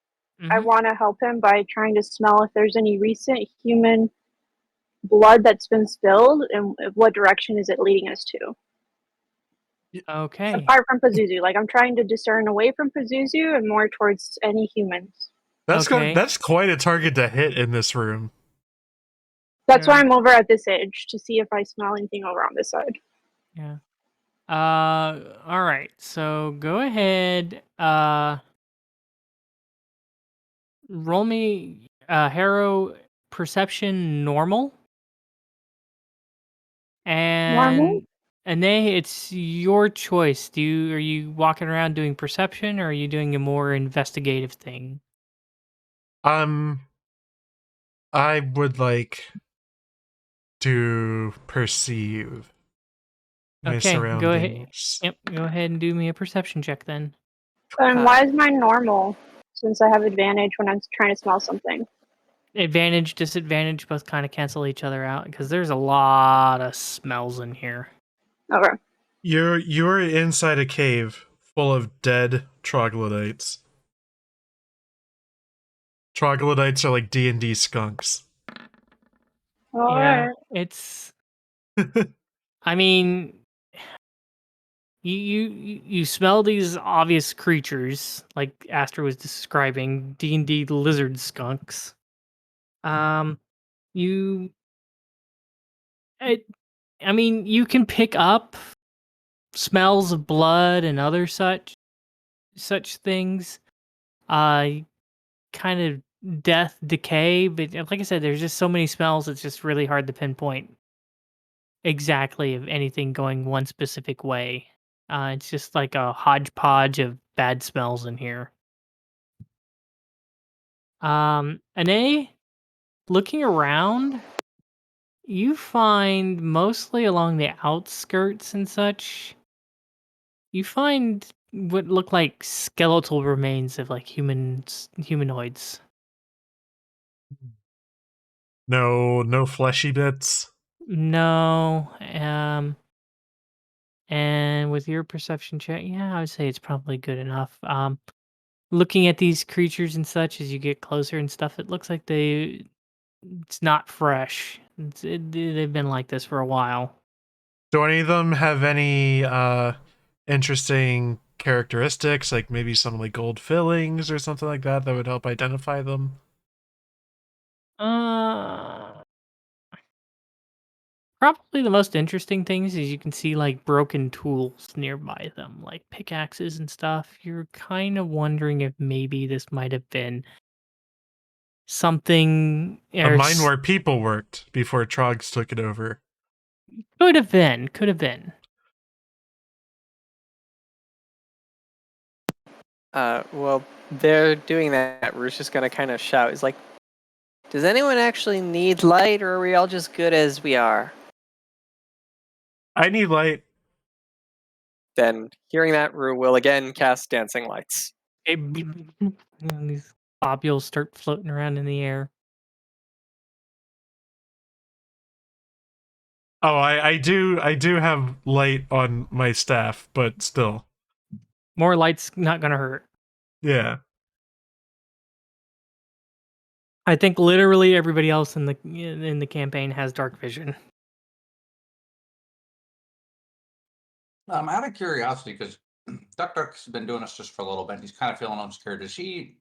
I want to help him by trying to smell if there's any recent human blood that's been spilled and what direction is it leading us to. Okay. Apart from Pazuzu, like I'm trying to discern away from Pazuzu and more towards any humans. That's quite a target to hit in this room. That's why I'm over at this edge to see if I smell anything over on this side. Yeah. All right. So go ahead. Roll me Harrow perception normal. And Ane, it's your choice. Are you walking around doing perception or are you doing a more investigative thing? I would like to perceive my surroundings. Go ahead. Yep, go ahead and do me a perception check then. And why is mine normal? Since I have advantage when I'm trying to smell something. Advantage, disadvantage, both kind of cancel each other out because there's a lot of smells in here. Okay. You're inside a cave full of dead troglodytes. Troglodytes are like D&D skunks. Yeah, Alright. it's. I mean, you smell these obvious creatures like Aster was describing, D&D lizard skunks. You. I mean, you can pick up smells of blood and other such things. Kind of death, decay, but like I said, there's just so many smells. It's just really hard to pinpoint exactly of anything going one specific way. It's just like a hodgepodge of bad smells in here. Ane, looking around, you find mostly along the outskirts and such. You find what look like skeletal remains of like humanoids. No fleshy bits. No, and with your perception check, yeah, I would say it's probably good enough. Looking at these creatures and such as you get closer and stuff, it looks like it's not fresh. They've been like this for a while. Do any of them have any interesting characteristics, like maybe some like gold fillings or something like that would help identify them? Probably the most interesting things is you can see like broken tools nearby them, like pickaxes and stuff. You're kind of wondering if maybe this might have been something A mine where people worked before trogs took it over. could have been. Well, they're doing that. We're just gonna kind of shout. It's like, does anyone actually need light, or are we all just good as we are? I need light. Then, hearing that, Rue will again cast dancing lights. And these globules start floating around in the air. Oh, I do have light on my staff, but still. More light's not gonna hurt. Yeah. I think literally everybody else in the campaign has dark vision. Out of curiosity, because Duck Duck's been doing this just for a little bit, he's kind of feeling unscared. Does he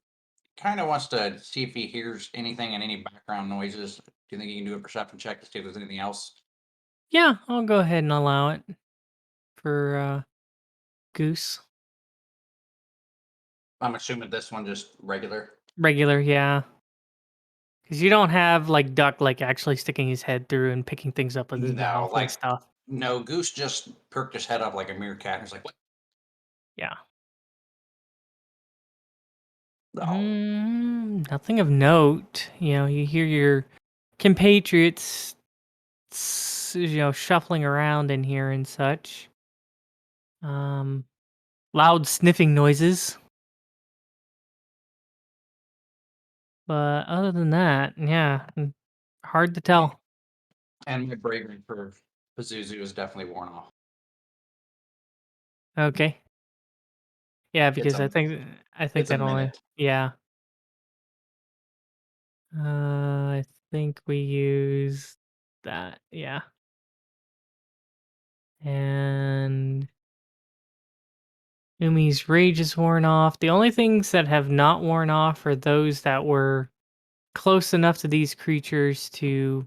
kind of wants to see if he hears anything and any background noises? Do you think he can do a perception check to see if there's anything else? Yeah, I'll go ahead and allow it for Goose. I'm assuming this one just regular. Regular, yeah. Because you don't have like Duck like actually sticking his head through and picking things up with his mouth and stuff. No, Goose just perked his head up like a meerkat and was like, what? Yeah. Oh. Nothing of note. You know, you hear your compatriots, shuffling around in here and such. Loud sniffing noises. But other than that, yeah, hard to tell. And my bravery for Pazuzu is definitely worn off. Okay. Yeah, because I think it's a that only minute. yeah. I think we use that, yeah. And Umi's rage is worn off. The only things that have not worn off are those that were close enough to these creatures to.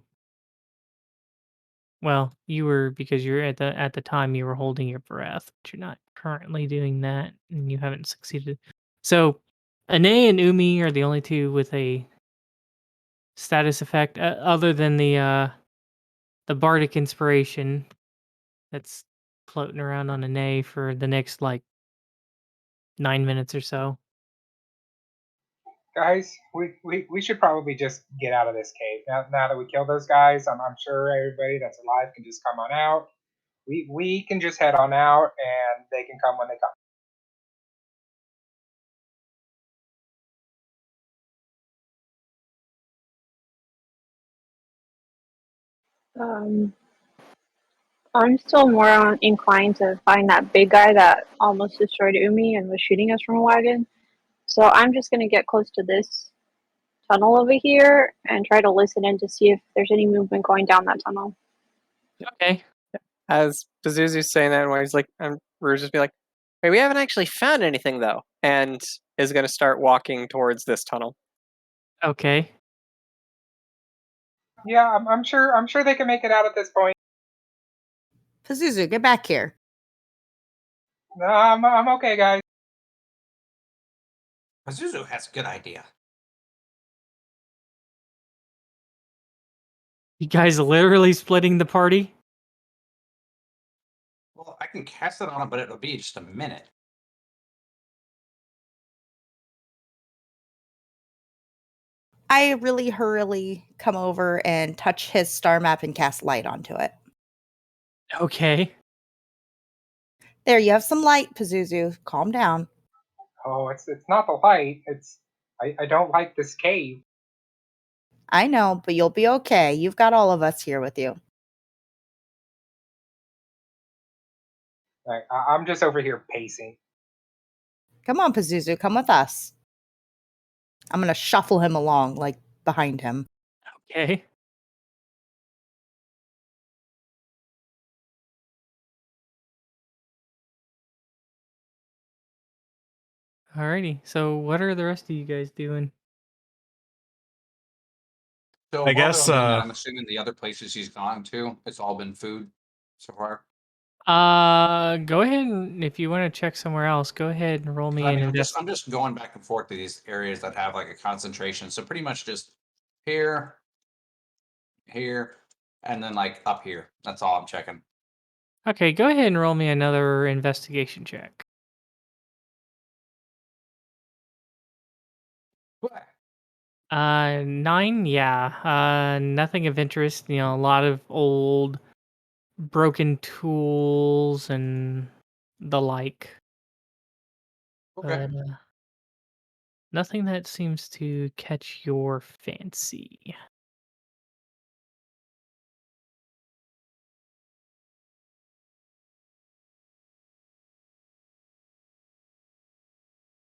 Well, you were because you're at the time you were holding your breath, but you're not currently doing that, and you haven't succeeded. So, Ane and Umi are the only two with a status effect, other than the bardic inspiration that's floating around on Ane for the next like 9 minutes or so. Guys, we should probably just get out of this cave now that we killed those guys. I'm sure everybody that's alive can just come on out. We can just head on out, and they can come when they come. I'm still more inclined to find that big guy that almost destroyed Umi and was shooting us from a wagon. So I'm just gonna get close to this tunnel over here and try to listen in to see if there's any movement going down that tunnel. Okay. As Pazuzu's saying that, and he's like, and Rouge just be like, "Wait, we haven't actually found anything though," and is going to start walking towards this tunnel. Okay. Yeah, I'm sure they can make it out at this point. Pazuzu, get back here. No, I'm okay, guys. Pazuzu has a good idea. You guys literally splitting the party? Well, I can cast it on him, but it'll be just a minute. I really hurriedly come over and touch his star map and cast light onto it. Okay. There, you have some light, Pazuzu. Calm down. Oh, it's not the light. It's I don't like this cave. I know, but you'll be okay. You've got all of us here with you. I'm just over here pacing. Come on, Pazuzu, come with us. I'm going to shuffle him along, like, behind him. Okay. Alrighty. So what are the rest of you guys doing? So I guess, I'm assuming the other places he's gone to, it's all been food so far. Go ahead and if you want to check somewhere else, go ahead and roll me an I'm just going back and forth to these areas that have like a concentration. So pretty much just here, here, and then like up here. That's all I'm checking. Okay, go ahead and roll me another investigation check. What? 9, yeah. Nothing of interest. You know, a lot of old broken tools and the like. Okay. But nothing that seems to catch your fancy.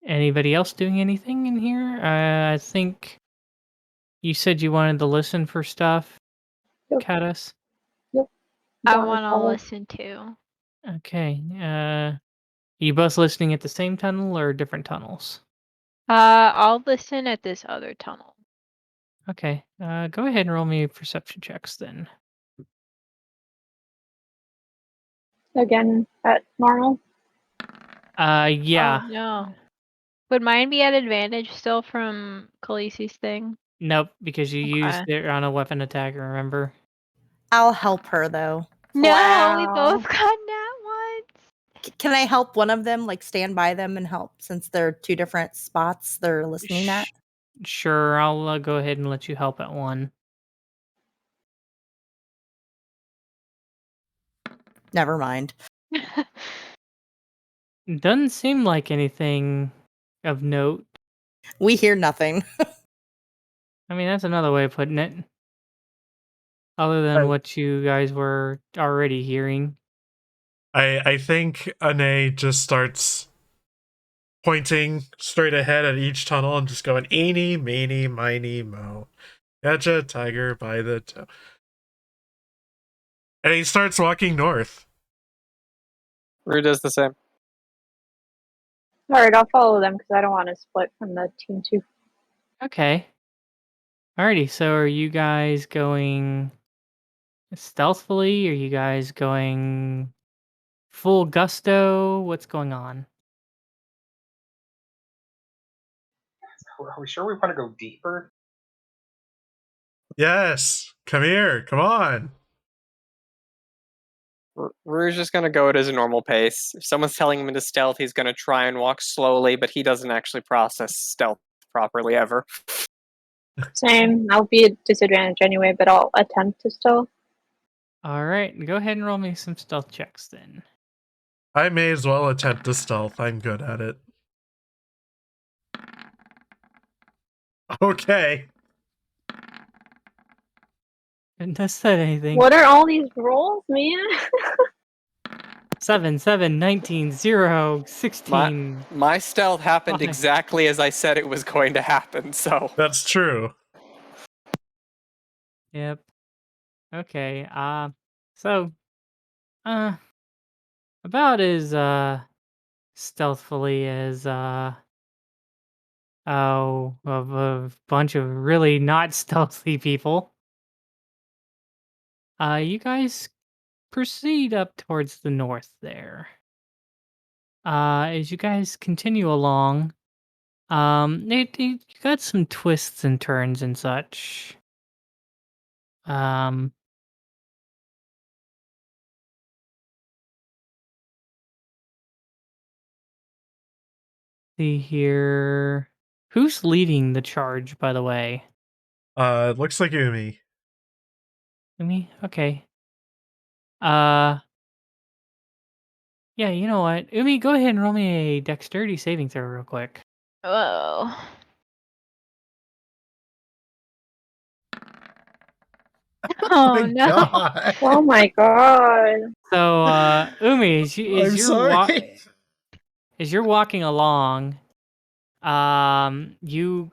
Anybody else doing anything in here? I think you said you wanted to listen for stuff, Yep. Cados. Yep. I Got it want to covered. listen too. Okay. You both listening at the same tunnel or different tunnels? I'll listen at this other tunnel. Okay. Go ahead and roll me perception checks then. Again, at normal. Yeah. Oh no. Would mine be at advantage still from Khaleesi's thing? Nope, because you used Okay. it on a weapon attack, remember? I'll help her, though. No, we Wow. both got nat ones. Can I help one of them, like stand by them and help, since they're two different spots they're listening at? Sure, I'll go ahead and let you help at one. Never mind. Doesn't seem like anything of note. We hear nothing. I mean, that's another way of putting it. Other than what you guys were already hearing. I think Ane just starts pointing straight ahead at each tunnel and just going, eeny, meeny, miny, mo. Gotcha, tiger by the toe. And he starts walking north. Rue does the same. Alright, I'll follow them because I don't want to split from the team too. Okay. Alrighty, so are you guys going stealthily? Are you guys going full gusto? What's going on? Are we sure we want to go deeper? Yes, come here, come on. Rue's just gonna go at his normal pace. If someone's telling him to stealth, he's gonna try and walk slowly, but he doesn't actually process stealth properly ever. Same. I'll be at disadvantage anyway, but I'll attempt to still. Alright, go ahead and roll me some stealth checks then. I may as well attempt to stealth. I'm good at it. Okay. It does said anything. What are all these rolls, man? 7, 7, 19, 0, 16. My stealth happened 5. exactly as I said it was going to happen, so. That's true. Yep. Okay, so, about as, stealthily as, of a bunch of really not stealthy people, you guys proceed up towards the north there. As you guys continue along, you got some twists and turns and such. See here. Who's leading the charge, by the way? It looks like Umi. Me? Okay. Yeah, you know what? Umi, go ahead and roll me a dexterity saving throw real quick. Whoa. Oh no. God. Oh my god. So, Umi, as I'm sorry. as you're walking along, you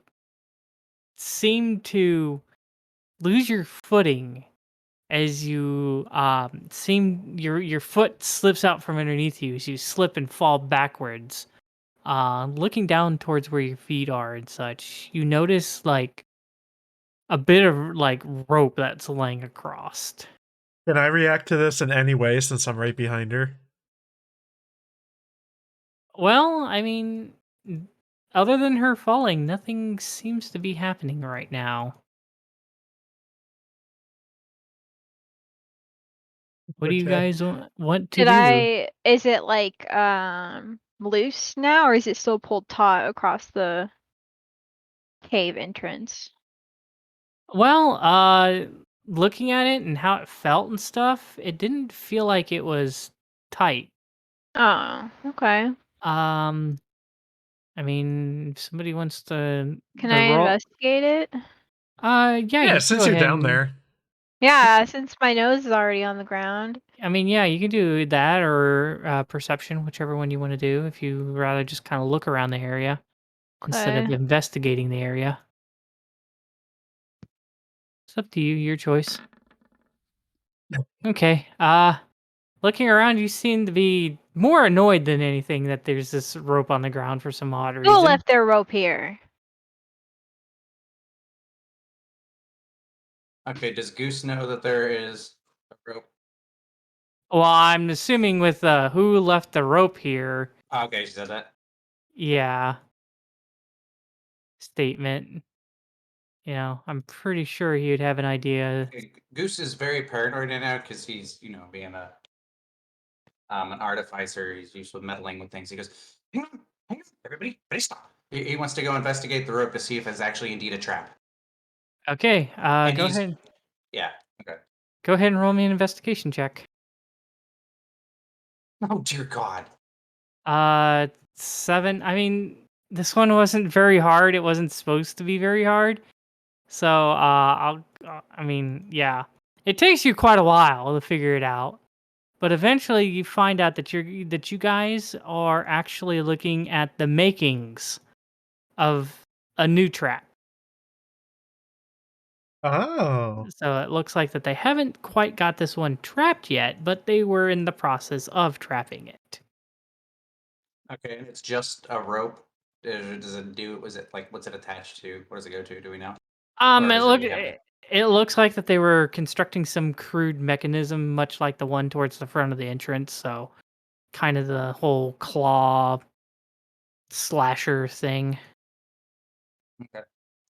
seem to lose your footing as you seem your foot slips out from underneath you as you slip and fall backwards. Looking down towards where your feet are and such, you notice like a bit of like rope that's laying across. Can I react to this in any way since I'm right behind her? Well, I mean, other than her falling, nothing seems to be happening right now. What do you guys want to do? Is it like loose now, or is it still pulled taut across the cave entrance? Well, looking at it and how it felt and stuff, it didn't feel like it was tight. Oh, okay. I mean, if somebody wants to Can the I roll, investigate it? yeah, Yeah, you can since go you're ahead down and, there. Yeah, since my nose is already on the ground. I mean, yeah, you can do that or perception, whichever one you want to do. If you rather just kind of look around the area instead of Okay. investigating the area, it's up to you. Your choice. Okay. Looking around, you seem to be more annoyed than anything that there's this rope on the ground for some odd Who reason. left their rope here? Okay, does Goose know that there is a rope? Well, I'm assuming with who left the rope here. Okay, she said that. Yeah. Statement. You know, I'm pretty sure he'd have an idea. Goose is very paranoid right now because he's, being an artificer. He's used to meddling with things. He goes, hang on, everybody stop. He wants to go investigate the rope to see if it's actually indeed a trap. Okay, go ahead. Yeah, okay. Go ahead and roll me an investigation check. Oh, dear God. 7. I mean, this one wasn't very hard. It wasn't supposed to be very hard. So, I mean, yeah. It takes you quite a while to figure it out. But eventually you find out that you guys are actually looking at the makings of a new trap. Oh. So it looks like that they haven't quite got this one trapped yet, but they were in the process of trapping it. Okay, and it's just a rope. Does it do? Was it like what's it attached to? What does it go to? Do we know? It looks like that they were constructing some crude mechanism, much like the one towards the front of the entrance. So, kind of the whole claw slasher thing. Okay.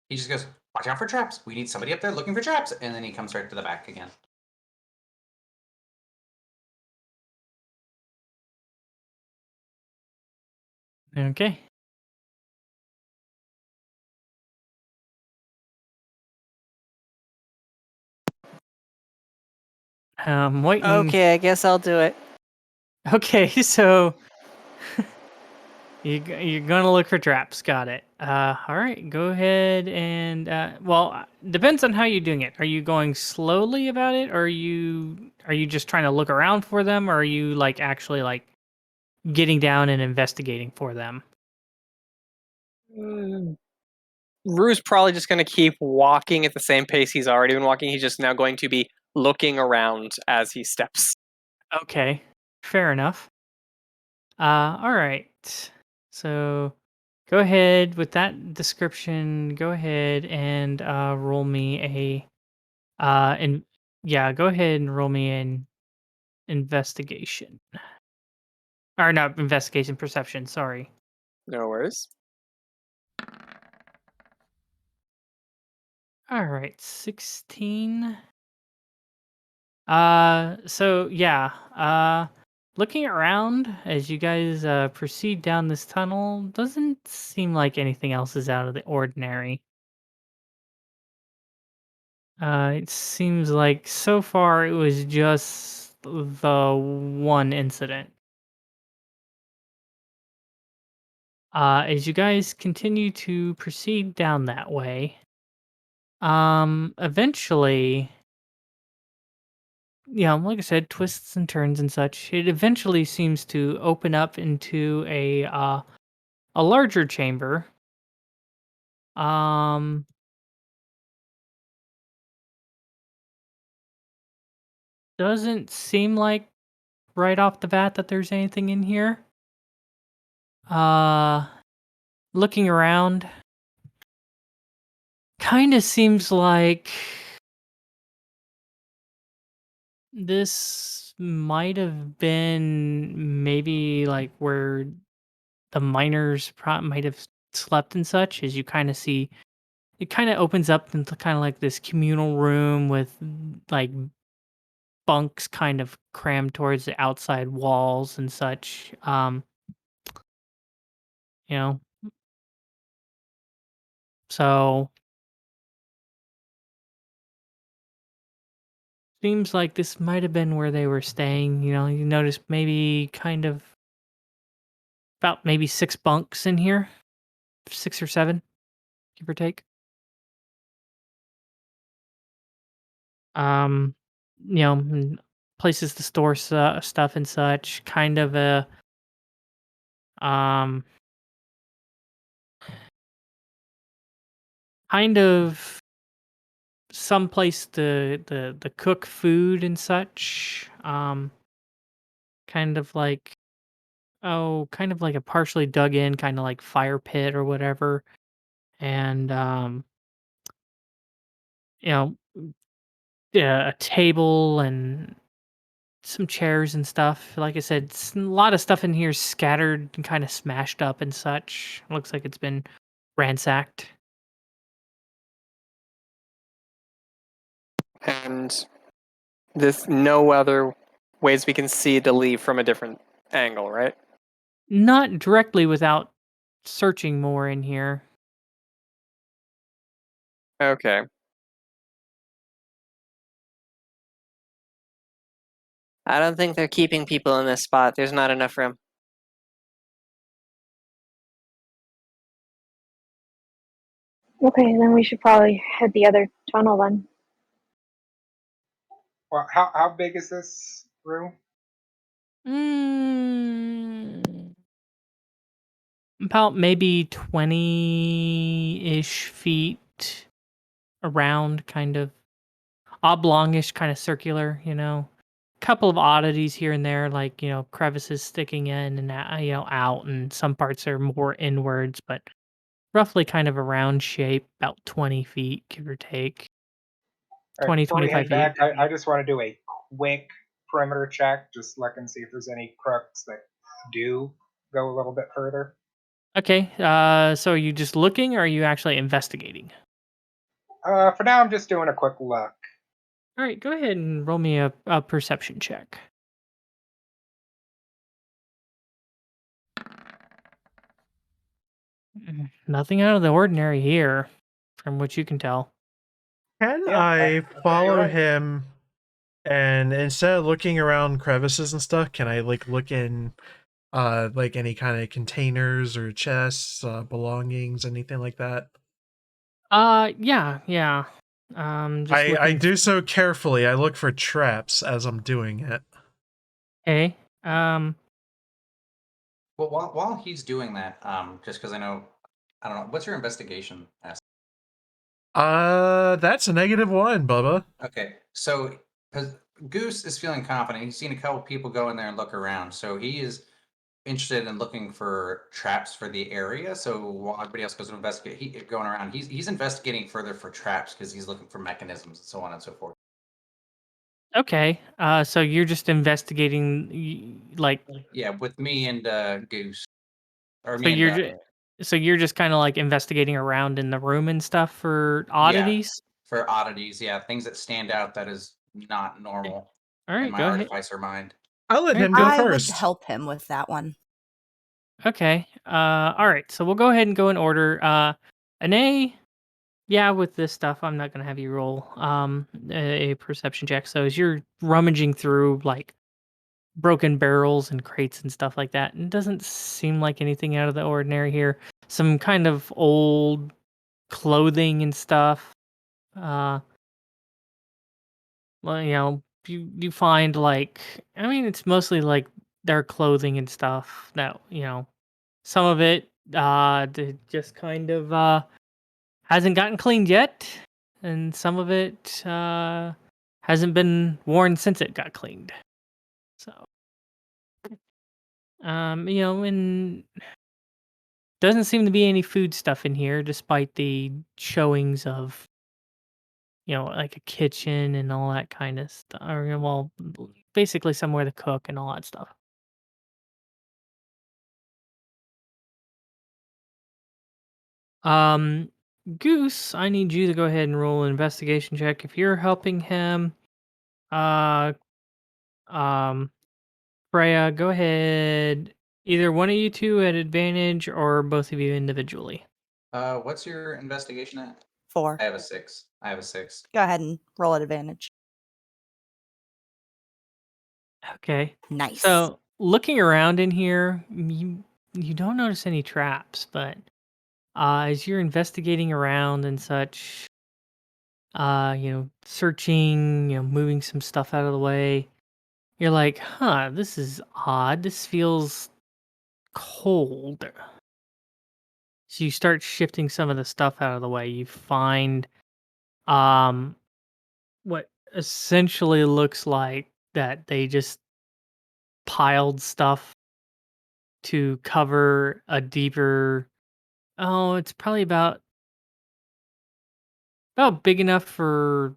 He just goes, "Watch out for traps. We need somebody up there looking for traps," and then he comes right to the back again. Okay. Waiting. Okay, I guess I'll do it. Okay, so You're gonna look for traps. Got it. All right. Go ahead and well, depends on how you're doing it. Are you going slowly about it, or are you just trying to look around for them, or are you like actually like getting down and investigating for them? Rue's probably just going to keep walking at the same pace he's already been walking. He's just now going to be looking around as he steps. Okay, fair enough. All right. So, go ahead with that description. Go ahead and roll me and yeah, go ahead and roll me an investigation. Or not investigation, perception. Sorry. No worries. All right, 16. So yeah, looking around as you guys proceed down this tunnel, doesn't seem like anything else is out of the ordinary. It seems like so far it was just the one incident. As you guys continue to proceed down that way, eventually, like I said, twists and turns and such. It eventually seems to open up into a larger chamber. Doesn't seem like right off the bat that there's anything in here. Looking around, kind of seems like this might have been maybe like where the miners might have slept and such. As you kind of see, it kind of opens up into kind of like this communal room with like bunks kind of crammed towards the outside walls and such. You know, so seems like this might have been where they were staying. You notice maybe kind of about maybe 6 bunks in here, 6 or 7, give or take. Um, places to store stuff and such. Kind of a um, kind of some place to cook food and such. Kind of like kind of like a partially dug in kind of like fire pit or whatever, and you know yeah, a table and some chairs and stuff. Like I said, a lot of stuff in here is scattered and kind of smashed up and such. Looks like it's been ransacked. And there's no other ways we can see to leave from a different angle, right? Not directly without searching more in here. Okay. I don't think they're keeping people in this spot. There's not enough room. Okay, then we should probably head the other tunnel then. Well, how big is this room? About maybe 20-ish feet around, kind of oblongish, kind of circular, couple of oddities here and there, like, crevices sticking in and out, and some parts are more inwards, but roughly kind of a round shape, about 20 feet, give or take. All right, 20, before we 25 head feet. back, I just want to do a quick perimeter check, just look and see if there's any crooks that do go a little bit further. Okay, so are you just looking, or are you actually investigating? For now, I'm just doing a quick look. All right, go ahead and roll me a perception check. Nothing out of the ordinary here, from what you can tell. Can Yeah, I you're follow right. him, and instead of looking around crevices and stuff, can I like look in like any kind of containers or chests, belongings, anything like that? Yeah. Just I looking. do so carefully. I look for traps as I'm doing it. Okay. Well, while he's doing that, just because I don't know, what's your investigation? That's a -1, Bubba. Okay, so Goose is feeling confident. He's seen a couple people go in there and look around, so he is interested in looking for traps for the area. So while everybody else goes to investigate, going around, he's investigating further for traps because he's looking for mechanisms and so on and so forth. Okay. So you're just investigating, like. Yeah, with me and Goose, or So me and you're just kind of like investigating around in the room and stuff for yeah, oddities. for oddities, yeah, things that stand out that is not Okay. normal All in right, my go ahead. artificer mind. I'll let him go I would first. help him with that one. Okay. All right. So we'll go ahead and go in order. An A. Yeah, with this stuff, I'm not gonna have you roll a perception check. So as you're rummaging through like broken barrels and crates and stuff like that, it doesn't seem like anything out of the ordinary here. Some kind of old clothing and stuff. Well, you find like, I mean, it's mostly like their clothing and stuff that, some of it just kind of hasn't gotten cleaned yet, and some of it hasn't been worn since it got cleaned. So, and doesn't seem to be any food stuff in here, despite the showings of, like a kitchen and all that kind of stuff. Or, well, basically somewhere to cook and all that stuff. Um, Goose, I need you to go ahead and roll an investigation check. If you're helping him, uh, um, Freya, go ahead. Either one of you two at advantage or both of you individually. What's your investigation at? 4. I have a 6. Go ahead and roll at advantage. Okay. Nice. So, looking around in here, you don't notice any traps, but as you're investigating around and such, searching, moving some stuff out of the way, you're like, huh, this is odd. This feels cold. So you start shifting some of the stuff out of the way. You find um what essentially looks like that they just piled stuff to cover a deeper, it's probably about big enough for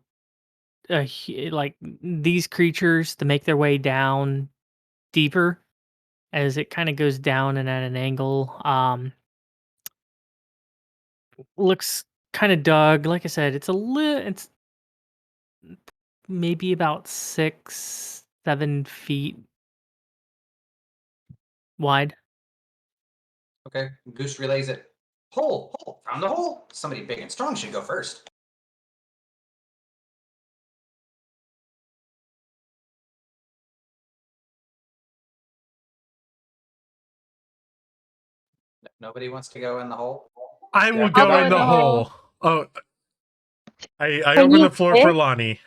like these creatures to make their way down deeper as it kind of goes down and at an angle. Looks kind of dug. Like I said, it's maybe about 6-7 feet wide. Okay, Goose relays it. Hole, found the hole. Somebody big and strong should go first. Nobody wants to go in the hole. I will I'll go in the hole. Oh, I open the floor for Lani.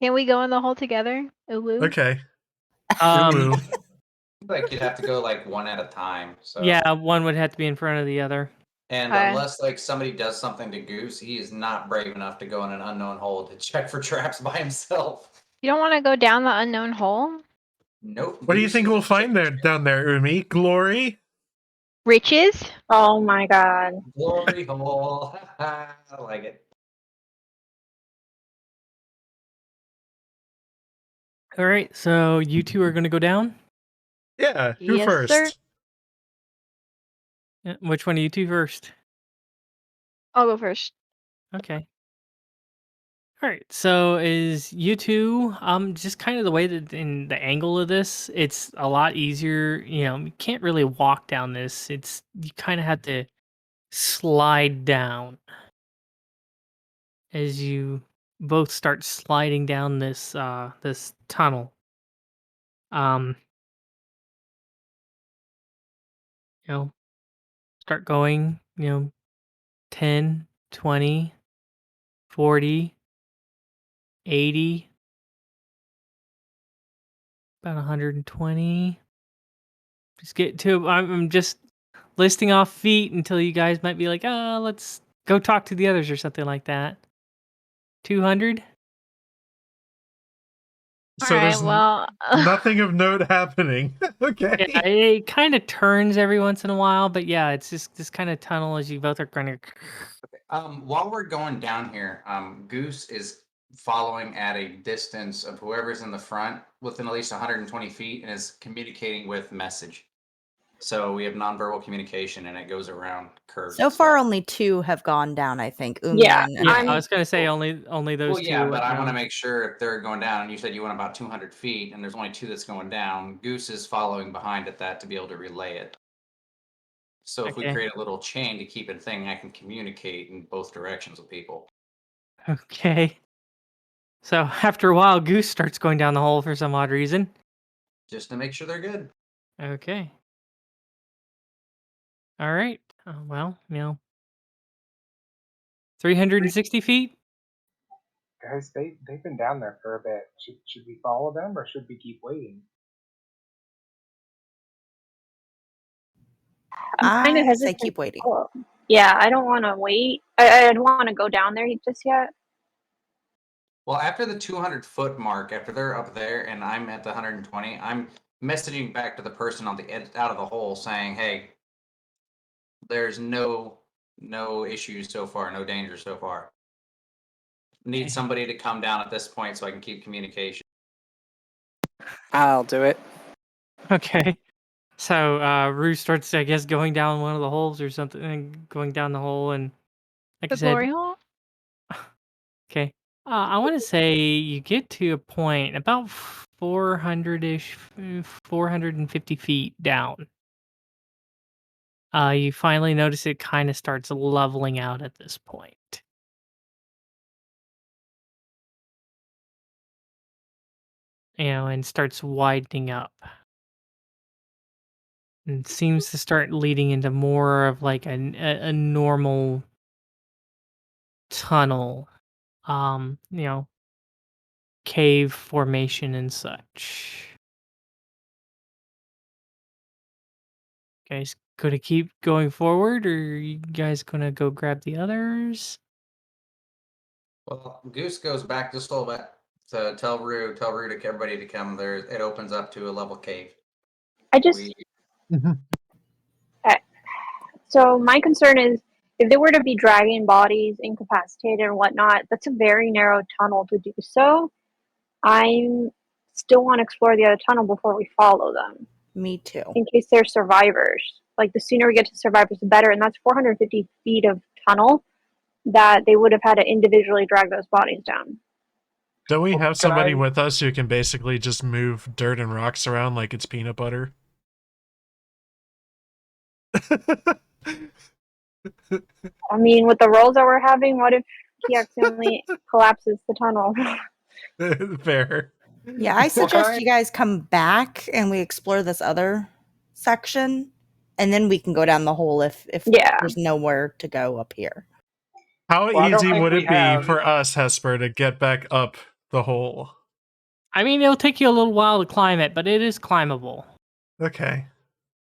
Can we go in the hole together? Ooh. Okay. Um, Like you'd have to go like one at a time. So yeah, one would have to be in front of the other. And unless like somebody does something to Goose, he is not brave enough to go in an unknown hole to check for traps by himself. You don't want to go down the unknown hole? Nope. What do you think we'll find down there, Umi? Glory? Riches? Oh my god. Glory hole. I like it. All right, so you two are going to go down? Yeah, who Yes, first? sir. Which one of you two first? I'll go first. Okay. All right. So is you two just kind of the way that in the angle of this, it's a lot easier. You can't really walk down this. You kind of have to slide down as you both start sliding down this tunnel. Um start going, 10, 20, 40, 80, about 120. Just get to, I'm just listing off feet until you guys might be like, let's go talk to the others or something like that. 200? So Alright, there's well, nothing of note happening. Okay. Yeah, it kind of turns every once in a while, but yeah, it's just this kind of tunnel as you both are kind of. While we're going down here, Goose is following at a distance of whoever's in the front within at least 120 feet and is communicating with message. So we have nonverbal communication and it goes around curves. So far, only 2 have gone down, I think. Yeah, I was gonna say only those Well, yeah, two. but went I want to down. make sure if they're going down, and you said you went about 200 feet, and there's only 2 that's going down. Goose is following behind at that to be able to relay it. So if we Okay. create a little chain to keep it thing, I can communicate in both directions with people. Okay. So after a while, Goose starts going down the hole for some odd reason. Just to make sure they're good. Okay. All right. Well, 360 feet. Guys, they've been down there for a bit. Should we follow them or should we keep waiting? I'm kind of I say hesitant. keep waiting. Yeah, I don't want to wait. I don't want to go down there just yet. Well, after the 200-foot mark, after they're up there and I'm at the 120, I'm messaging back to the person on the edge out of the hole saying, "Hey, there's no issues so far, no danger so far. Need somebody to come down at this point so I can keep communication." I'll do it. Okay. So Rue starts, I guess, going down one of the holes or something, and going down the hole, and like the I said, glory hole? okay. I want to say you get to a point about 400-ish, 450 feet down. You finally notice it kind of starts leveling out at this point. And starts widening up. And seems to start leading into more of like a normal tunnel, cave formation and such. Guys gonna keep going forward, or are you guys gonna go grab the others? Well, Goose goes back just a little bit to tell Rue to everybody to come there. It opens up to a level cave. So my concern is if they were to be dragging bodies, incapacitated and whatnot, that's a very narrow tunnel to do so. I still want to explore the other tunnel before we follow them. Me too. In case they're survivors. Like, the sooner we get to survivors, the better. And that's 450 feet of tunnel that they would have had to individually drag those bodies down. Don't we have somebody with us who can basically just move dirt and rocks around like it's peanut butter? I mean, with the rolls that we're having, what if he accidentally collapses the tunnel? Fair. Yeah, I suggest you guys come back and we explore this other section, and then we can go down the hole if there's nowhere to go up here. How easy would it be for us, Hesper, to get back up the hole? I mean, it'll take you a little while to climb it, but it is climbable. Okay.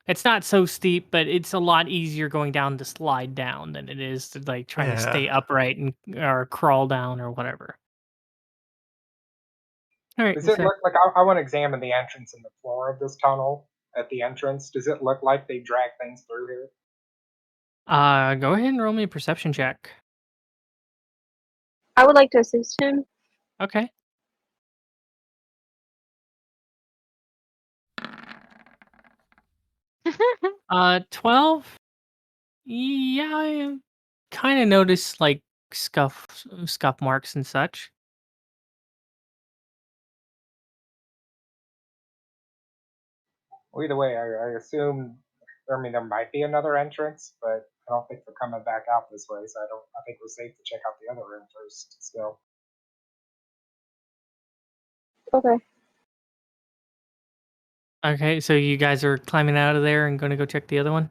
It's not so steep, but it's a lot easier going down to slide down than it is to like try to stay upright and or crawl down or whatever. All right. Does it look like I want to examine the entrance and the floor of this tunnel at the entrance? Does it look like they drag things through here? Go ahead and roll me a perception check. I would like to assist him. Okay. 12. Yeah, I kind of noticed like scuff marks and such. Well, either way, I assume. I mean, there might be another entrance, but I don't think we're coming back out this way. So I think we're safe to check out the other room first. Still. Okay. Okay, so you guys are climbing out of there and going to go check the other one?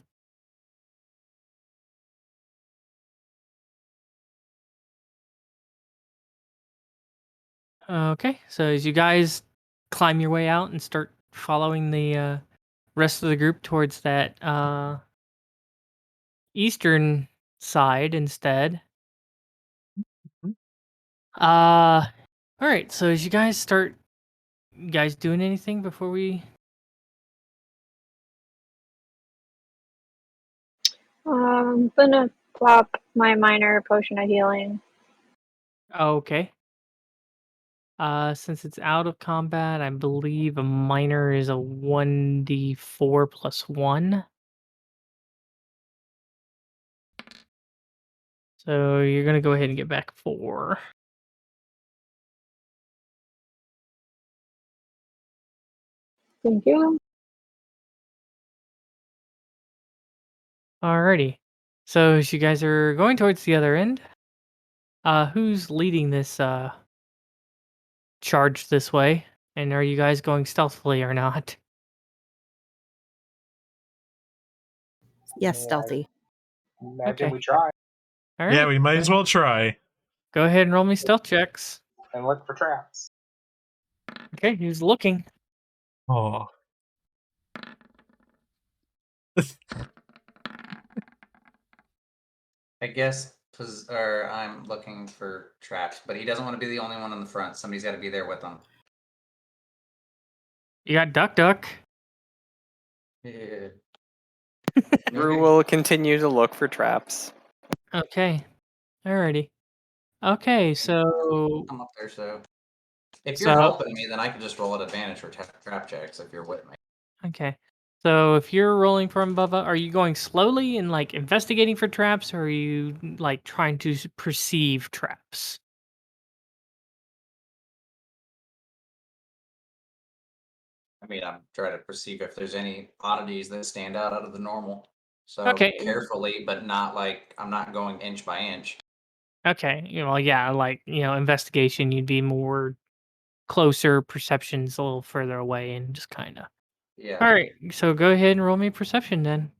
Okay, so as you guys climb your way out and start following the rest of the group towards that eastern side instead. All right, so as you guys start, you guys doing anything before we? I'm gonna plop my minor potion of healing. Okay. Since it's out of combat, I believe a minor is a 1d4 plus 1. So you're gonna go ahead and get back 4. Thank you. Alrighty. So as you guys are going towards the other end, who's leading this charge this way? And are you guys going stealthily or not? Yes, Yeah, stealthy. Imagine Okay. we try All Yeah, right. we might as well try. Go ahead and roll me stealth checks. and look for traps. Okay, who's looking? Oh. I guess or I'm looking for traps, but he doesn't want to be the only one on the front. Somebody's got to be there with him. You got Duck. Yeah. Rue will continue to look for traps. Okay. Alrighty. Okay, so I'm up there, so if you're So- helping me, then I can just roll at advantage for trap checks if you're with me. okay. So if you're rolling from Bubba, are you going slowly and like investigating for traps, or are you like trying to perceive traps? I mean, I'm trying to perceive if there's any oddities that stand out of the normal. So Okay. carefully, but not like I'm not going inch by inch. Okay. Yeah, like, investigation, you'd be more closer, perception's a little further away and just kind of. Yeah. All right. So go ahead and roll me perception then.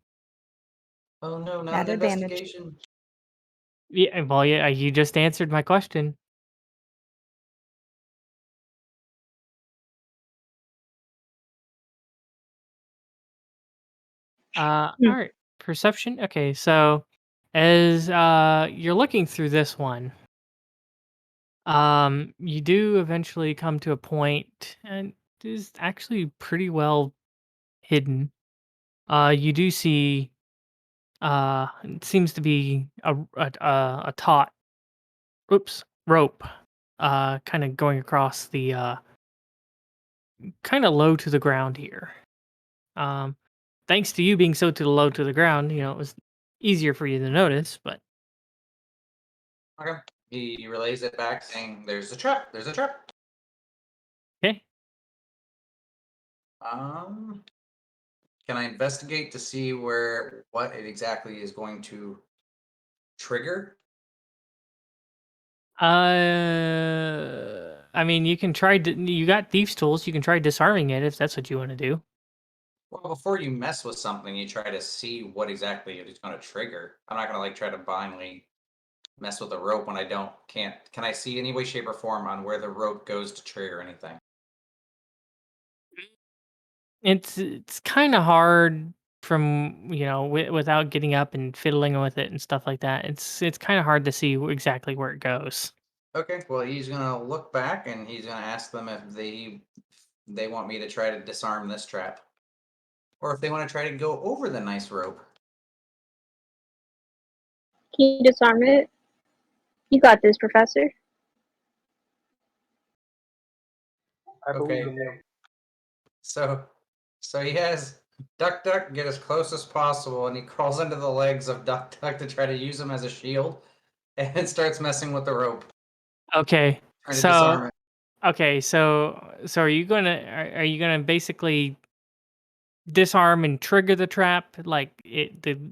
Oh no, not At an advantage. investigation. Yeah, well, yeah, you just answered my question. All right, perception. Okay, so as you're looking through this one, you do eventually come to a point, and it is actually pretty well hidden. You do see, it seems to be a taut, rope, kind of going across the kind of low to the ground here. Um, thanks to you being so low to the ground, it was easier for you to notice. But Okay. He relays it back saying, "There's a trap. There's a trap." okay, Can I investigate to see what it exactly is going to trigger? I mean, you can try. You got thieves' tools. You can try disarming it if that's what you want to do. Well, before you mess with something, you try to see what exactly it is going to trigger. I'm not going to like try to blindly mess with the rope when I can't. Can I see any way, shape, or form on where the rope goes to trigger anything? It's kind of hard from without getting up and fiddling with it and stuff like that. It's kind of hard to see exactly where it goes. Okay, well, he's gonna look back and he's gonna ask them if they want me to try to disarm this trap, or if they want to try to go over the nice rope. Can you disarm it? You got this, Professor. I believe Okay. in you. So he has Duck get as close as possible, and he crawls into the legs of Duck to try to use him as a shield, and starts messing with the rope, Okay, trying to disarm it. okay, so are you gonna basically disarm and trigger the trap, like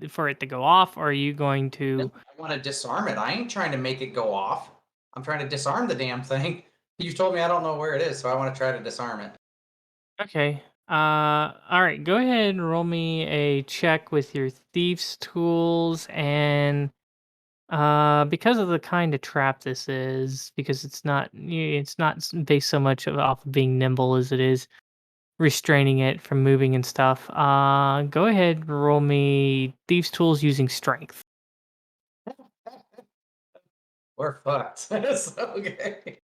for it to go off, or are you going to? I want to disarm it. I ain't trying to make it go off. I'm trying to disarm the damn thing. You told me I don't know where it is, so I want to try to disarm it. Okay. All right. Go ahead and roll me a check with your thieves' tools and Because of the kind of trap this is, because it's not based so much off of being nimble as it is restraining it from moving and stuff. Go ahead and roll me thieves' tools using strength. We're fucked. It's okay.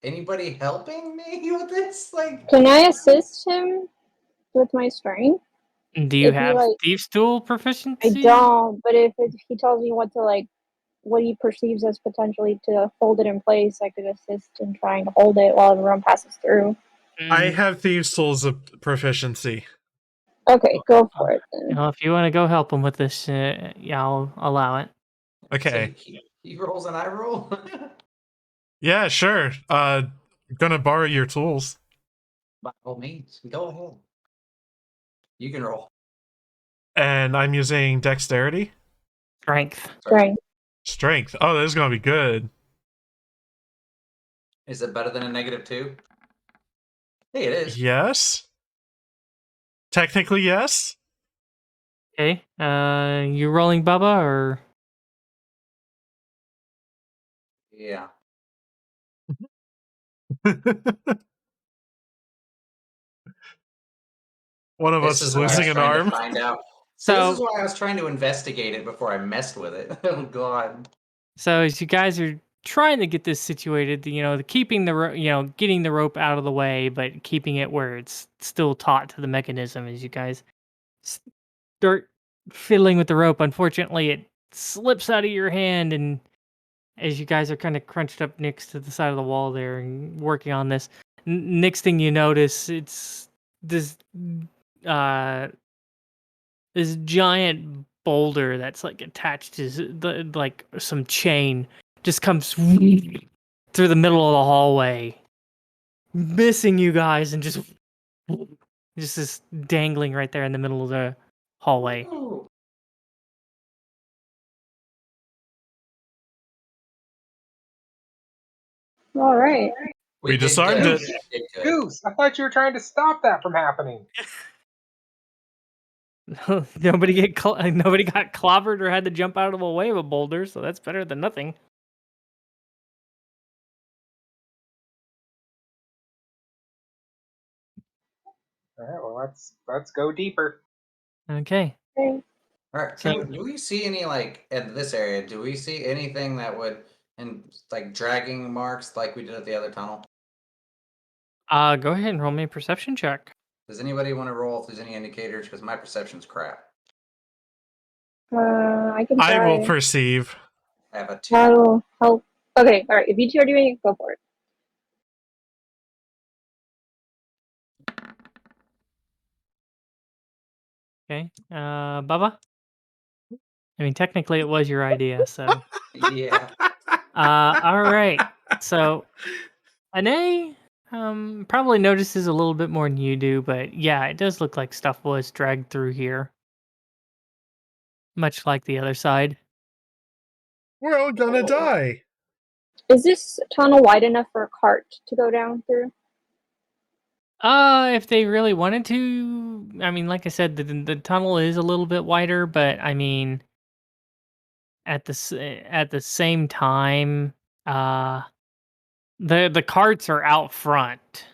Anybody helping me with this? Like, Can I assist him with my strength? Do you If he, have like- thieves' tool I proficiency? don't, but if he tells me what he perceives as potentially to hold it in place, I could assist in trying to hold it while everyone passes through. I have thieves' tools of proficiency. Okay, go for it then. Well, if you want to go help him with this, yeah, I'll allow it. Okay. so he rolls and I roll. Yeah, sure. Gonna borrow your tools. By all means, go ahead. You can roll. And I'm using dexterity. Strength. Strength. Oh, this is gonna be good. Is it better than a -2? Hey, it is. Yes. Technically, yes. Okay. You rolling Bubba or? Yeah. One of us is losing an arm. To find out. So this is why I was trying to investigate it before I messed with it. Oh god. So as you guys are trying to get this situated, keeping the getting the rope out of the way, but keeping it where it's still taut to the mechanism. As you guys start fiddling with the rope, unfortunately, it slips out of your hand, and as you guys are kind of crunched up next to the side of the wall there and working on this, next thing you notice, it's this this giant boulder that's like attached to some chain just comes through the middle of the hallway, missing you guys, and just is dangling right there in the middle of the hallway. Ooh. All right. We disarmed it. Goose, I thought you were trying to stop that from happening. Nobody got clobbered or had to jump out of the way of a boulder, so that's better than nothing. All right, well let's go deeper. Okay. Okay. All right. Do we see any in this area? Do we see anything that would dragging marks like we did at the other tunnel? Go ahead and roll me a perception check. Does anybody want to roll if there's any indicators? Because my perception's crap. I can try. I will perceive. I have a 2. That'll help. Okay, all right. If you two are doing it, go for it. Okay. Bubba? I mean, technically it was your idea, so. Yeah. All right. So, Ane probably notices a little bit more than you do, but yeah, it does look like stuff was dragged through here. Much like the other side. We're all gonna die. Is this tunnel wide enough for a cart to go down through? If they really wanted to, I mean, like I said, the tunnel is a little bit wider, but I mean, at the same time, the carts are out front,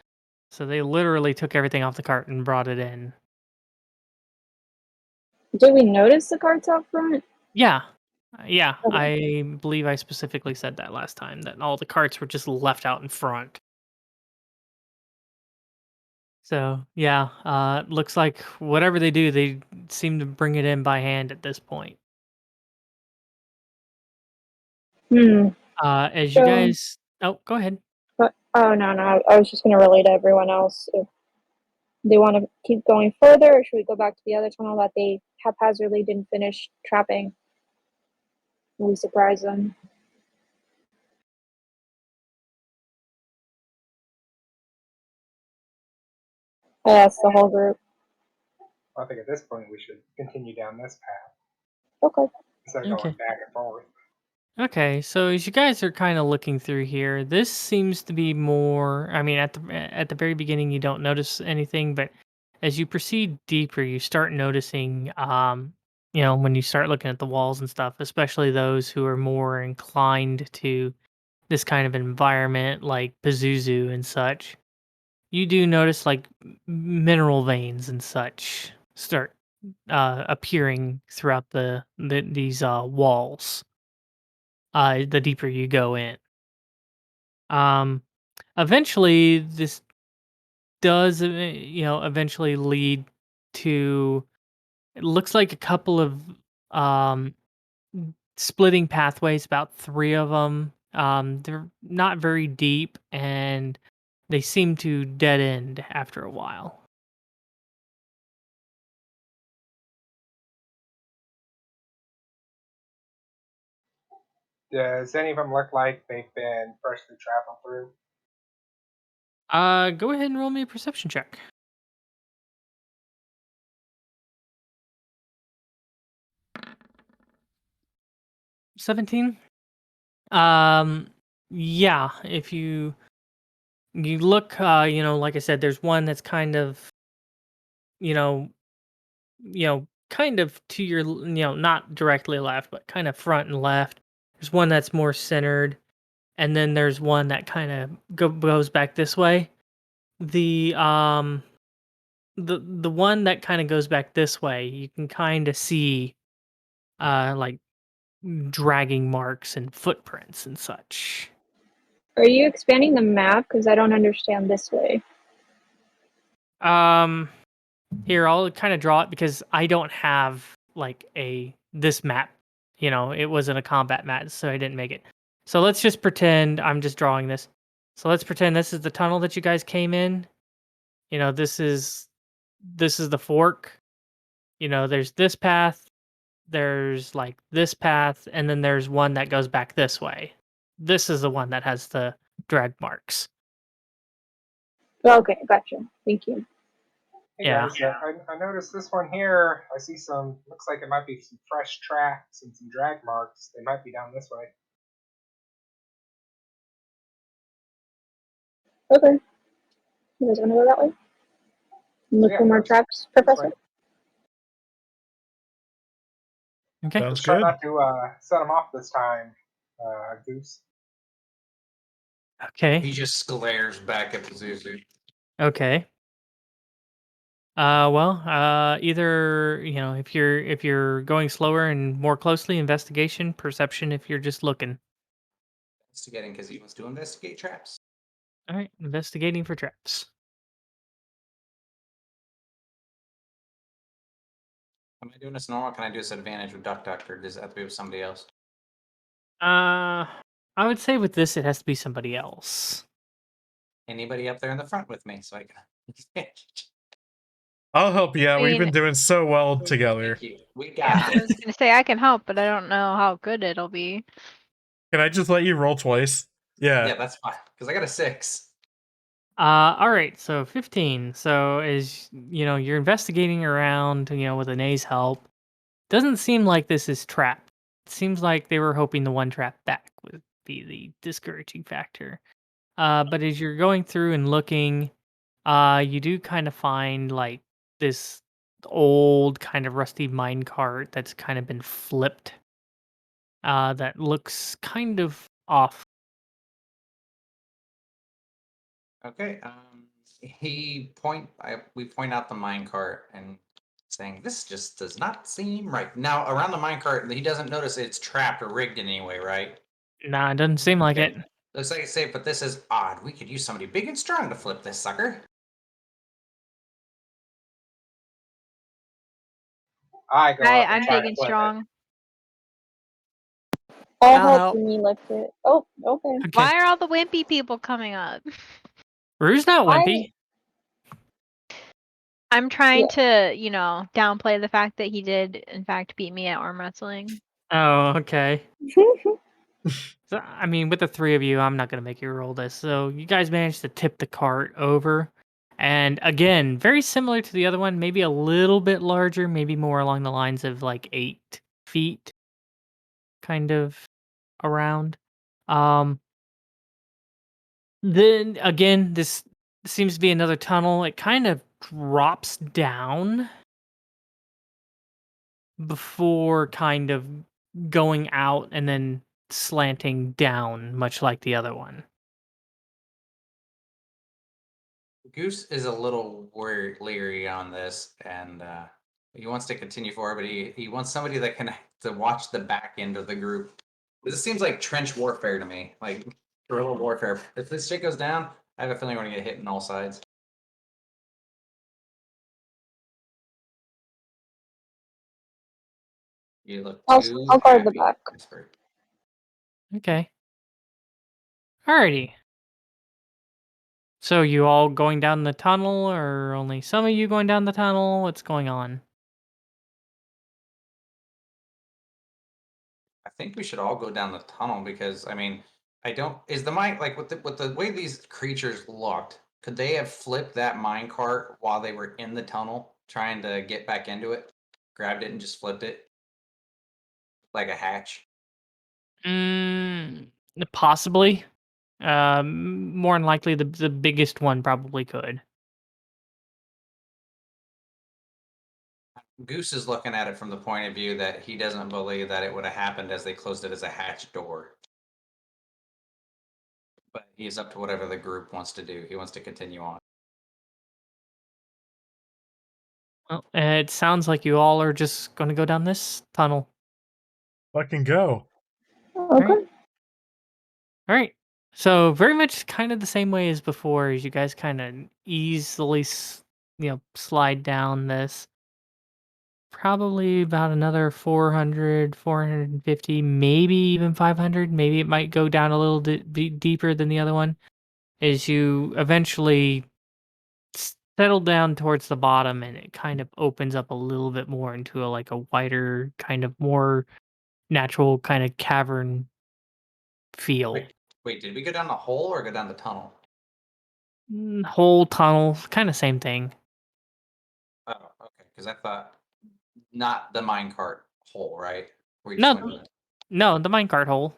so they literally took everything off the cart and brought it in. Did we notice the carts out front? Yeah, yeah. Okay. I believe I specifically said that last time, that all the carts were just left out in front. So yeah, looks like whatever they do, they seem to bring it in by hand at this point. As you guys, go ahead. Oh no, I was just gonna relay to everyone else if they want to keep going further, or should we go back to the other tunnel that they haphazardly didn't finish trapping? We surprise them. I asked the whole group. I think at this point we should continue down this path. Okay. Instead of going back and forth. Okay, so as you guys are kind of looking through here, this seems to be more. I mean, at the very beginning, you don't notice anything, but as you proceed deeper, you start noticing when you start looking at the walls and stuff, especially those who are more inclined to this kind of environment, like Pazuzu and such, you do notice like mineral veins and such start appearing throughout these walls. The deeper you go in, eventually this does eventually lead to, it looks like a couple of um splitting pathways, about 3 of them. They're not very deep, and they seem to dead end after a while. Does any of them look like they've been freshly traveled through? Go ahead and roll me a perception check. 17. Yeah, if you look, like I said, there's one that's kind of, you know, kind of to your, not directly left, but kind of front and left. There's one that's more centered, and then there's one that kind of goes back this way. The the one that kind of goes back this way, you can kind of see like dragging marks and footprints and such. Are you expanding the map? Because I don't understand this way. Here, I'll kind of draw it because I don't have like this map. It wasn't a combat map, so I didn't make it. So let's just pretend I'm just drawing this. So let's pretend this is the tunnel that you guys came in. This is the fork. There's this path, there's like this path, and then there's one that goes back this way. This is the one that has the drag marks. Okay, gotcha. Thank you. Hey Yeah. guys, I noticed this one here. I see looks like it might be some fresh tracks and some drag marks. They might be down this way. Okay. You guys want to go that way? Look for more tracks, Professor? Okay. Sounds Just try good. not to set them off this time, Goose. He Okay. just glares back at Pazuzu. Okay. Either, if you're going slower and more closely, investigation, perception if you're just looking. Investigating because he wants to investigate traps. All right, investigating for traps. Am I doing this normal? Can I do this advantage with Duck Duck, or does it have to be with somebody else? I would say with this it has to be somebody else. Anybody up there in the front with me, so I can. I'll help you out. I We've mean- been doing so well together. Thank you. We Yeah, got I was this. gonna say I can help, but I don't know how good it'll be. Can I just let you roll twice? Yeah, Yeah. that's fine. Because I got a 6. All right, so 15. So as you're investigating around, with Anae's help, doesn't seem like this is trapped. It seems like they were hoping the one trap back would be the discouraging factor. But as you're going through and looking, you do kind of find like this old kind of rusty mine cart that's kind of been flipped. That looks kind of off. Okay. We point out the minecart and saying this just does not seem right. Now around the minecart, he doesn't notice it's trapped or rigged in any way, right? Nah, it doesn't seem like it. Looks like it's safe, but this is odd. We could use somebody big and strong to flip this sucker. I'm big and strong. I'll help me lift it. Oh, okay. Why are all the wimpy people coming up? Rue's not wimpy. I'm trying to, downplay the fact that he did, in fact, beat me at arm wrestling. Oh, okay. So, I mean, with the 3 of you, I'm not going to make you roll this. So you guys managed to tip the cart over. And again, very similar to the other one, maybe a little bit larger, maybe more along the lines of like 8 feet kind of around. Then again, this seems to be another tunnel. It kind of drops down, before kind of going out and then slanting down, much like the other one. Goose is a little leery on this, and he wants to continue forward, but he wants somebody that can to watch the back end of the group. This seems like trench warfare to me, like guerrilla warfare. If this shit goes down, I have a feeling we're gonna get hit on all sides. You look too I'll guard the happy, back. Hesper. Okay. Alrighty. So you all going down the tunnel, or only some of you going down the tunnel? What's going on? I think we should all go down the tunnel because I mean, I don't. Is the mine like with the way these creatures looked? Could they have flipped that mine cart while they were in the tunnel trying to get back into it? Grabbed it and just flipped it like a hatch. Possibly. More than likely, the biggest one probably could. Goose is looking at it from the point of view that he doesn't believe that it would have happened as they closed it as a hatch door. But he's up to whatever the group wants to do. He wants to continue on. Well, it sounds like you all are just going to go down this tunnel. Fucking go. Okay. All right. So very much kind of the same way as before, as you guys kind of easily, slide down this. Probably about another 400, 450, maybe even 500. Maybe it might go down a little deeper than the other one. As you eventually settle down towards the bottom, and it kind of opens up a little bit more into a wider, kind of more natural kind of cavern feel. Wait, did we go down the hole or go down the tunnel? Whole tunnel, kind of same thing. Oh, okay. Because I thought not the minecart hole, right? Where you No, just went no, the minecart hole.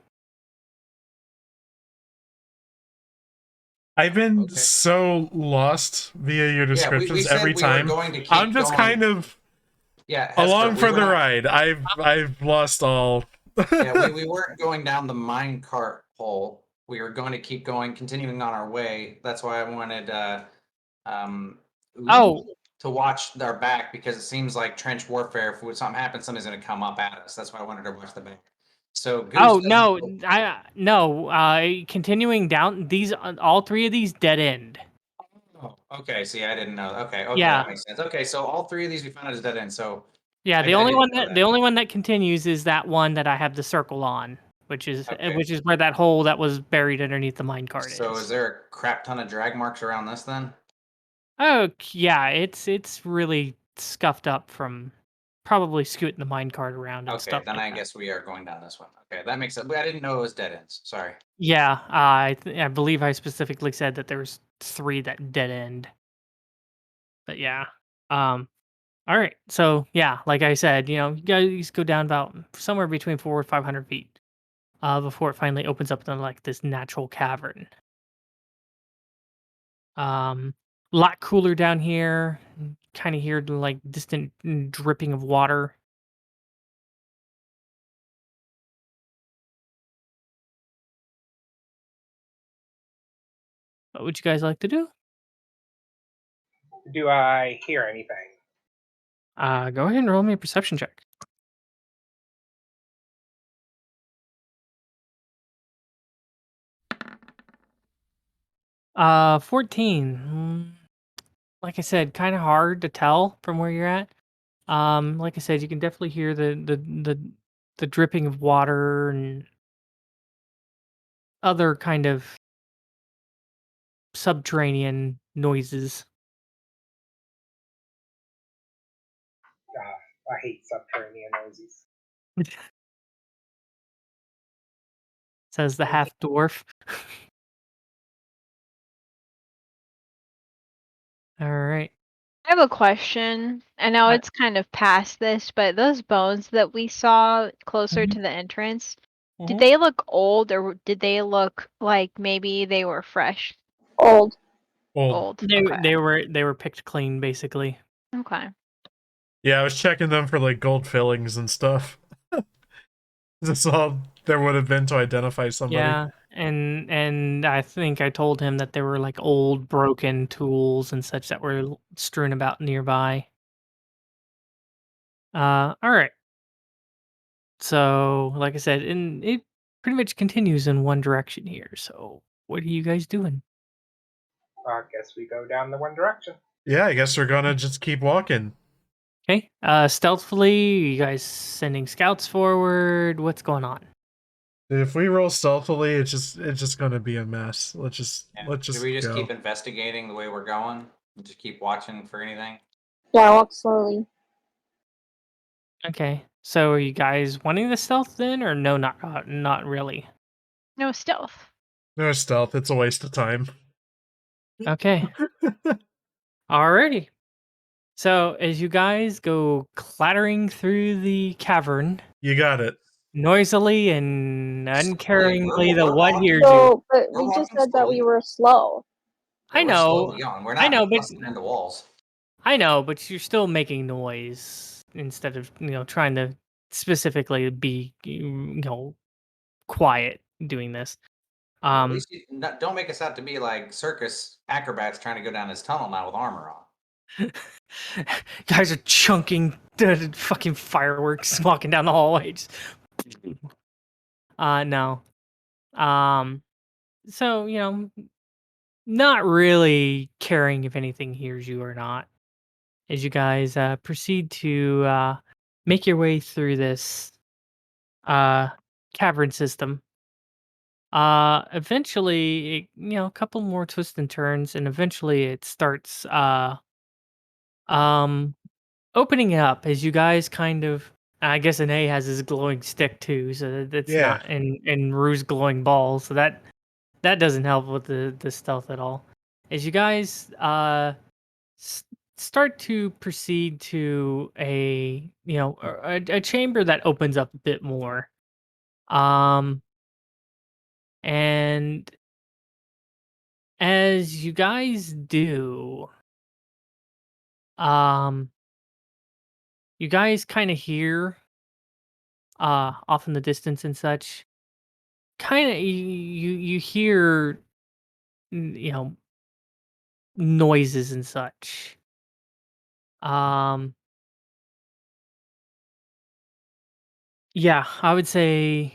I've been so lost via your descriptions we said every we were time. going to keep I'm just going. kind of Hesper, along for we the weren't- ride. I've lost all. Yeah, we weren't going down the minecart hole. We were going to keep going, continuing on our way. That's why I wanted to watch our back, because it seems like trench warfare. If something happens, somebody's going to come up at us. That's why I wanted to watch the back. So Goose continuing down these, all three of these dead end. Oh, okay. See, I didn't know. Okay, Yeah. that makes sense. Okay, so all three of these we found out is dead end. So Yeah, I the only didn't know one that continues is that one that I have the circle on, which is Okay. where that hole that was buried underneath the minecart is. So is there a crap ton of drag marks around this then? Oh yeah, it's really scuffed up from probably scooting the minecart around and Okay, stuff. then like I that. guess we are going down this one. Okay, that makes sense. But I didn't know it was dead ends. Sorry. Yeah, I believe I specifically said that there's 3 that dead end. But yeah, all right. So yeah, like I said, you guys go down about somewhere between 400 or 500 feet, before it finally opens up into this natural cavern. A lot cooler down here. Kind of hear the distant dripping of water. What would you guys like to do? Do I hear anything? Go ahead and roll me a perception check. 14. Like I said, kind of hard to tell from where you're at. Like I said, you can definitely hear the dripping of water and other kind of subterranean noises. I hate subterranean noises. Says the half dwarf. All right. I have a question. I know it's kind of past this, but those bones that we saw closer to the entrance, did they look old, or did they look like maybe they were fresh? Old. Old. They were picked clean, basically. Okay. Yeah, I was checking them for like gold fillings and stuff. That's all there would have been to identify somebody. Yeah, and I think I told him that there were like old broken tools and such that were strewn about nearby. All right. So, like I said, and it pretty much continues in one direction here. So, what are you guys doing? I guess we go down the one direction. Yeah, I guess we're gonna just keep walking. Okay. Stealthily, you guys sending scouts forward? What's going on? Dude, if we roll stealthily, it's just gonna be a mess. Let's just Do we just go. keep investigating the way we're going? Just keep watching for anything? Yeah, walk slowly. Okay. So, are you guys wanting the stealth then, or no? Not really. No stealth. No stealth. It's a waste of time. Okay. Alrighty. So, as you guys go clattering through the cavern, You got it. noisily and uncaringly, the what hears you. So, but we just said that we were slow. I We're know. slowly going. We're not I know, but busting into walls. I know, but you're still making noise instead of trying to specifically be quiet doing this. At least don't make us out to be like circus acrobats trying to go down this tunnel now with armor on. Guys are chunking fucking fireworks walking down the hallway. No. So, not really caring if anything hears you or not. As you guys proceed to make your way through this cavern system. Eventually, a couple more twists and turns, and eventually it starts opening up as you guys kind of. I guess an A has his glowing stick too, so that's Yeah. not and Rue's glowing ball, so that doesn't help with the stealth at all. As you guys start to proceed to a chamber that opens up a bit more, and as you guys do, you guys kind of hear off in the distance and such, kind of you hear noises and such. Yeah, I would say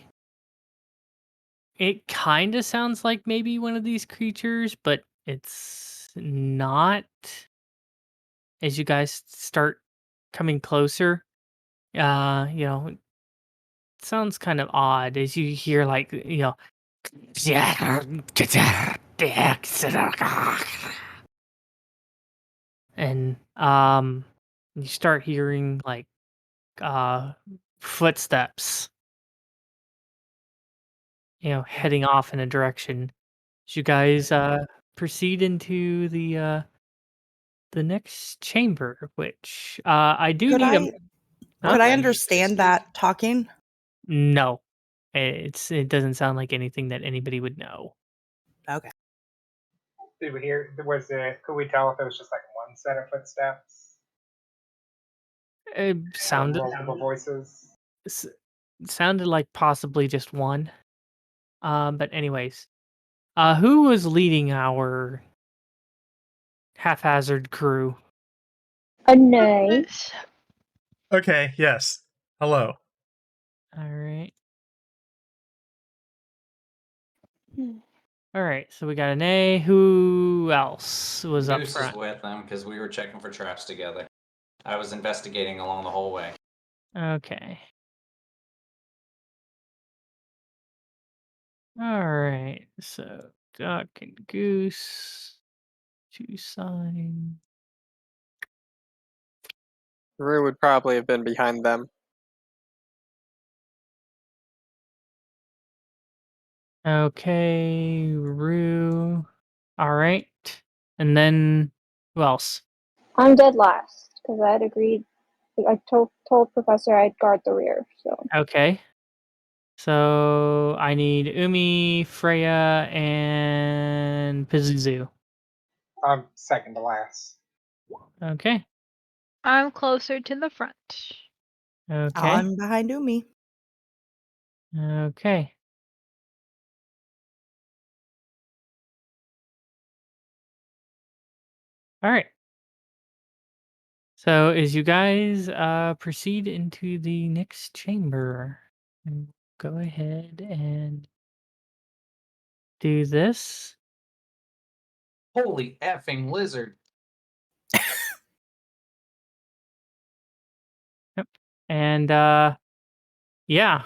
it kind of sounds like maybe one of these creatures, but it's not. As you guys start coming closer, it sounds kind of odd as you hear and you start hearing footsteps, heading off in a direction. As you guys proceed into the next chamber, which I do Could need a. could I understand that talking? No, it doesn't sound like anything that anybody would know. Okay. Did we hear? Could we tell if it was just like one set of footsteps? It sounded multiple voices. sounded like possibly just one. But anyways, who was leading our haphazard crew? A nay. Okay, yes. Hello. All right. All right, so we got an A. Who else was up Goose front? is with them because we were checking for traps together. I was investigating along the whole way. Okay. All right, so Duck and Goose, 2 signs. Rue would probably have been behind them. Okay, Rue. All right, and then who else? I'm dead last because I had agreed. I told Professor I'd guard the rear. So Okay. So I need Umi, Freyja, and Pazuzu. I'm second to last. Okay. I'm closer to the front. Okay. I'm behind Umi. Okay. All right. So as you guys proceed into the next chamber, go ahead and do this. Holy effing lizard. Yep. And yeah,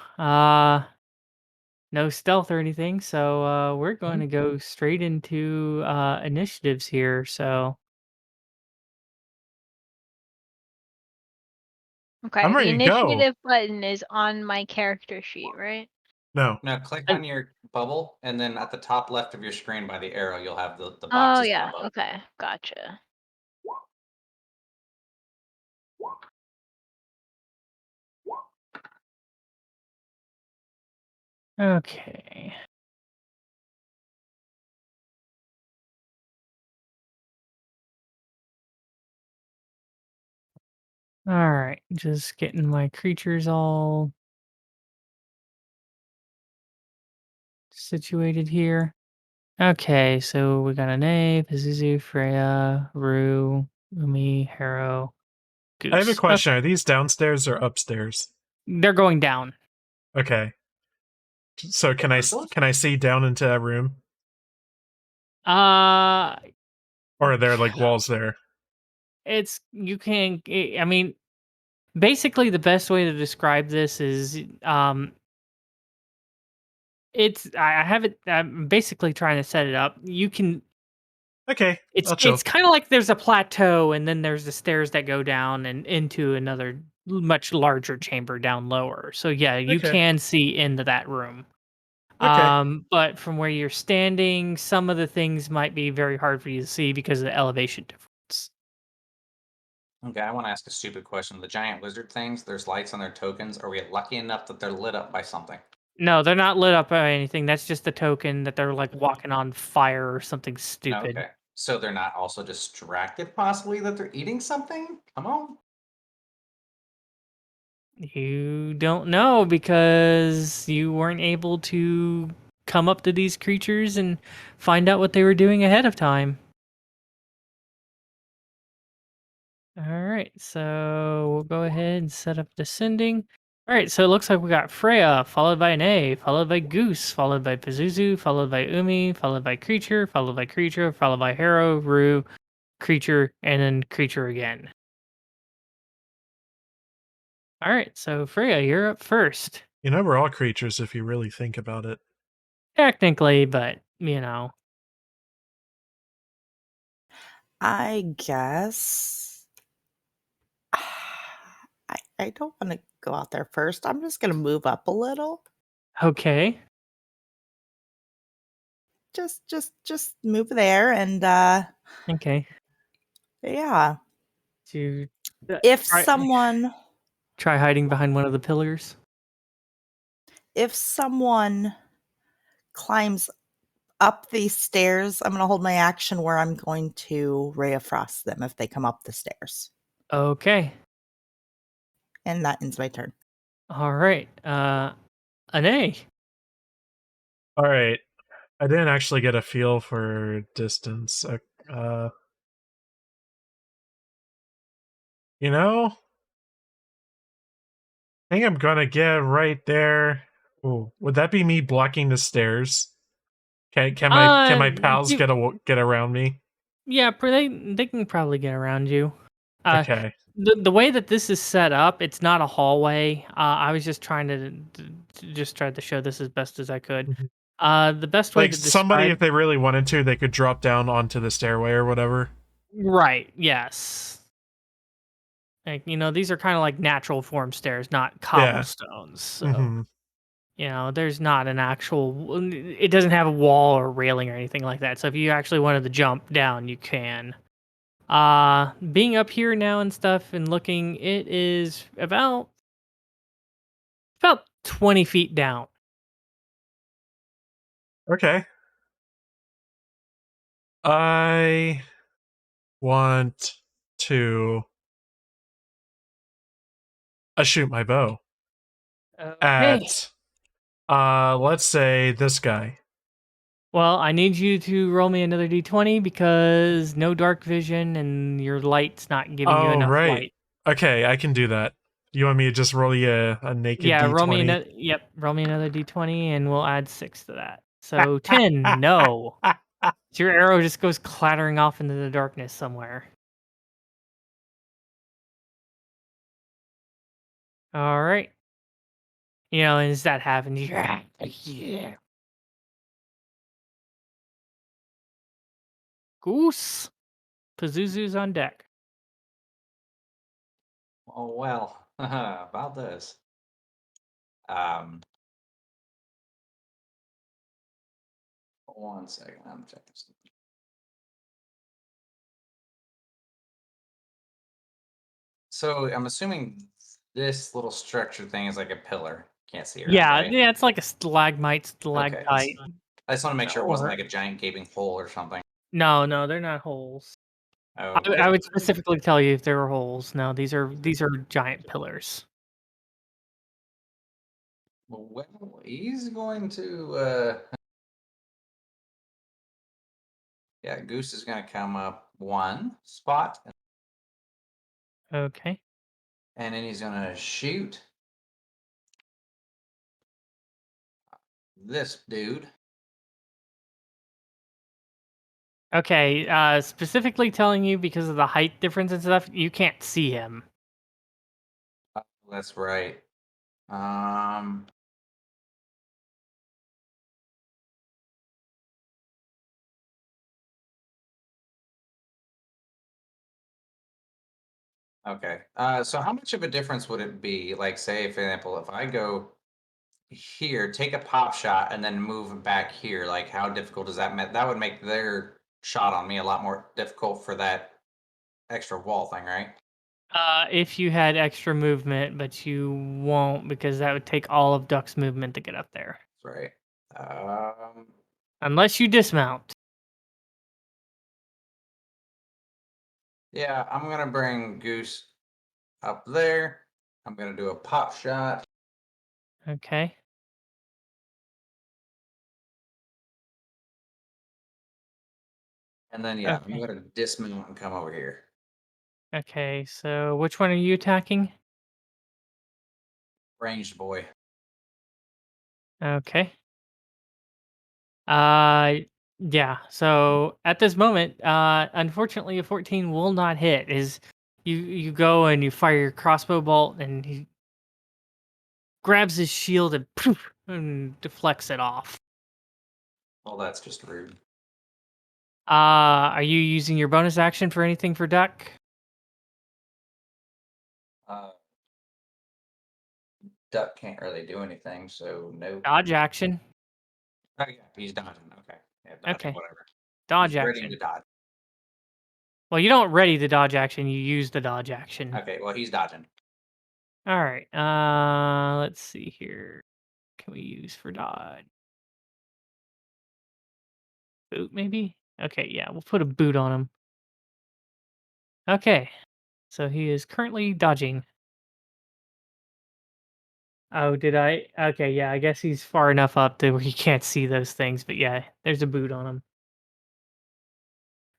no stealth or anything, so we're going to go straight into initiatives here. So Okay, I'm the ready to go. initiative button is on my character sheet, right? No. Now click on your bubble, and then at the top left of your screen by the arrow, you'll have the Oh boxes yeah, pop up. okay, gotcha. okay. All right, just getting my creatures all situated here. Okay, so we got an A, Pazuzu, Freyja, Rue, Umi, Harrow, Goose. I have a question. Are these downstairs or upstairs? They're going down. Okay. So can I see down into that room? Uh, Or are there like walls there? it's you can. I mean, basically, the best way to describe this is it's. I have it. I'm basically trying to set it up. You can. Okay. It's kind of like there's a plateau, and then there's the stairs that go down and into another much larger chamber down lower. So yeah, you Okay. can see into that room. Okay. But from where you're standing, some of the things might be very hard for you to see because of the elevation difference. Okay, I want to ask a stupid question. The giant lizard things, there's lights on their tokens. Are we lucky enough that they're lit up by something? No, they're not lit up by anything. That's just the token that they're like walking on fire or something stupid. Okay. So they're not also distracted, possibly, that they're eating something? Come on. You don't know because you weren't able to come up to these creatures and find out what they were doing ahead of time. All right, so we'll go ahead and set up descending. All right, so it looks like we got Freyja, followed by an A, followed by Goose, followed by Pazuzu, followed by Umi, followed by Creature, followed by Creature, followed by Harrow, Rue, Creature, and then Creature again. All right, so Freyja, you're up first. You know, we're all creatures if you really think about it. Technically, but, you know. I guess I don't want to go out there first. I'm just going to move up a little. Okay. Just move there and Okay. yeah. To If someone try hiding behind one of the pillars. If someone climbs up these stairs, I'm going to hold my action where I'm going to Ray of Frost them if they come up the stairs. Okay. And that ends my turn. All right. An A. All right. I didn't actually get a feel for distance. You know, I think I'm gonna get right there. Ooh, would that be me blocking the stairs? Can my pals get around me? Yeah, they can probably get around you. Okay. The way that this is set up, it's not a hallway. I was just trying to just try to show this as best as I could. The best way Like to somebody, describe, if they really wanted to, they could drop down onto the stairway or whatever. right? Yes. Like, you know, these are kind of like natural form stairs, not cobblestones. So, you know, there's not an actual. It doesn't have a wall or railing or anything like that. So if you actually wanted to jump down, you can. Being up here now and stuff and looking, it is about 20 feet down. Okay. I want to I shoot my bow Okay. at, let's say this guy. Well, I need you to roll me another d20 because no dark vision and your light's not giving you Oh, enough right. light. Okay, I can do that. You want me to just roll you a naked Yeah, d20? roll me another. Yep, roll me another d20, and we'll add 6 to that. So 10. No, your arrow just goes clattering off into the darkness somewhere. All right. You know, as that happens, yeah. Goose. Pazuzu's on deck. Oh well, about this. One second, I'm checking something. So I'm assuming this little structure thing is like a pillar. Can't see it. Yeah, right? yeah, it's like a stalagmite, Okay. stalactite. I just want to make sure it wasn't Or- like a giant gaping hole or something. No, they're not holes. Okay. I would specifically tell you if there were holes. No, these are giant pillars. Well, he's going to. Yeah, Goose is going to come up one spot. Okay. And then he's going to shoot this dude. Okay, specifically telling you because of the height difference and stuff, you can't see him. That's right. Okay. So how much of a difference would it be? Like, say, for example, if I go here, take a pop shot, and then move back here, like, how difficult does that make? That would make their shot on me a lot more difficult for that extra wall thing, right? If you had extra movement, but you won't because that would take all of Duck's movement to get up there. Right. Unless you dismount. Yeah, I'm gonna bring Goose up there. I'm gonna do a pop shot. Okay. And then yeah, Okay. I'm gonna dismount and come over here. Okay, so which one are you attacking? Ranged boy. Okay. Yeah. So at this moment, unfortunately, a 14 will not hit. Is you go and you fire your crossbow bolt, and he grabs his shield and poof, and deflects it off. Well, that's just rude. Are you using your bonus action for anything for Duck? Duck can't really do anything, so no. Dodge action. Oh, yeah, he's dodging. Okay. Yeah, dodging, Okay. whatever. Dodge He's ready action. to dodge. Well, you don't ready the dodge action. You use the dodge action. Okay, well, he's dodging. All right. Let's see here. Can we use for dodge? Boot, maybe? Okay, yeah, we'll put a boot on him. Okay, so he is currently dodging. Oh, did I? Okay, yeah, I guess he's far enough up to where he can't see those things, but yeah, there's a boot on him.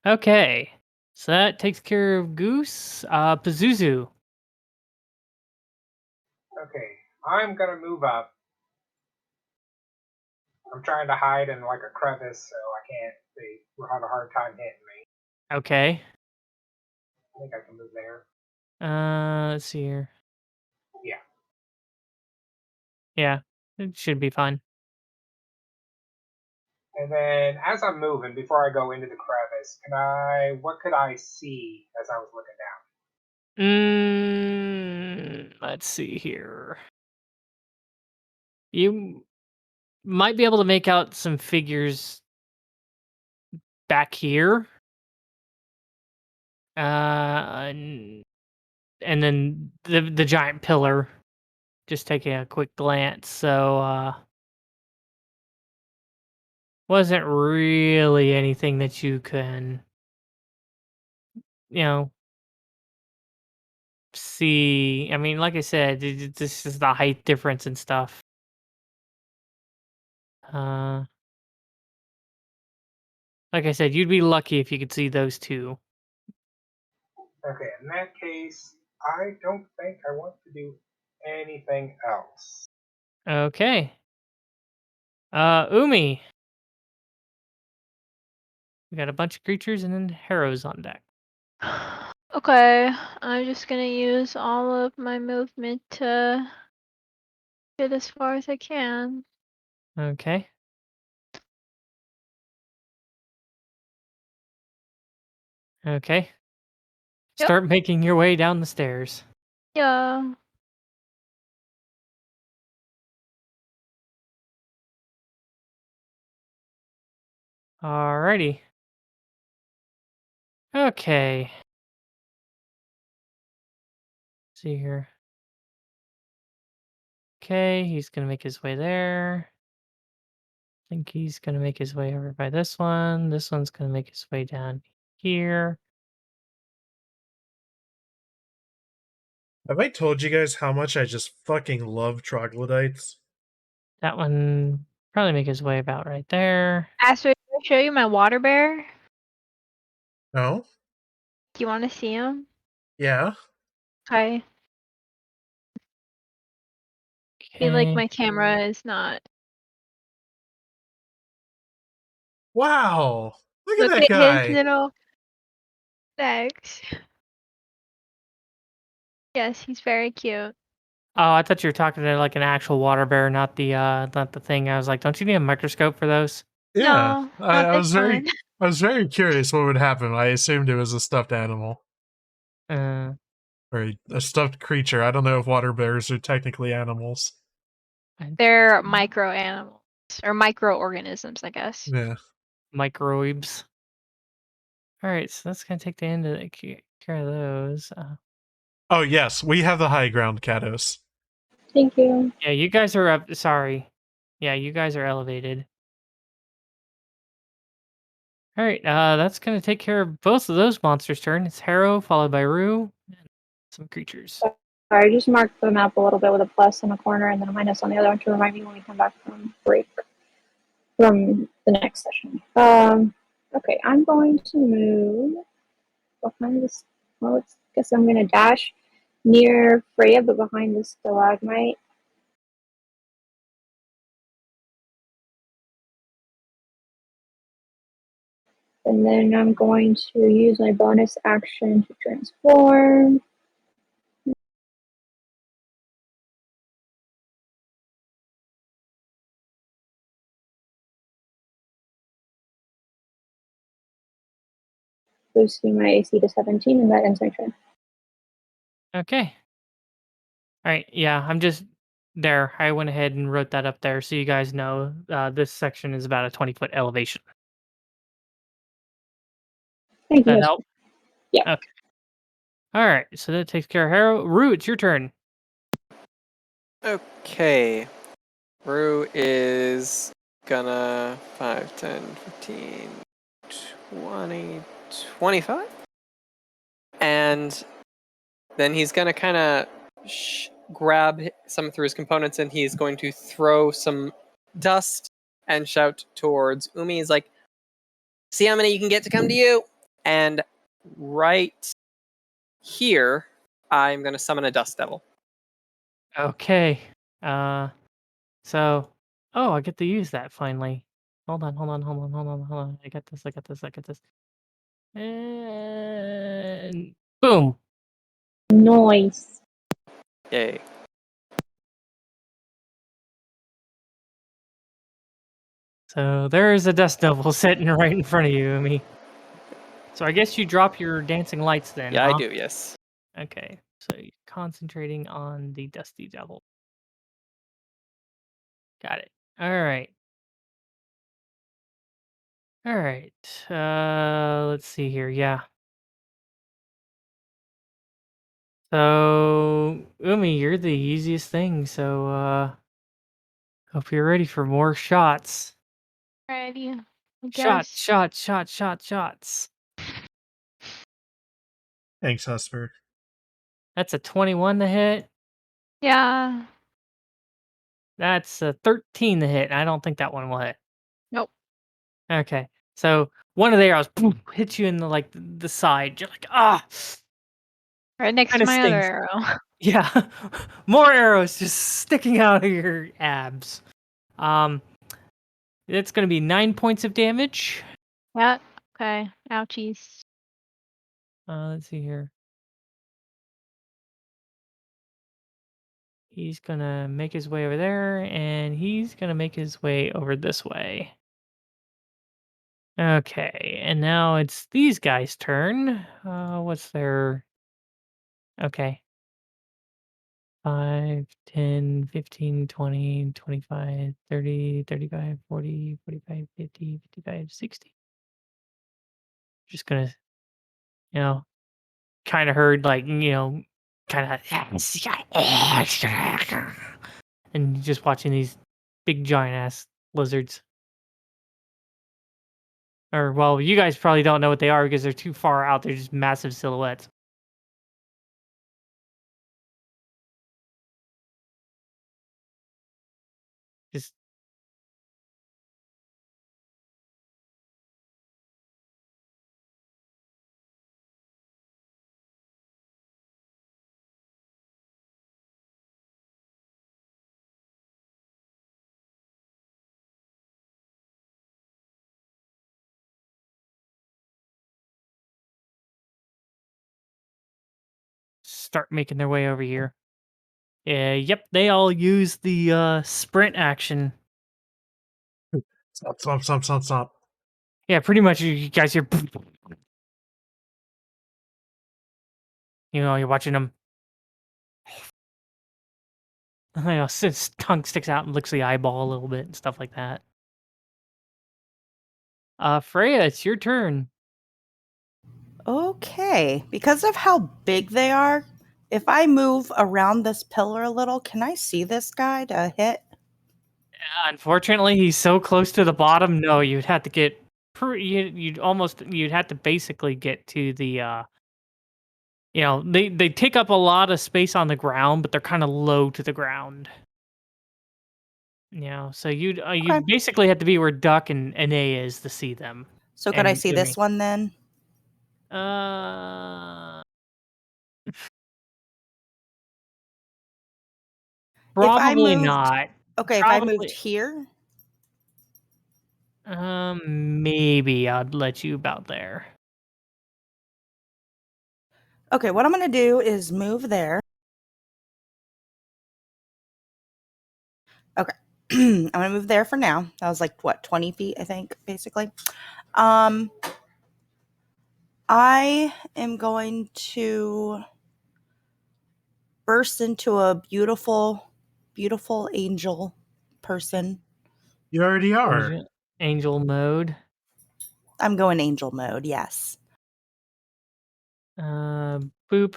Okay, so that takes care of Goose. Pazuzu. Okay, I'm gonna move up. I'm trying to hide in like a crevice, so I can't. They will have a hard time hitting me. Okay. I think I can move there. Let's see here. Yeah. Yeah, it should be fine. And then as I'm moving, before I go into the crevice, what could I see as I was looking down? Let's see here. You might be able to make out some figures back here. And then the giant pillar. Just taking a quick glance. So wasn't really anything that you can, see. I mean, like I said, this is the height difference and stuff. Like I said, you'd be lucky if you could see those two. Okay, in that case, I don't think I want to do anything else. Okay. Umi. We got a bunch of creatures and then Harrows on deck. Okay, I'm just gonna use all of my movement to get as far as I can. Okay. Okay. Yep. Start making your way down the stairs. Yeah. Alrighty. Okay. See here. Okay, he's gonna make his way there. I think he's gonna make his way over by this one. This one's gonna make his way down here. Have I told you guys how much I just fucking love troglodytes? That one probably make his way about right there. Aster, can I show you my water bear? No? Do you want to see him? Yeah? Okay. I feel like Okay. my camera is not. Wow! Look at Look that at his guy! little legs. Yes, he's very cute. Oh, I thought you were talking to like an actual water bear, not the thing. I was like, don't you need a microscope for those? Yeah. No, not I this was one. I was very curious what would happen. I assumed it was a stuffed animal. Uh, Or a stuffed creature. I don't know if water bears are technically animals. They're micro animals or microorganisms, I guess. Yeah. microbes. All right, so that's gonna take the end of care of those. Oh yes, we have the high ground, Cados. Thank you. Yeah, you guys are up. Sorry. Yeah, you guys are elevated. All right, that's gonna take care of both of those monsters' turn. It's Harrow followed by Rue and some creatures. I just marked the map a little bit with a plus in the corner and then a minus on the other one to remind me when we come back from break from the next session. Okay, I'm going to move behind this. Well, I guess I'm going to dash near Freyja, but behind the stalagmite. And then I'm going to use my bonus action to transform. Boosting my AC to 17, and that ends my turn. Okay. All right. Yeah, I'm just there. I went ahead and wrote that up there so you guys know this section is about a 20-foot elevation. Thank you. That help? Yeah. Okay. All right. So that takes care of Harrow. Rue, it's your turn. Okay. Rue is gonna 5, 10, 15, 20, 25. And then he's gonna kind of grab some through his components and he's going to throw some dust and shout towards Umi. He's like, see how many you can get to come to you? And right here, I'm gonna summon a dust devil. Okay. So, oh, I get to use that finally. Hold on. I got this. And boom. Noise. Yay. So there is a dust devil sitting right in front of you, Umi. So I guess you drop your dancing lights then, Yeah, huh? I do, yes. Okay. So you're concentrating on the dusty devil. Got it. All right. All right. Let's see here. Yeah. So, Umi, you're the easiest thing. So, hope you're ready for more shots. Ready, I Shots. guess. Thanks, Hesper. That's a 21 to hit. Yeah. That's a 13 to hit. I don't think that one will hit. Nope. Okay. So one of the arrows hits you in the side. You're like, ah. Right next to Kinda my other stings. arrow. Yeah. More arrows just sticking out of your abs. It's gonna be 9 points of damage. Yeah. Okay. Ouchies. Let's see here. He's gonna make his way over there, and he's gonna make his way over this way. Okay, and now it's these guys' turn. What's their... Okay. 5, 10, 15, 20, 25, 30, 35, 40, 45, 50, 55, 60. Just gonna, kind of heard kind of, and just watching these big giant ass lizards. Or, well, you guys probably don't know what they are because they're too far out. They're just massive silhouettes. Just start making their way over here. Yep, they all use the sprint action. Stop. Yeah, pretty much you guys hear... you're watching them. His tongue sticks out and licks the eyeball a little bit and stuff like that. Freyja, it's your turn. Okay. Because of how big they are, if I move around this pillar a little, can I see this guy to hit? Unfortunately, he's so close to the bottom. No, you'd have to get... you'd have to basically get to the... they take up a lot of space on the ground, but they're kind of low to the ground. So you'd you basically have to be where Duck and A is to see them. So could I see this one then? Probably not. Okay, if I moved here? Maybe I'd let you about there. Okay, what I'm going to do is move there. Okay. I'm going to move there for now. That was like, 20 feet, I think, basically. I am going to burst into a beautiful, beautiful angel person. You already are. Angel mode. I'm going angel mode, yes. Boop.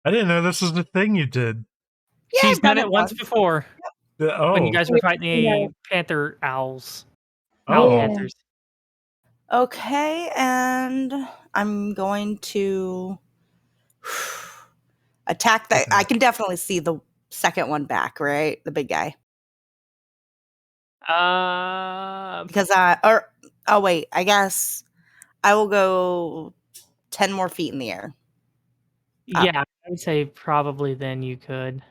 I didn't know this was the thing you did. Yeah, she's done it once before. Yep. When you guys were fighting the panther owls. Oh. Panthers. Okay, and I'm going to attack that. I can definitely see the second one back, right? The big guy. Because wait, I guess I will go 10 more feet in the air. Yeah, I would say probably then you could.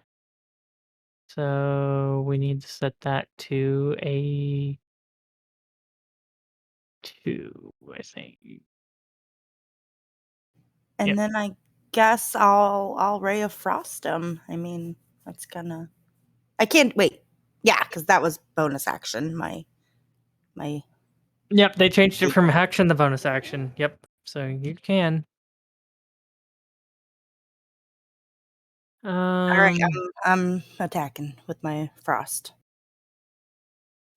So we need to set that to a 2, I think. And then I guess I'll Ray of Frost him. I mean, that's gonna... I can't wait. Yeah, because that was bonus action. My Yep, they changed it from action to bonus action. Yep, so you can. All right, I'm attacking with my frost.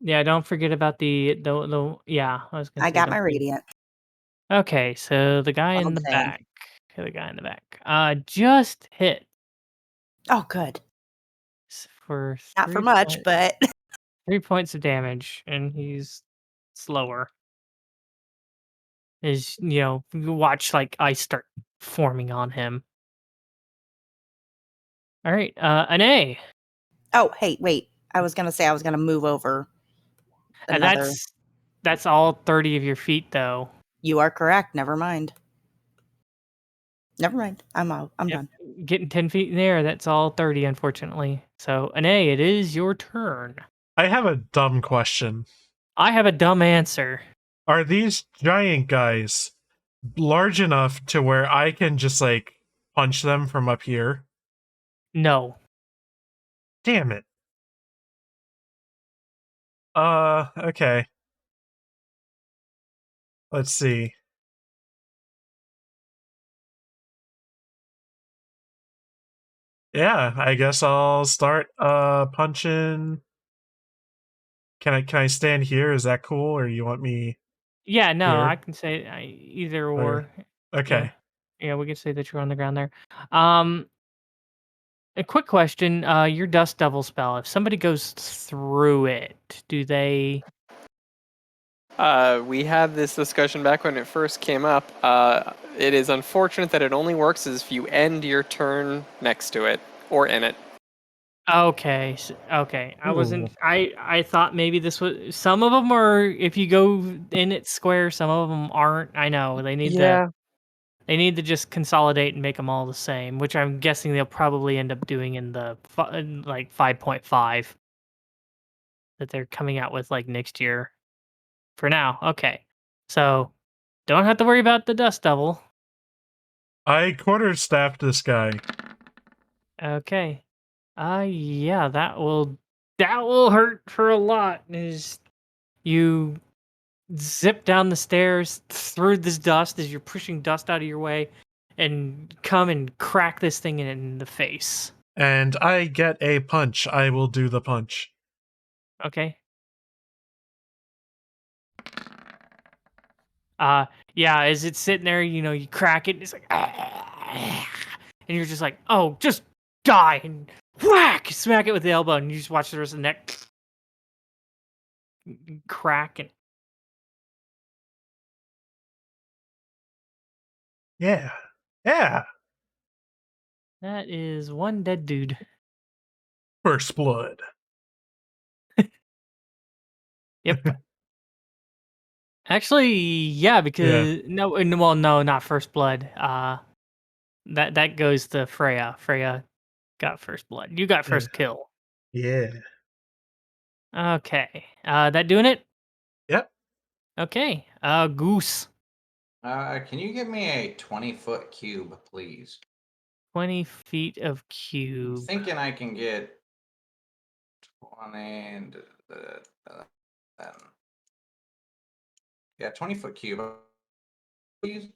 Yeah, don't forget about the yeah. I was gonna. I got my radiant. Okay, so the guy in the back. The guy in the back. Just hit. Oh, good. For not for much, but 3 points of damage, and he's slower. You watch like ice start forming on him. All right, an A. Oh, hey, wait. I was gonna say I was gonna move over And another. that's all 30 of your feet, though. You are correct. Never mind. Never mind. I'm out. I'm Yep. done. Getting 10 feet in the air, that's all 30, unfortunately. So, an A, it is your turn. I have a dumb question. I have a dumb answer. Are these giant guys large enough to where I can just, like, punch them from up here? No. Damn it. Okay. Let's see. Yeah, I guess I'll start punching. Can I stand here? Is that cool, or you want me Yeah, no, I here? can say either Or or. Yeah. okay. Yeah, we can say that you're on the ground there. A quick question, your Dust Devil spell, if somebody goes through it, do they... We had this discussion back when it first came up. It is unfortunate that it only works if you end your turn next to it or in it. Okay, okay. I wasn't... Ooh. I thought maybe this was... Some of them are, if you go in it square, some of them aren't. I know, they need to... They need to just consolidate and make them all the same, which I'm guessing they'll probably end up doing in the, like, 5.5 that they're coming out with, like, next year. For now, okay. So, don't have to worry about the Dust Devil. I quarterstaffed this guy. Okay. Yeah, that will hurt for a lot. Is you zip down the stairs through this dust as you're pushing dust out of your way and come and crack this thing in the face. And I get a punch. I will do the punch. Okay. Yeah, as it's sitting there, you crack it, and it's like, and you're just like, oh, just die, and whack, smack it with the elbow, and you just watch the rest of the neck crack. And Yeah. Yeah. that is one dead dude. First blood. Yep. Actually, yeah, because no, well, no, not first blood. That goes to Freyja. Freyja got first blood. You got first kill. Yeah. Okay. That doing it? Yep. Okay. Goose. Can you give me a 20-foot cube, please? 20 feet of I'm cube. thinking I can get 20 and yeah, 20-foot cube. Please.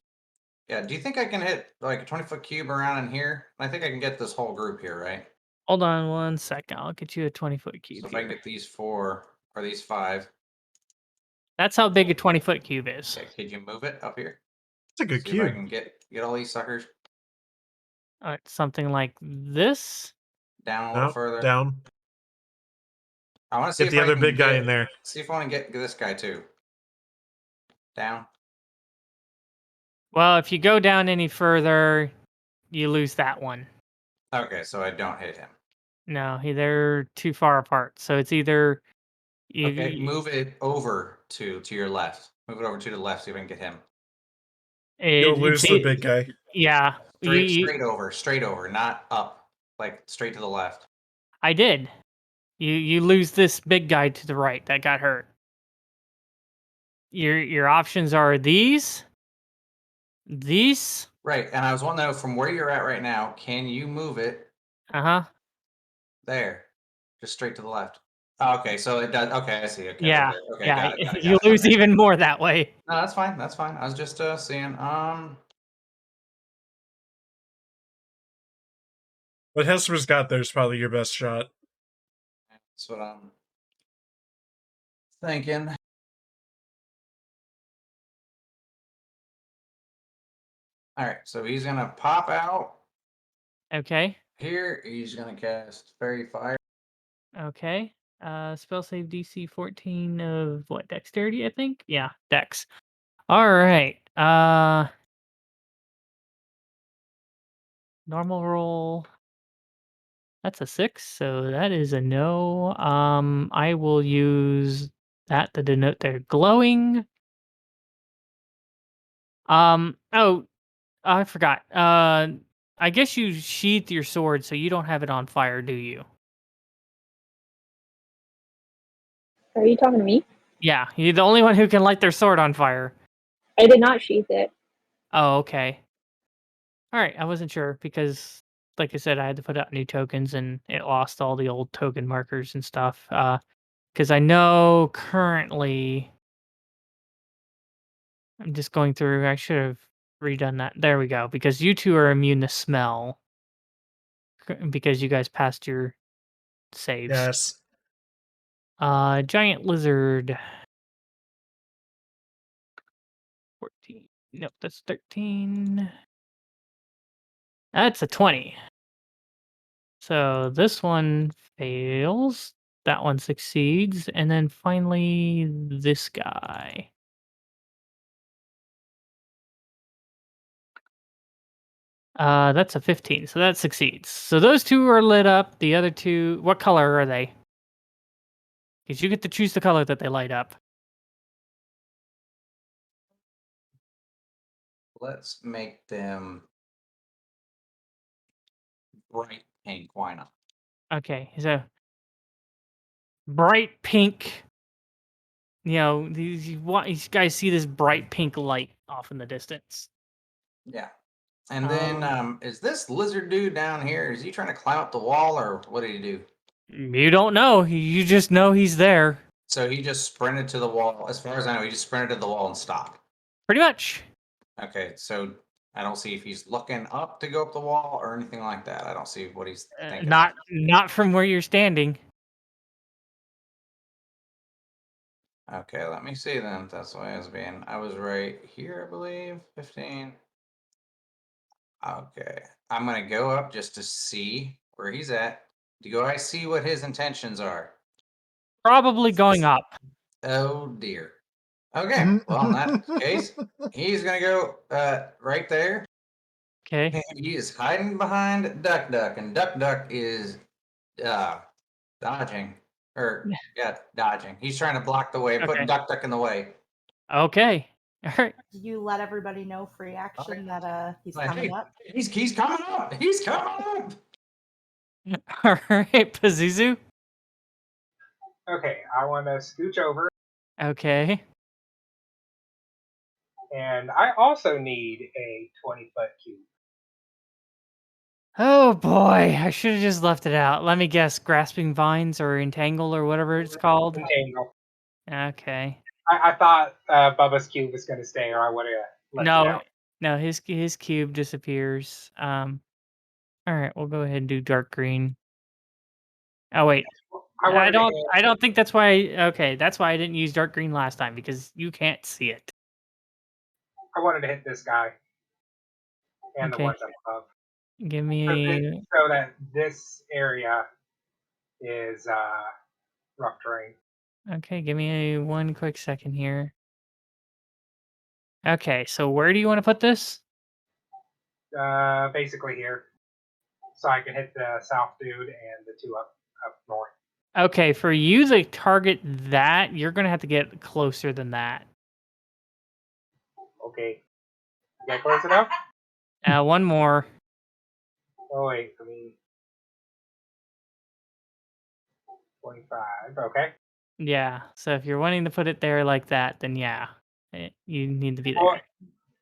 Yeah, do you think I can hit like a 20-foot cube around in here? I think I can get this whole group here, right? Hold on one second. I'll get you a 20-foot cube. So if I can get these 4 or these 5. That's how big a 20-foot cube is. Okay, could you move it up here? It's a good See cube. if I can get all these suckers Something like this. down a little further. Down. I want to see Get if the I other can big guy in there. See if I want to get this guy too. Down. Well, if you go down any further, you lose that one. Okay, so I don't hit him. No, they're too far apart. So it's either Okay, move it over to your left. Move it over to the left. See if I can get him. You'll lose the big guy. Yeah, Straight over, not up. Like straight to the left. I did. You lose this big guy to the right that got hurt. Your options are these. Right, and I was wanting to know from where you're at right now, can you move it? There, just straight to the left. Oh, okay, so it does. Okay, I see. Okay, Yeah, okay, yeah. got it. You lose even more that way. No, that's fine. That's fine. I was just seeing. What Hesper's got there is probably your best shot. That's what I'm thinking. All right, so he's gonna pop out. Okay. Here, he's gonna cast Fairy Fire. Okay. Spell save DC 14 of what? Dexterity, I think? Yeah, Dex. All right. Normal roll. That's a 6, so that is a no. I will use that to denote they're glowing. Oh, I forgot. I guess you sheath your sword, so you don't have it on fire, do you? Are you talking to me? Yeah, you're the only one who can light their sword on fire. I did not sheath it. Oh, okay. All right, I wasn't sure because, like I said, I had to put out new tokens and it lost all the old token markers and stuff. Because I know currently, I'm just going through. I should have redone that. There we go. Because you two are immune to smell because you guys passed your saves. Yes. Giant lizard. 14. Nope, that's 13. That's a 20. So this one fails. That one succeeds. And then finally, this guy. That's a 15. So that succeeds. So those two are lit up. The other two, what color are they? Because you get to choose the color that they light up. Let's make them bright pink. Why not? Okay, so bright pink. You know, these guys see this bright pink light off in the distance. Yeah. And then, is this lizard dude down here? Is he trying to climb up the wall, or what did he do? You don't know. You just know he's there. So he just sprinted to the wall. As far as I know, he just sprinted to the wall and stopped. Pretty much. Okay, so I don't see if he's looking up to go up the wall or anything like that. I don't see what he's thinking. Not from where you're standing. Okay, let me see then. That's why I was being. I was right here, I believe. 15. Okay, I'm gonna go up just to see where he's at. Do I see what his intentions are? Probably going up. Oh dear. Okay, well in that case, he's gonna go right there. Okay. And he is hiding behind Duck Duck, and Duck Duck is dodging. Dodging. He's trying to block the way, putting Duck Duck in the way. Okay. All right. Did you let everybody know free action that he's Like, coming hey, up? He's coming up. He's coming up. All right, Pazuzu. Okay, I want to scooch over, Okay. and I also need a 20-foot cube. Oh boy, I should have just left it out. Let me guess, grasping vines or entangle or whatever it's called. Entangle. Okay. I thought Bubba's cube was going to stay, or I would have left it out. No, his cube disappears. All right, we'll go ahead and do dark green. Oh wait, I don't think that's why. Okay, that's why I didn't use dark green last time because you can't see it. I wanted to hit this guy and the Okay. ones up above. Give me So that this area is rough terrain. Okay, give me one quick second here. Okay, so where do you want to put this? Basically here, so I can hit the south dude and the two up north. Okay, for you to target that, you're gonna have to get closer than that. Okay, you get close enough? One more. Oh wait, I mean 25. Okay. Yeah, so if you're wanting to put it there like that, then yeah, you need to be there. Well,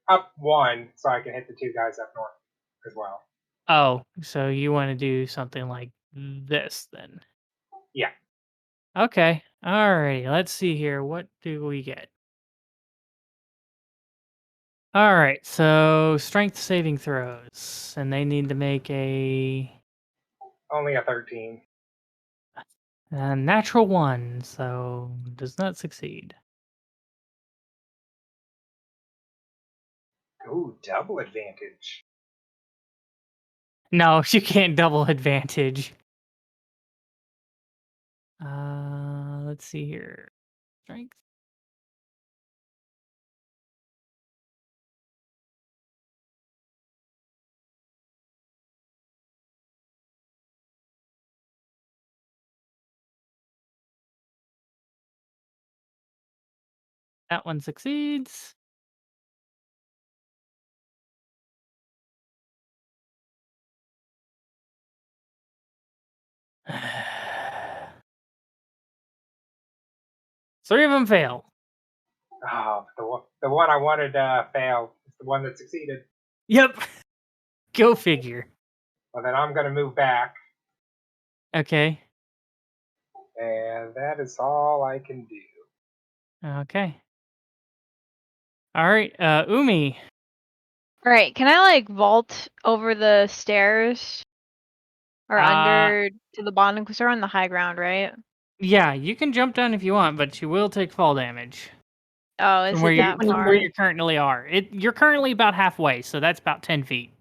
up one, so I can hit the two guys up north as well. Oh, so you want to do something like this then? Yeah. Okay, alrighty, let's see here. What do we get? Alright, so strength saving throws, and they need to make a Only a 13. natural 1, so does not succeed. Ooh, double advantage. No, you can't double advantage. Let's see here. Strength. That one succeeds. Three of them fail. Oh, the one I wanted to fail is the one that succeeded. Yep. Go figure. Well, then I'm going to move back. Okay. And that is all I can do. Okay. All right, Umi. All right, can I like vault over the stairs or under to the bottom? Because they're on the high ground, right? Yeah, you can jump down if you want, but you will take fall damage. Oh, is it that from far? where you currently are. You're currently about halfway, so that's about 10 feet.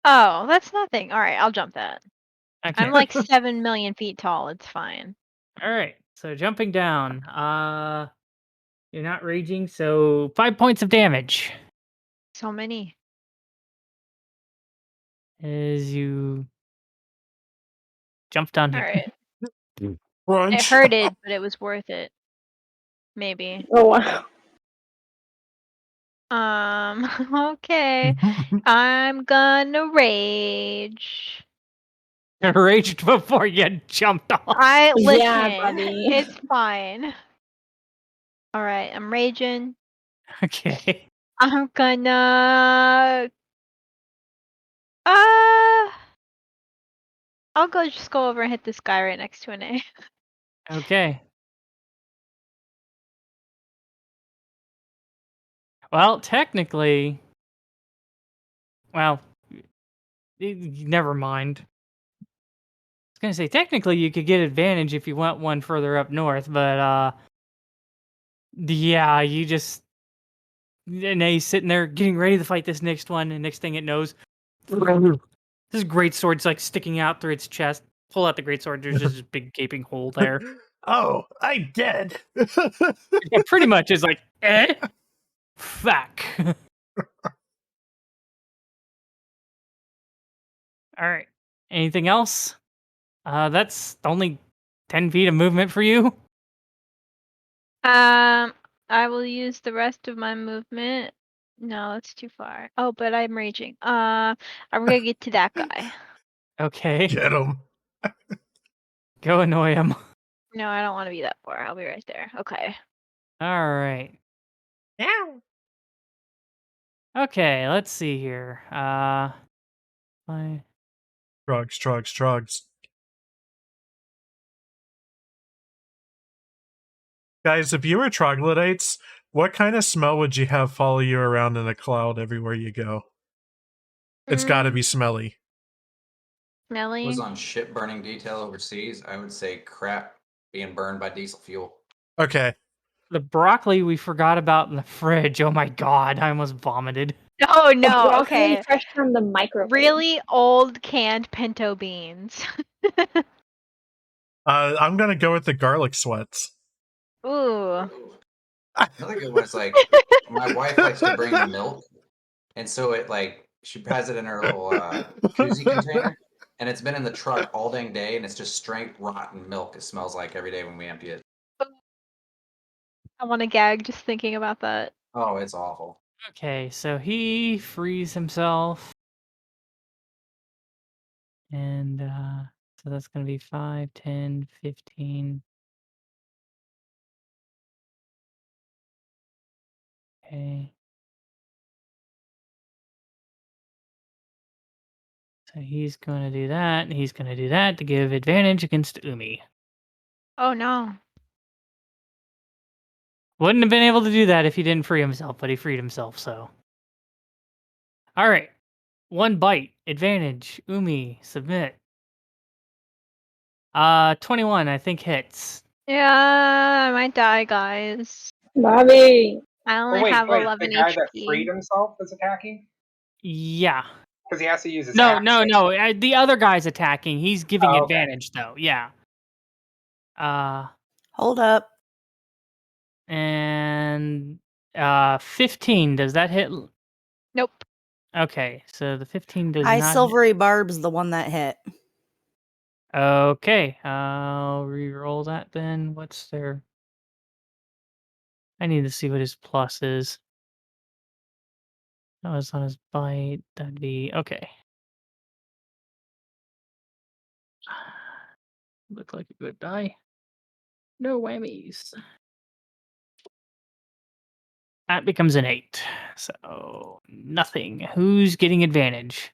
Oh, that's nothing. All right, I'll jump that. Okay. I'm like 7 million feet tall. It's fine. All right, so jumping down. You're not raging, so 5 points of damage So many. as you jump down All here. right. Crunch. It hurted, but it was worth it. Maybe. Oh wow. Okay. I'm gonna rage. You raged before you jumped off. Listen, Yeah, buddy. it's fine. All right, I'm raging. Okay. I'm gonna. I'll just go over and hit this guy right next to an A. Okay. Well, technically, never mind. I was gonna say technically you could get advantage if you went one further up north, but yeah, you just and he's sitting there getting ready to fight this next one, and next thing it knows, this great sword's like sticking out through its chest. Pull out the great sword. There's just this big gaping hole there. Oh, I'm dead. Yeah, pretty much is like, fuck. All right. Anything else? That's only 10 feet of movement for you. I will use the rest of my movement. No, that's too far. Oh, but I'm raging. I'm gonna get to that guy. Okay. Get him. Go annoy him. No, I don't want to be that far. I'll be right there. Okay. All right. Yeah. Okay, let's see here. Trogs. Guys, if you were troglodytes, what kind of smell would you have follow you around in a cloud everywhere you go? It's got to be smelly. Smelly. Was on ship burning detail overseas. I would say crap being burned by diesel fuel. Okay. The broccoli we forgot about in the fridge. Oh my god, I almost vomited. Oh no, Broccoli okay. fresh from the microwave. Really old canned pinto beans. I'm gonna go with the garlic sweats. Ooh. Another good one is like my wife likes to bring milk, and so it like she has it in her little koozie container, and it's been in the truck all dang day, and it's just straight rotten milk. It smells like every day when we empty it. I want to gag just thinking about that. Oh, it's awful. Okay, so he frees himself. And so that's going to be 5, 10, 15. Okay. So he's going to do that, and he's going to do that to give advantage against Umi. Oh no. Wouldn't have been able to do that if he didn't free himself, but he freed himself, so. All right. One bite. Advantage. Umi. Submit. 21, I think hits. Yeah, I might die, guys. Bobby. I only wait, have the 11 guy HP. that freed himself is attacking? Yeah. Because he has to use his No, axe. the other guy's attacking. He's giving Oh, okay. advantage, though. Yeah. Hold up. And 15, does that hit? Nope. Okay, so the 15 does High not Silvery Barb's the one that hit. hit. Okay, I'll re-roll that then. What's their... I need to see what his plus is. That was on his bite. That'd be okay. Look like a good die. No whammies. That becomes an 8. So nothing. Who's getting advantage?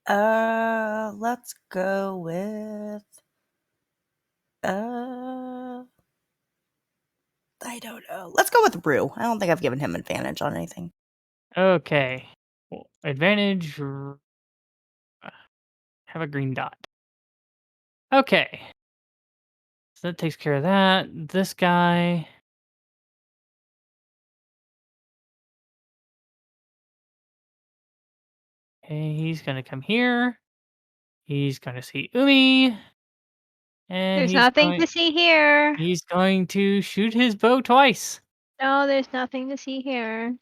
Let's go with I don't know. Let's go with Rue. I don't think I've given him advantage on anything. Okay. Well, advantage. Have a green dot. Okay. So that takes care of that. This guy. Okay, he's gonna come here. He's gonna see Umi. And There's nothing to see here. he's going to shoot his bow twice. No, there's nothing to see here.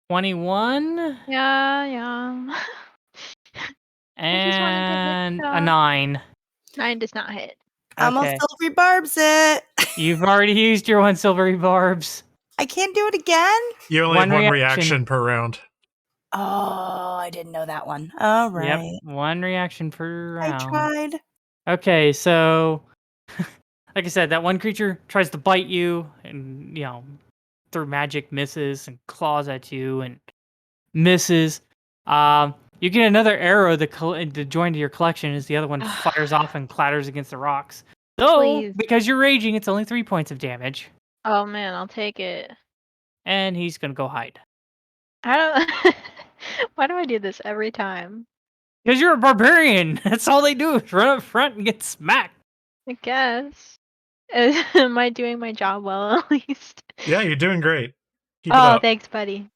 21 Yeah. I just wanted to hit and a stuff. 9. 9 does not hit. Almost Okay. silvery barbs it. You've already used your 1 silvery barbs. I can't do it again? You only have one reaction per round. Oh, I didn't know that one. All right. Yep, 1 reaction per round. I tried. Okay, so like I said, that one creature tries to bite you and, through magic misses and claws at you and misses. You get another arrow to join to your collection as the other one fires off and clatters against the rocks. So, Please. because you're raging, it's only 3 points of damage. Oh man, I'll take it. And he's gonna go hide. I don't. Why do I do this every time? Because you're a barbarian. That's all they do is run up front and get smacked. I guess. Am I doing my job well at least? Yeah, you're doing great. Keep it up. Thanks, buddy.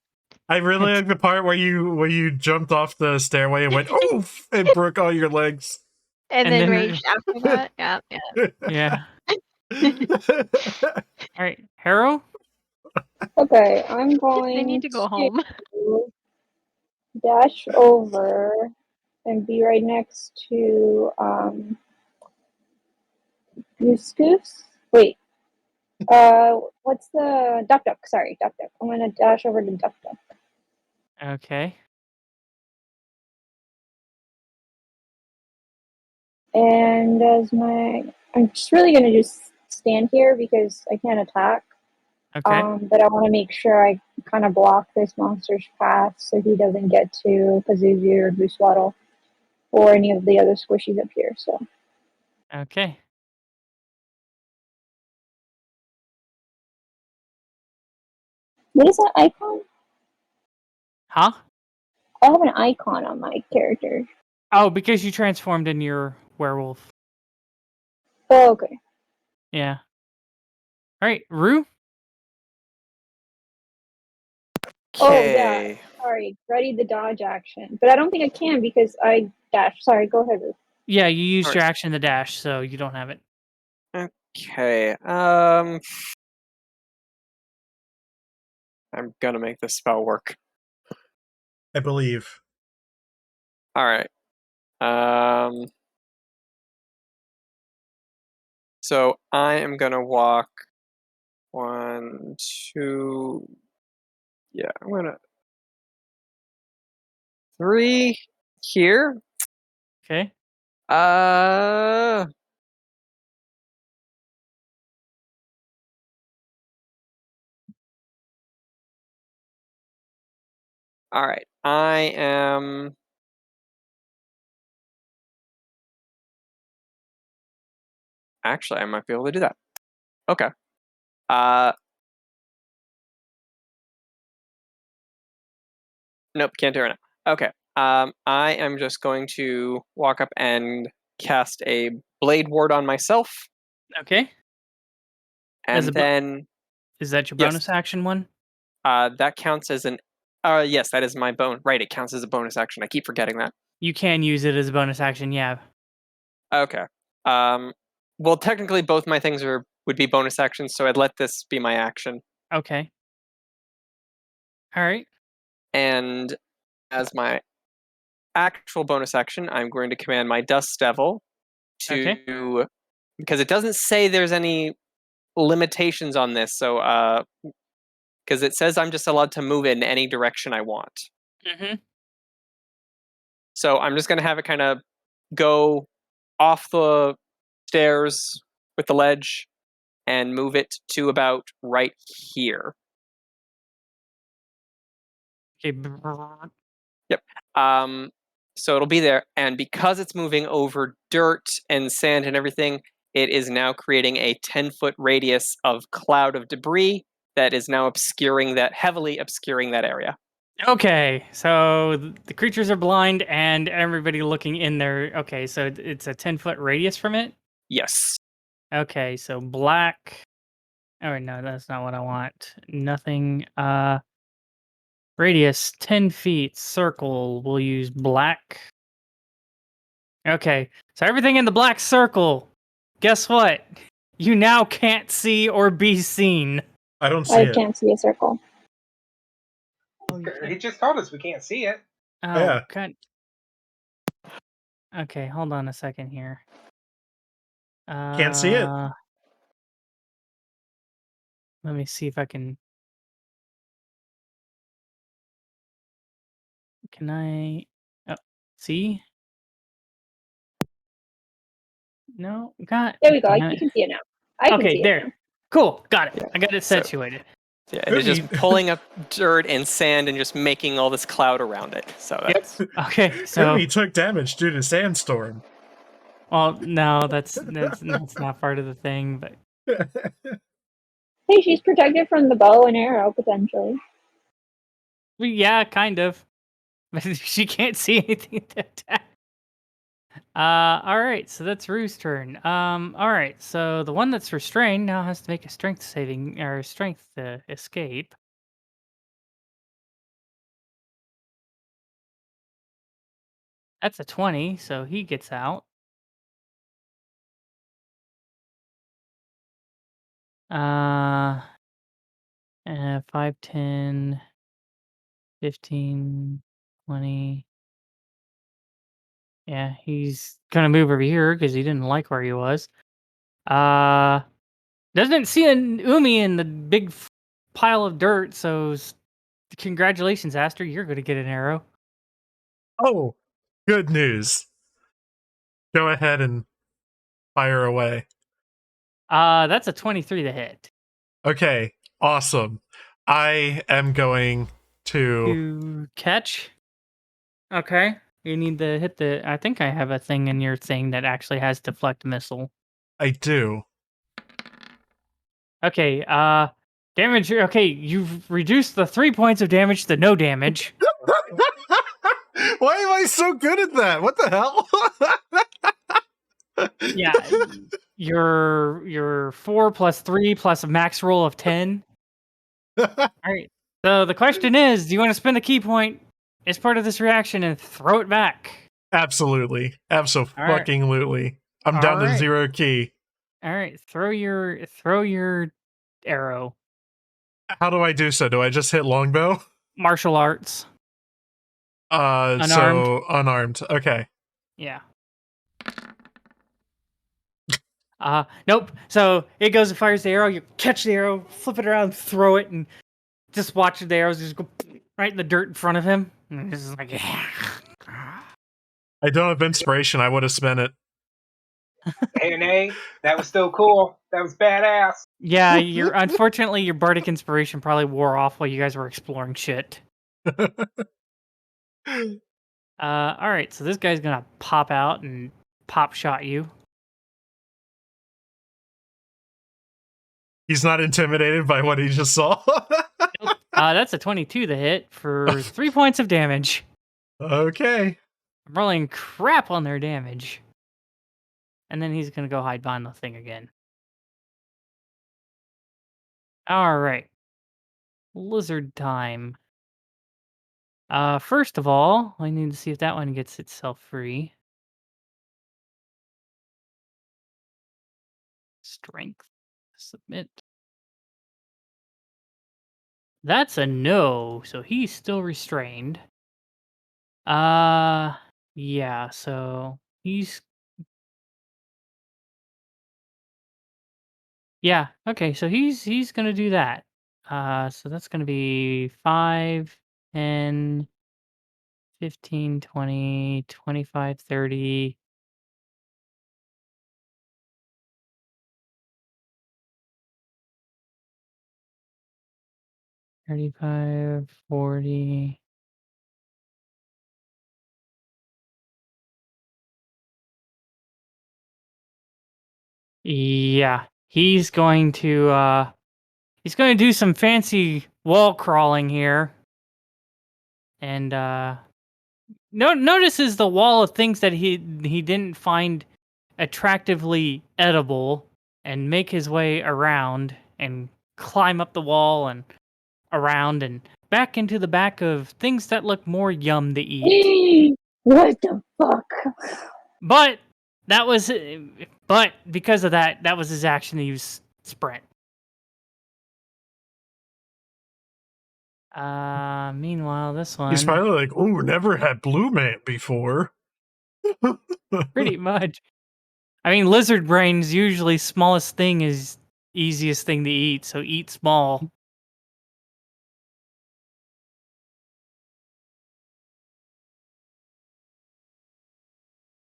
I really like the part where you jumped off the stairway and went oof and broke all your legs. And then raged after that. Yeah. All right, Harrow. Okay, I'm going. I need to go home. Dash over and be right next to Goose. Wait. What's the Duck? Sorry, Duck. I'm gonna dash over to Duck. Okay. And I'm just really gonna just stand here because I can't attack. Okay. But I want to make sure I kind of block this monster's path so he doesn't get to Pazuzu or Goosewaddle or any of the other squishies up here. So. Okay. What is that icon? Huh? I have an icon on my character. Oh, because you transformed in your werewolf. Oh, okay. Yeah. All right, Rue. Oh, yeah. Sorry. Ready the dodge action. But I don't think I can because I dashed. Sorry, go ahead, Rue. Yeah, you used your action to dash, so you don't have it. Okay. I'm gonna make this spell work. I believe. All right. So I am gonna walk 1, 2. Yeah, I'm gonna 3 here. Okay. All right. I am. Actually, I might be able to do that. Okay. Nope, can't do it right now. Okay. I am just going to walk up and cast a Blade Ward on myself. Okay. And then. Is that your bonus action one? That counts as an. Yes, that is my bone. Right, it counts as a bonus action. I keep forgetting that. You can use it as a bonus action, yeah. Okay. Well, technically, both my things would be bonus actions, so I'd let this be my action. Okay. All right. And as my actual bonus action, I'm going to command my Dust Devil to because it doesn't say there's any limitations on this. So because it says I'm just allowed to move in any direction I want. So I'm just going to have it kind of go off the stairs with the ledge and move it to about right here. Okay. Yep. So it'll be there, and because it's moving over dirt and sand and everything, it is now creating a 10-foot radius of cloud of debris that is now heavily obscuring that area. Okay, so the creatures are blind and everybody looking in there. Okay, so it's a 10-foot radius from it? Yes. Okay, so black. Oh, no, that's not what I want. Nothing. Radius 10 feet, circle. We'll use black. Okay, so everything in the black circle. Guess what? You now can't see or be seen. I don't see I it. can't see a circle. He just told us we can't see it. Oh, Yeah. God. Okay, hold on a second here. Can't see it. Let me see if I can. Can I? Oh, see? No, God. There we go. damn You it. can see it now. I can Okay, see it there. now. Cool, got it. Yeah, I got it so- situated. Yeah, it is just pulling up dirt and sand and just making all this cloud around it. So that's Okay, so He took damage due to sandstorm. well, no, that's not part of the thing, but Hey, she's protected from the bow and arrow potentially. well, yeah, kind of. But she can't see anything to attack. All right, so that's Rue's turn. All right, so the one that's restrained now has to make a strength saving or strength to escape. That's a 20, so he gets out. 5, 10, 15, 20. Yeah, he's gonna move over here because he didn't like where he was. Doesn't see an Umi in the big pile of dirt, so congratulations, Aster. You're gonna get an arrow. Oh, good news. Go ahead and fire away. That's a 23 to hit. Okay, awesome. I am going to catch. Okay. You need to hit the. I think I have a thing in your thing that actually has deflect missile. I do. Okay. Damage. Okay, you've reduced the 3 points of damage to no damage. Why am I so good at that? What the hell? Yeah. Your 4 plus 3 plus a max roll of 10. All right. So the question is, do you want to spend a key point as part of this reaction and throw it back? Absolutely. Absolutely. I'm down to 0 key. All right. Throw your arrow. How do I do so? Do I just hit longbow? Martial arts. Unarmed. So unarmed. Okay. Yeah. Nope. So it goes and fires the arrow. You catch the arrow, flip it around, throw it, and just watch the arrows just go right in the dirt in front of him. And it's just like, yeah. I don't have inspiration. I would have spent it. A&A, that was still cool. That was badass. Yeah, unfortunately your bardic inspiration probably wore off while you guys were exploring shit. All right, so this guy's gonna pop out and pop shot you. He's not intimidated by what he just saw. That's a 22 to hit for 3 points of damage. Okay. I'm rolling crap on their damage. And then he's gonna go hide behind the thing again. All right. Lizard time. First of all, I need to see if that one gets itself free. Strength. Submit. That's a no, so he's still restrained. Yeah, so he's Yeah. Okay. So he's gonna do that. So that's gonna be 5, 10, 15, 20, 25, 30. 35, 40. Yeah, he's going to do some fancy wall crawling here. And notices the wall of things that he didn't find attractively edible, and make his way around and climb up the wall and around and back into the back of things that look more yum to eat. What the fuck? But because of that, that was his action to use sprint. Meanwhile, this one He's probably like, "Oh, never had blue mant before." pretty much. I mean, lizard brains usually smallest thing is easiest thing to eat, so eat small.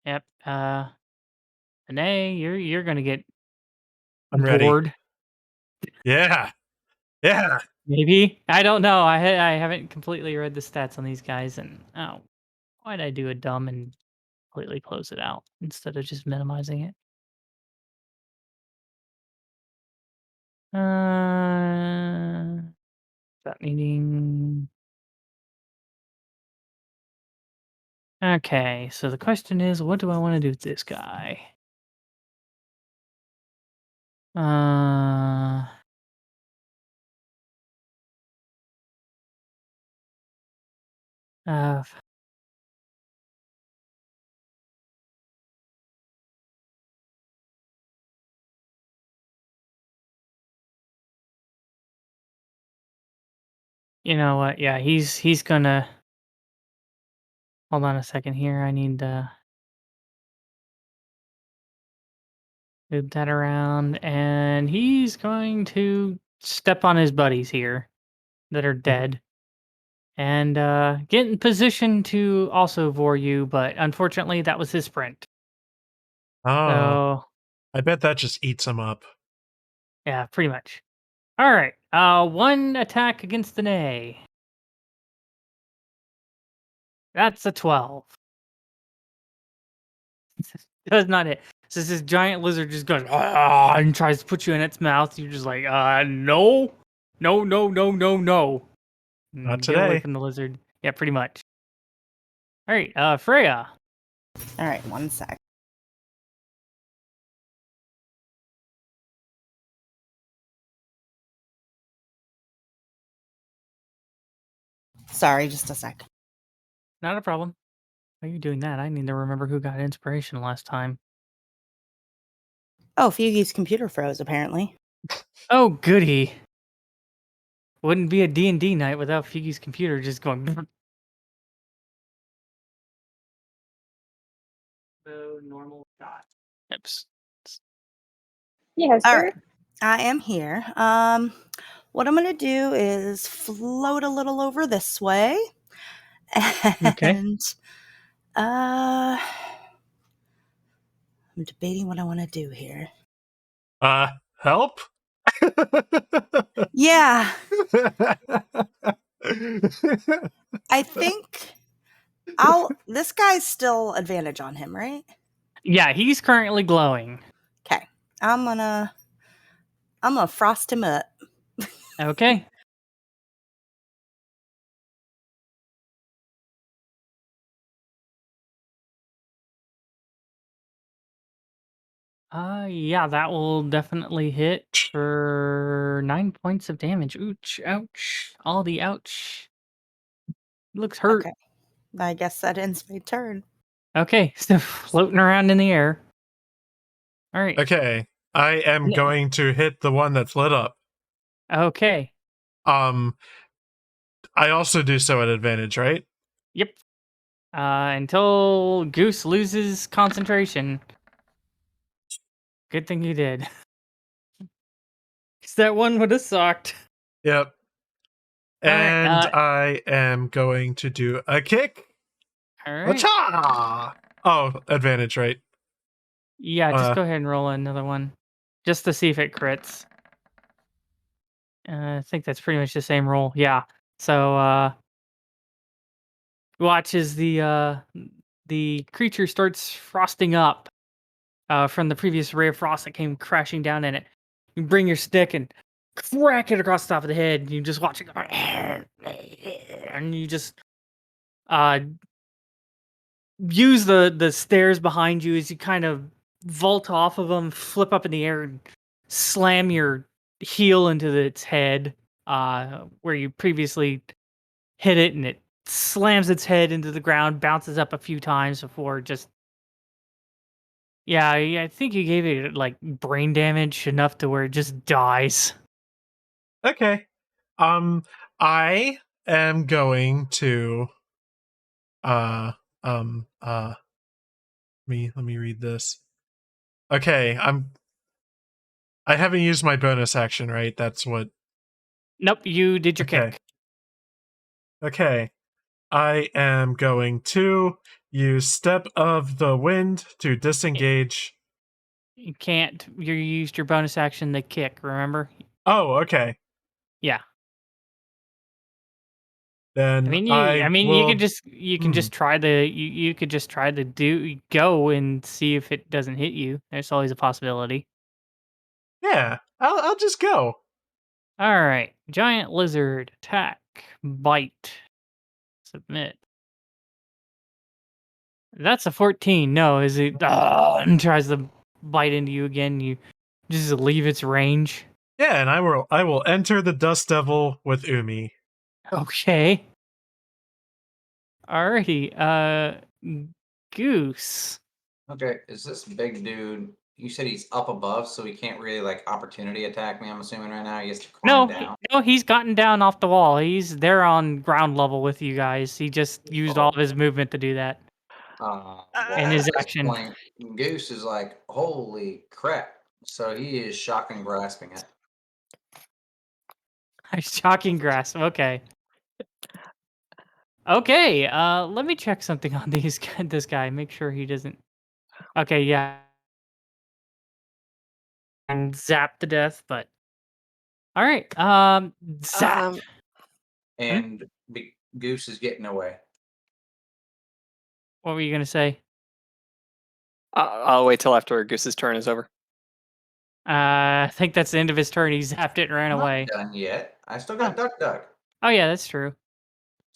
Yep. Anae, you're gonna get I'm ready. bored. Yeah. Maybe, I don't know. I haven't completely read the stats on these guys, and why'd I do a dumb and completely close it out instead of just minimizing it? Stop needing. Okay, so the question is, what do I want to do with this guy? Uh, you know what? Yeah, he's gonna. Hold on a second here. I need to move that around, and he's going to step on his buddies here that are dead, and get in position to also vor you. But unfortunately, that was his sprint. Oh, So I bet that just eats him up. yeah, pretty much. All right. One attack against the Nay. That's a 12. Does not hit. So this giant lizard just goes and tries to put you in its mouth. You're just like, no. Not Get away today. from the lizard. Yeah, pretty much. All right, Freyja. All right, one sec. Sorry, just a sec. Not a problem. Why are you doing that? I need to remember who got inspiration last time. Oh, Feugy's computer froze, apparently. Oh, goody. Wouldn't be a D&D night without Feugy's computer just going... So normal shot. Oops. Yes, All sir. right, I am here. What I'm gonna do is float a little over this way, Okay. and I'm debating what I want to do here. Help? Yeah, I think this guy's still advantage on him, right? Yeah, he's currently glowing. Okay, I'm gonna frost him up. Okay. Yeah, that will definitely hit for 9 points of damage. Ouch, ouch. All the ouch. Looks hurt. Okay, I guess that ends my turn. Okay, so floating around in the air. All right. Okay, I am going to hit the one that's lit up. Okay. I also do so at advantage, right? Yep. Until Goose loses concentration. Good thing you did. That one would have sucked. Yep. All right, And I am going to do a kick. All right. Acha! Oh, advantage, right? Yeah, just go ahead and roll another one, just to see if it crits. I think that's pretty much the same roll. Yeah. So watch as the creature starts frosting up from the previous ray of frost that came crashing down in it. You bring your stick and crack it across the top of the head. And you just watch it go, and you just use the stairs behind you as you kind of vault off of them, flip up in the air, and slam your heel into its head, where you previously hit it, and it slams its head into the ground, bounces up a few times before just. Yeah, I think you gave it like brain damage enough to where it just dies. Okay. I am going to let me read this. Okay, I haven't used my bonus action, right? That's what. Nope, you did your kick. Okay. I am going to use Step of the Wind to disengage. You can't. You used your bonus action to kick, remember? Oh, okay. Yeah. Then you can just try you could just try to go and see if it doesn't hit you. There's always a possibility. Yeah, I'll just go. All right, giant lizard attack, bite, submit. That's a 14. No, is it? And tries to bite into you again. You just leave its range. Yeah, and I will enter the Dust Devil with Umi. Okay. Alrighty. Goose. Okay, is this big dude? You said he's up above, so he can't really like opportunity attack me. I'm assuming right now he has to climb down. No, he's gotten down off the wall. He's there on ground level with you guys. He just used all of his movement to do that. Well, in his at this action. point, Goose is like, holy crap. So he is shocking grasping it. Shocking grasp. Okay. Okay. Let me check something on this guy. Make sure he doesn't. Okay. Yeah. And zap to death, but. All right. Zap. And Goose is getting away. What were you gonna say? I'll wait till after Goose's turn is over. I think that's the end of his turn. He zapped it and ran away. Not done yet. I still got Duck. Oh yeah, that's true.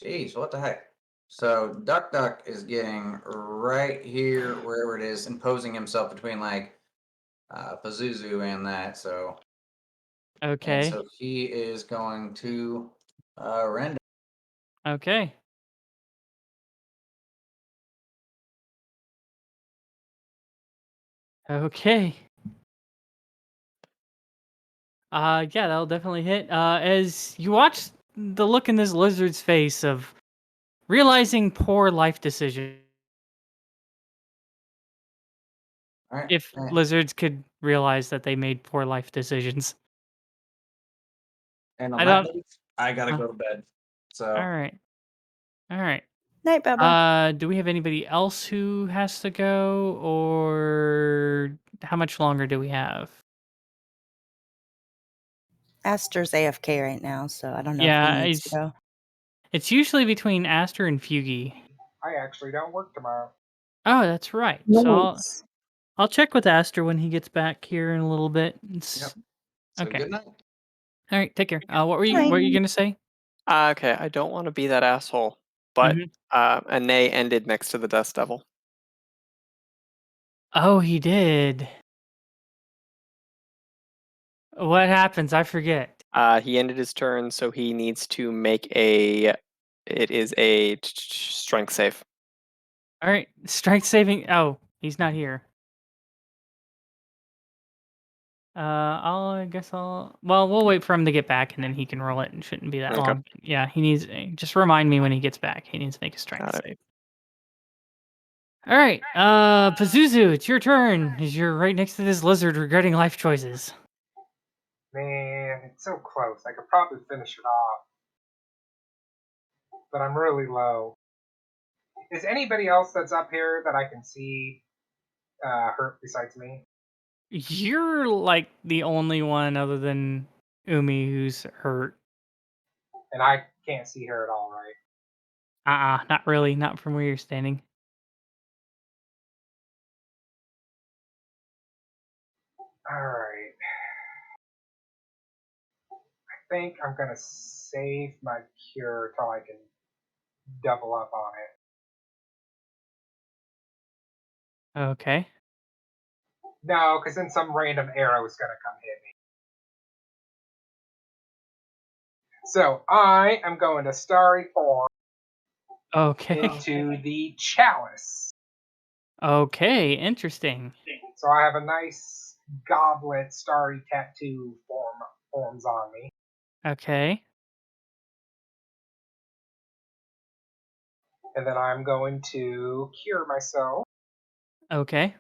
Jeez, what the heck? So Duck is getting right here, wherever it is, imposing himself between like Pazuzu and that. So okay. And so he is going to render. Okay. Okay. Yeah, that'll definitely hit. As you watch the look in this lizard's face of realizing poor life decision. Right. If lizards could realize that they made poor life decisions. And on that note, I gotta go to bed. So. All right. Night, Bubba. Do we have anybody else who has to go, or how much longer do we have? Aster's AFK right now, so I don't know Yeah, if he needs to go. It's usually between Aster and Feugy. I actually don't work tomorrow. Oh, that's right. So I'll check with Aster when he gets back here in a little bit. Yep. So okay. Good night. All right. Take care. What were you gonna say? Okay, I don't want to be that asshole, but a nay ended next to the Dust Devil. Oh, he did. What happens? I forget. He ended his turn, so he needs to make a. It is a strength save. All right, strength saving. Oh, he's not here. Well, we'll wait for him to get back, and then he can roll it. And shouldn't be that long. Yeah, he needs. Just remind me when he gets back. He needs to make a strength save. All right, Pazuzu, it's your turn. You're right next to this lizard regretting life choices. Man, it's so close. I could probably finish it off. But I'm really low. Is anybody else that's up here that I can see hurt besides me? You're like the only one other than Umi who's hurt. And I can't see her at all, right? Not really. Not from where you're standing. Alright. I think I'm going to save my cure till I can double up on it. Okay. No, because then some random arrow is going to come hit me. So I am going to starry form into the chalice. Okay, interesting. So I have a nice goblet starry tattoo forms on me. Okay. And then I'm going to cure myself. Okay.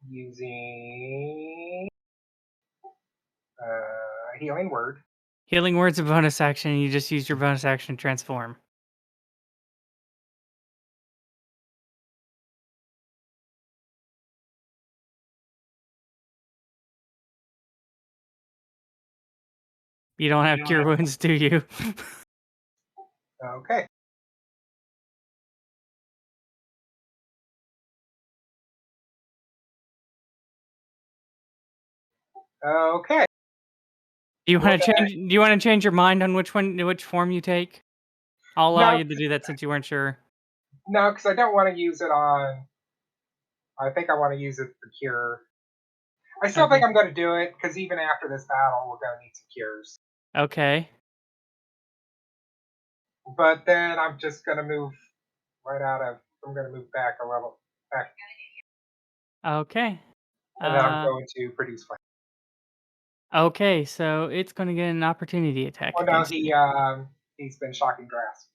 Using healing word. Healing word's a bonus action. You just use your bonus action to transform. You don't have cure wounds, do you? Okay. Okay. Do you want to change? Do you want to change your mind on which form you take? I'll allow you to do that since you weren't sure. No, because I don't want to use it on. I think I want to use it for cure. I still think I'm going to do it because even after this battle, we're going to need some cures. Okay. But then I'm just going to move right out of. I'm going to move back a level back. Okay. And then I'm going to produce flame. Okay, so it's going to get an opportunity attack. Oh no, he's been shocking grass.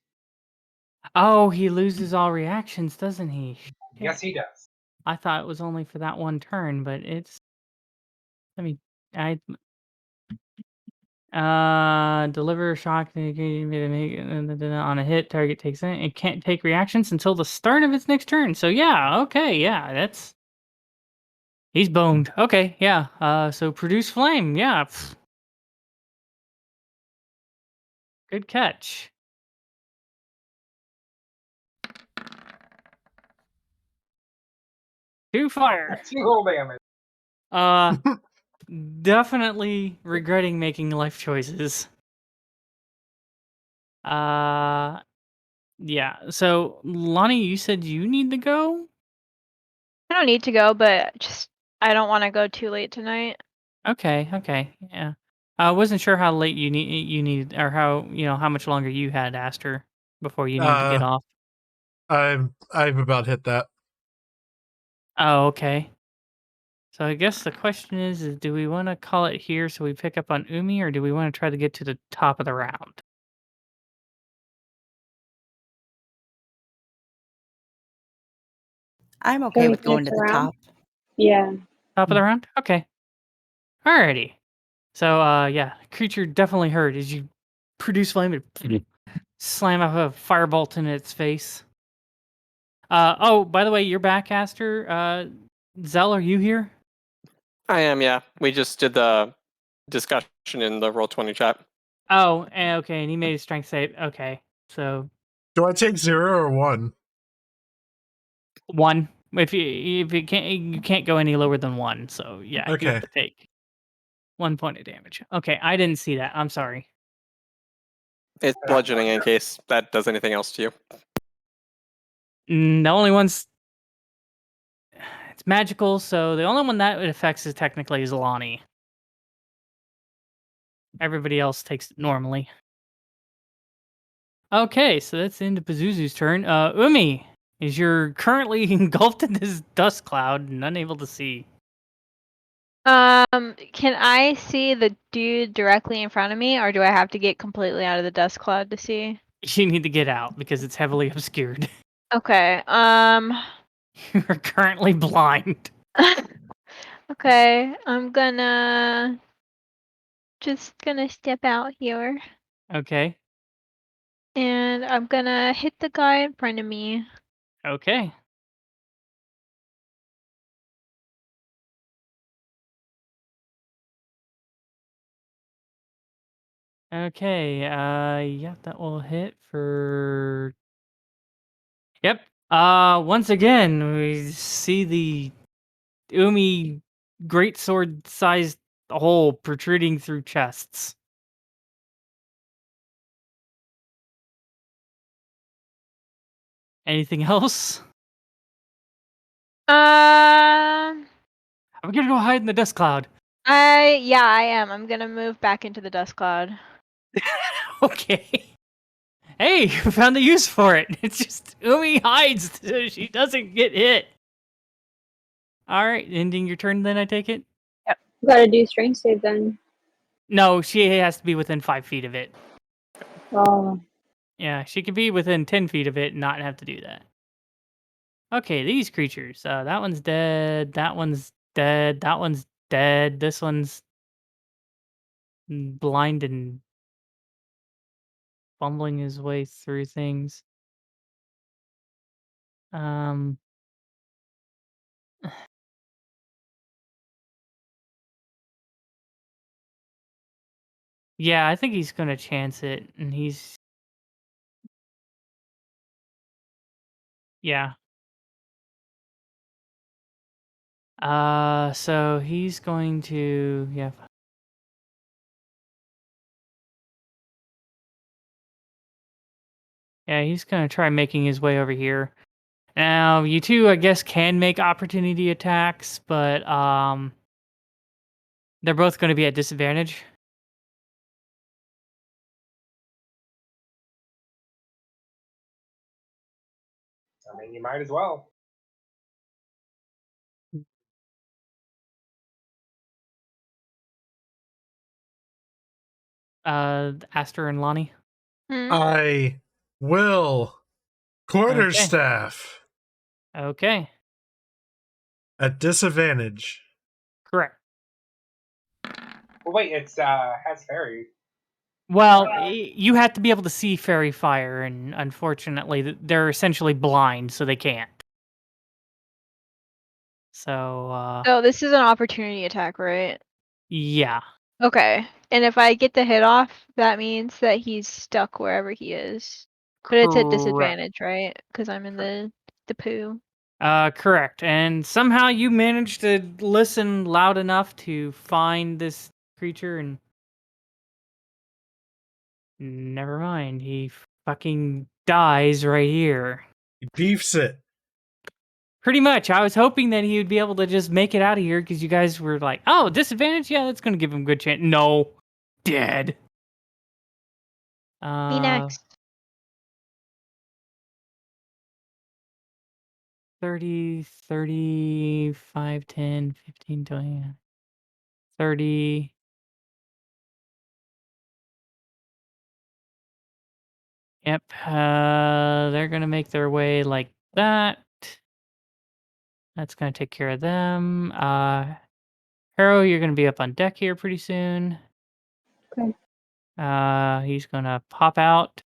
Oh, he loses all reactions, doesn't he? Yes, he does. I thought it was only for that one turn, but it's. Deliver shock on a hit. Target takes it. It can't take reactions until the start of its next turn. So yeah, okay, yeah, that's. He's boned. Okay, yeah. So produce flame. Yeah. Good catch. Two fire. 2 whole damage. Definitely regretting making life choices. Yeah. So Lani, you said you need to go? I don't need to go, but just I don't want to go too late tonight. Okay, yeah. I wasn't sure how late you needed, or how much longer you had, Aster, before you need to get off. I've about hit that. Oh, okay. So I guess the question is do we want to call it here so we pick up on Umi, or do we want to try to get to the top of the round? I'm okay with going to the top. Yeah. Top of the round? Okay. Alrighty. So, yeah, creature definitely hurt as you produce flame and slam up a firebolt in its face. Oh, by the way, you're back, Aster. Zell, are you here? I am, yeah. We just did the discussion in the Roll20 chat. Oh, okay, and he made a strength save. Okay, so do I take 0 or 1? 1. If you can't go any lower than 1. So yeah, you have to take 1 point of damage. Okay, I didn't see that. I'm sorry. It's bludgeoning in case that does anything else to you. The only one's it's magical, so the only one that it affects is technically Lani. Everybody else takes it normally. Okay, so that's the end of Pazuzu's turn. Umi, you're currently engulfed in this dust cloud and unable to see. Can I see the dude directly in front of me, or do I have to get completely out of the dust cloud to see? You need to get out because it's heavily obscured. Okay. You're currently blind. Okay, I'm gonna just gonna step out here. Okay. And I'm gonna hit the guy in front of me. Okay. Okay, yeah, that will hit for... Yep. Once again, we see the Umi greatsword-sized hole protruding through chests. Anything else? Um, I'm gonna go hide in the dust cloud. I am. I'm gonna move back into the dust cloud. Okay. Hey, you found a use for it. It's just Umi hides so she doesn't get hit. Alright, ending your turn then, I take it? Yep. Gotta do strength save then. No, she has to be within 5 feet of it. Oh. Yeah, she can be within 10 feet of it and not have to do that. Okay, these creatures. That one's dead. That one's dead. That one's dead. This one's blind and fumbling his way through things. Yeah, I think he's gonna chance it, and he's... Yeah. So he's going to... Yeah. Yeah, he's gonna try making his way over here. Now, you two, I guess, can make opportunity attacks, but, they're both gonna be at disadvantage. I mean, you might as well. Aster and Lani. I will quarterstaff Okay. at disadvantage. Correct. Well, wait, it's has fairy. Well, you have to be able to see fairy fire, and unfortunately, they're essentially blind, so they can't. So, So this is an opportunity attack, right? yeah. Okay. And if I get the hit off, that means that he's stuck wherever he is. But it's at Correct. disadvantage, right? Because I'm in the poo. Correct. And somehow you managed to listen loud enough to find this creature, and never mind, he fucking dies right here. He beefs it. Pretty much. I was hoping that he would be able to just make it out of here because you guys were like, oh, disadvantage? Yeah, that's going to give him a good chance. No. Dead. Me next. 30, 35, 10, 15, 20, 30. Yep. They're going to make their way like that. That's going to take care of them. Harrow, you're going to be up on deck here pretty soon. Okay. He's going to pop out.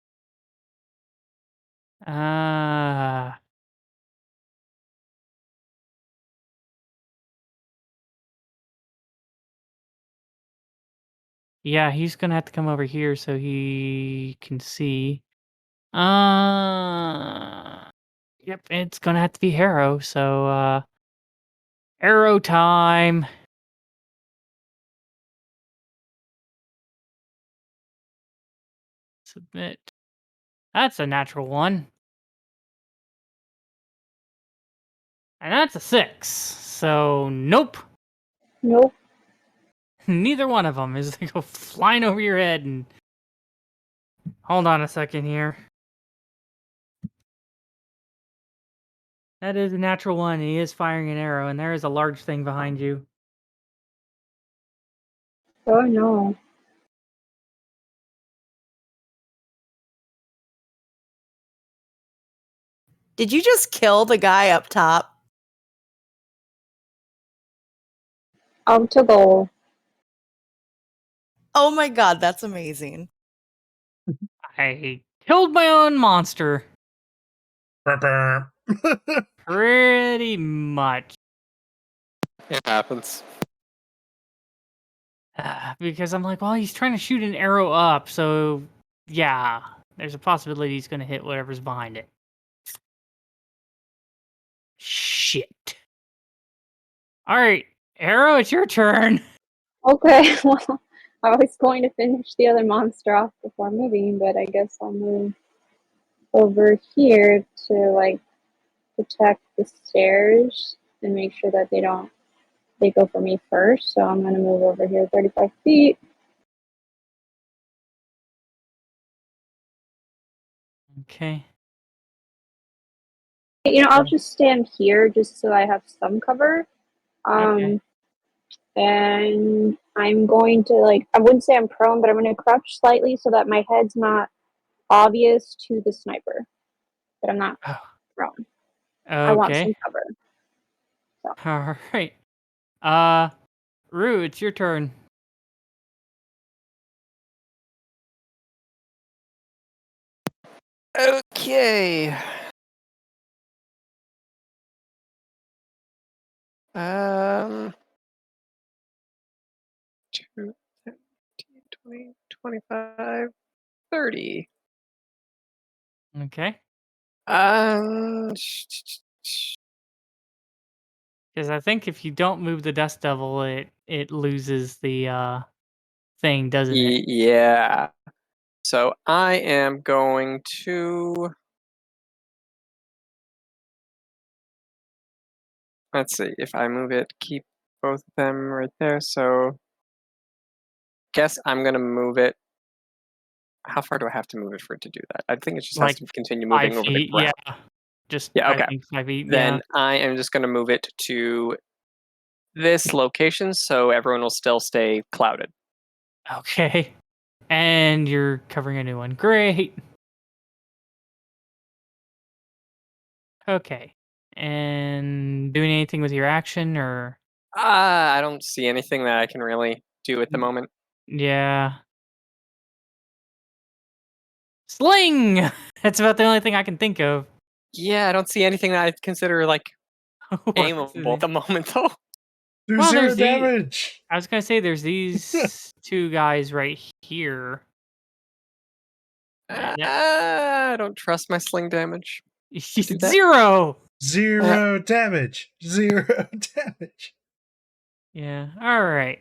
Yeah, he's going to have to come over here so he can see. Yep, it's going to have to be Harrow. So, arrow time. Submit. That's a natural one. And that's a 6. So, nope. Nope. Neither one of them is going to go flying over your head. And hold on a second here. That is a natural one. He is firing an arrow, and there is a large thing behind you. Oh no. Did you just kill the guy up top? To goal. Oh my god, that's amazing. I killed my own monster. Pretty much. It happens. Because I'm like, well, he's trying to shoot an arrow up, so yeah, there's a possibility he's going to hit whatever's behind it. Shit. All right, Arrow, it's your turn. Okay, well, I was going to finish the other monster off before moving, but I guess I'll move over here to like protect the stairs and make sure that they go for me first. So I'm gonna move over here 35 feet. Okay. I'll just stand here just so I have some cover. Okay. And I'm going to I wouldn't say I'm prone, but I'm going to crouch slightly so that my head's not obvious to the sniper. But I'm not prone. I want some Okay. cover. So. All right. Rue, it's your turn. Okay. 2, 10, 20, 25, 30. Okay. Because I think if you don't move the Dust Devil, it loses the thing, doesn't it? Yeah. So I am going to. Let's see, if I move it, keep both of them right there. So guess I'm going to move it. How far do I have to move it for it to do that? I think it just has to continue moving 5 over the feet, ground. yeah. Just, Yeah, okay. I think 5 feet, Then I am just going to move it to this location so everyone will still stay clouded. Okay. And you're covering a new one. Great. Okay. And doing anything with your action or? I don't see anything that I can really do at the moment. Yeah. Sling! That's about the only thing I can think of. Yeah, I don't see anything that I consider aimable at the moment, though. Do 0 damage. I was gonna say there's these two guys right here. I don't trust my sling damage. 0! 0 damage. 0 damage. Yeah. All right.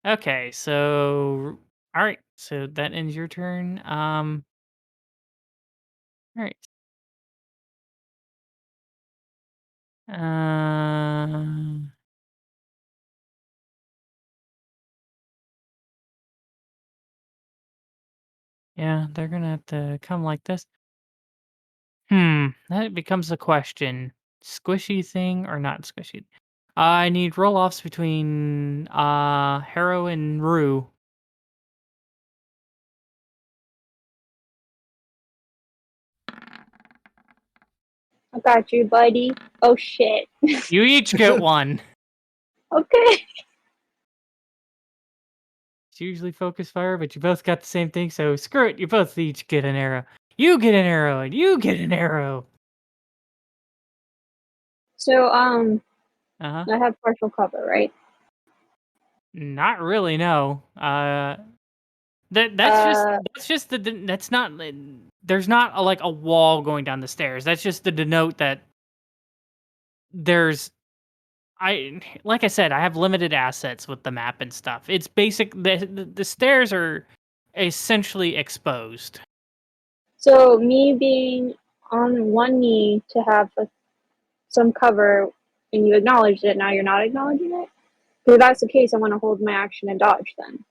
Okay. So, all right. So that ends your turn. All right. Yeah, they're gonna have to come like this. That becomes a question. Squishy thing or not squishy? I need roll-offs between Harrow and Rue. I got you, buddy. Oh shit. You each get one. Okay. It's usually focus fire, but you both got the same thing, so screw it. You both each get an arrow. You get an arrow, and you get an arrow. So, Uh-huh. I have partial cover, right? Not really, no. That's just that's not, there's not a wall going down the stairs. That's just to denote that there's, like I said, I have limited assets with the map and stuff. It's basic, the stairs are essentially exposed. So, me being on one knee to have some cover, and you acknowledged it, now you're not acknowledging it? If that's the case, I want to hold my action and dodge then,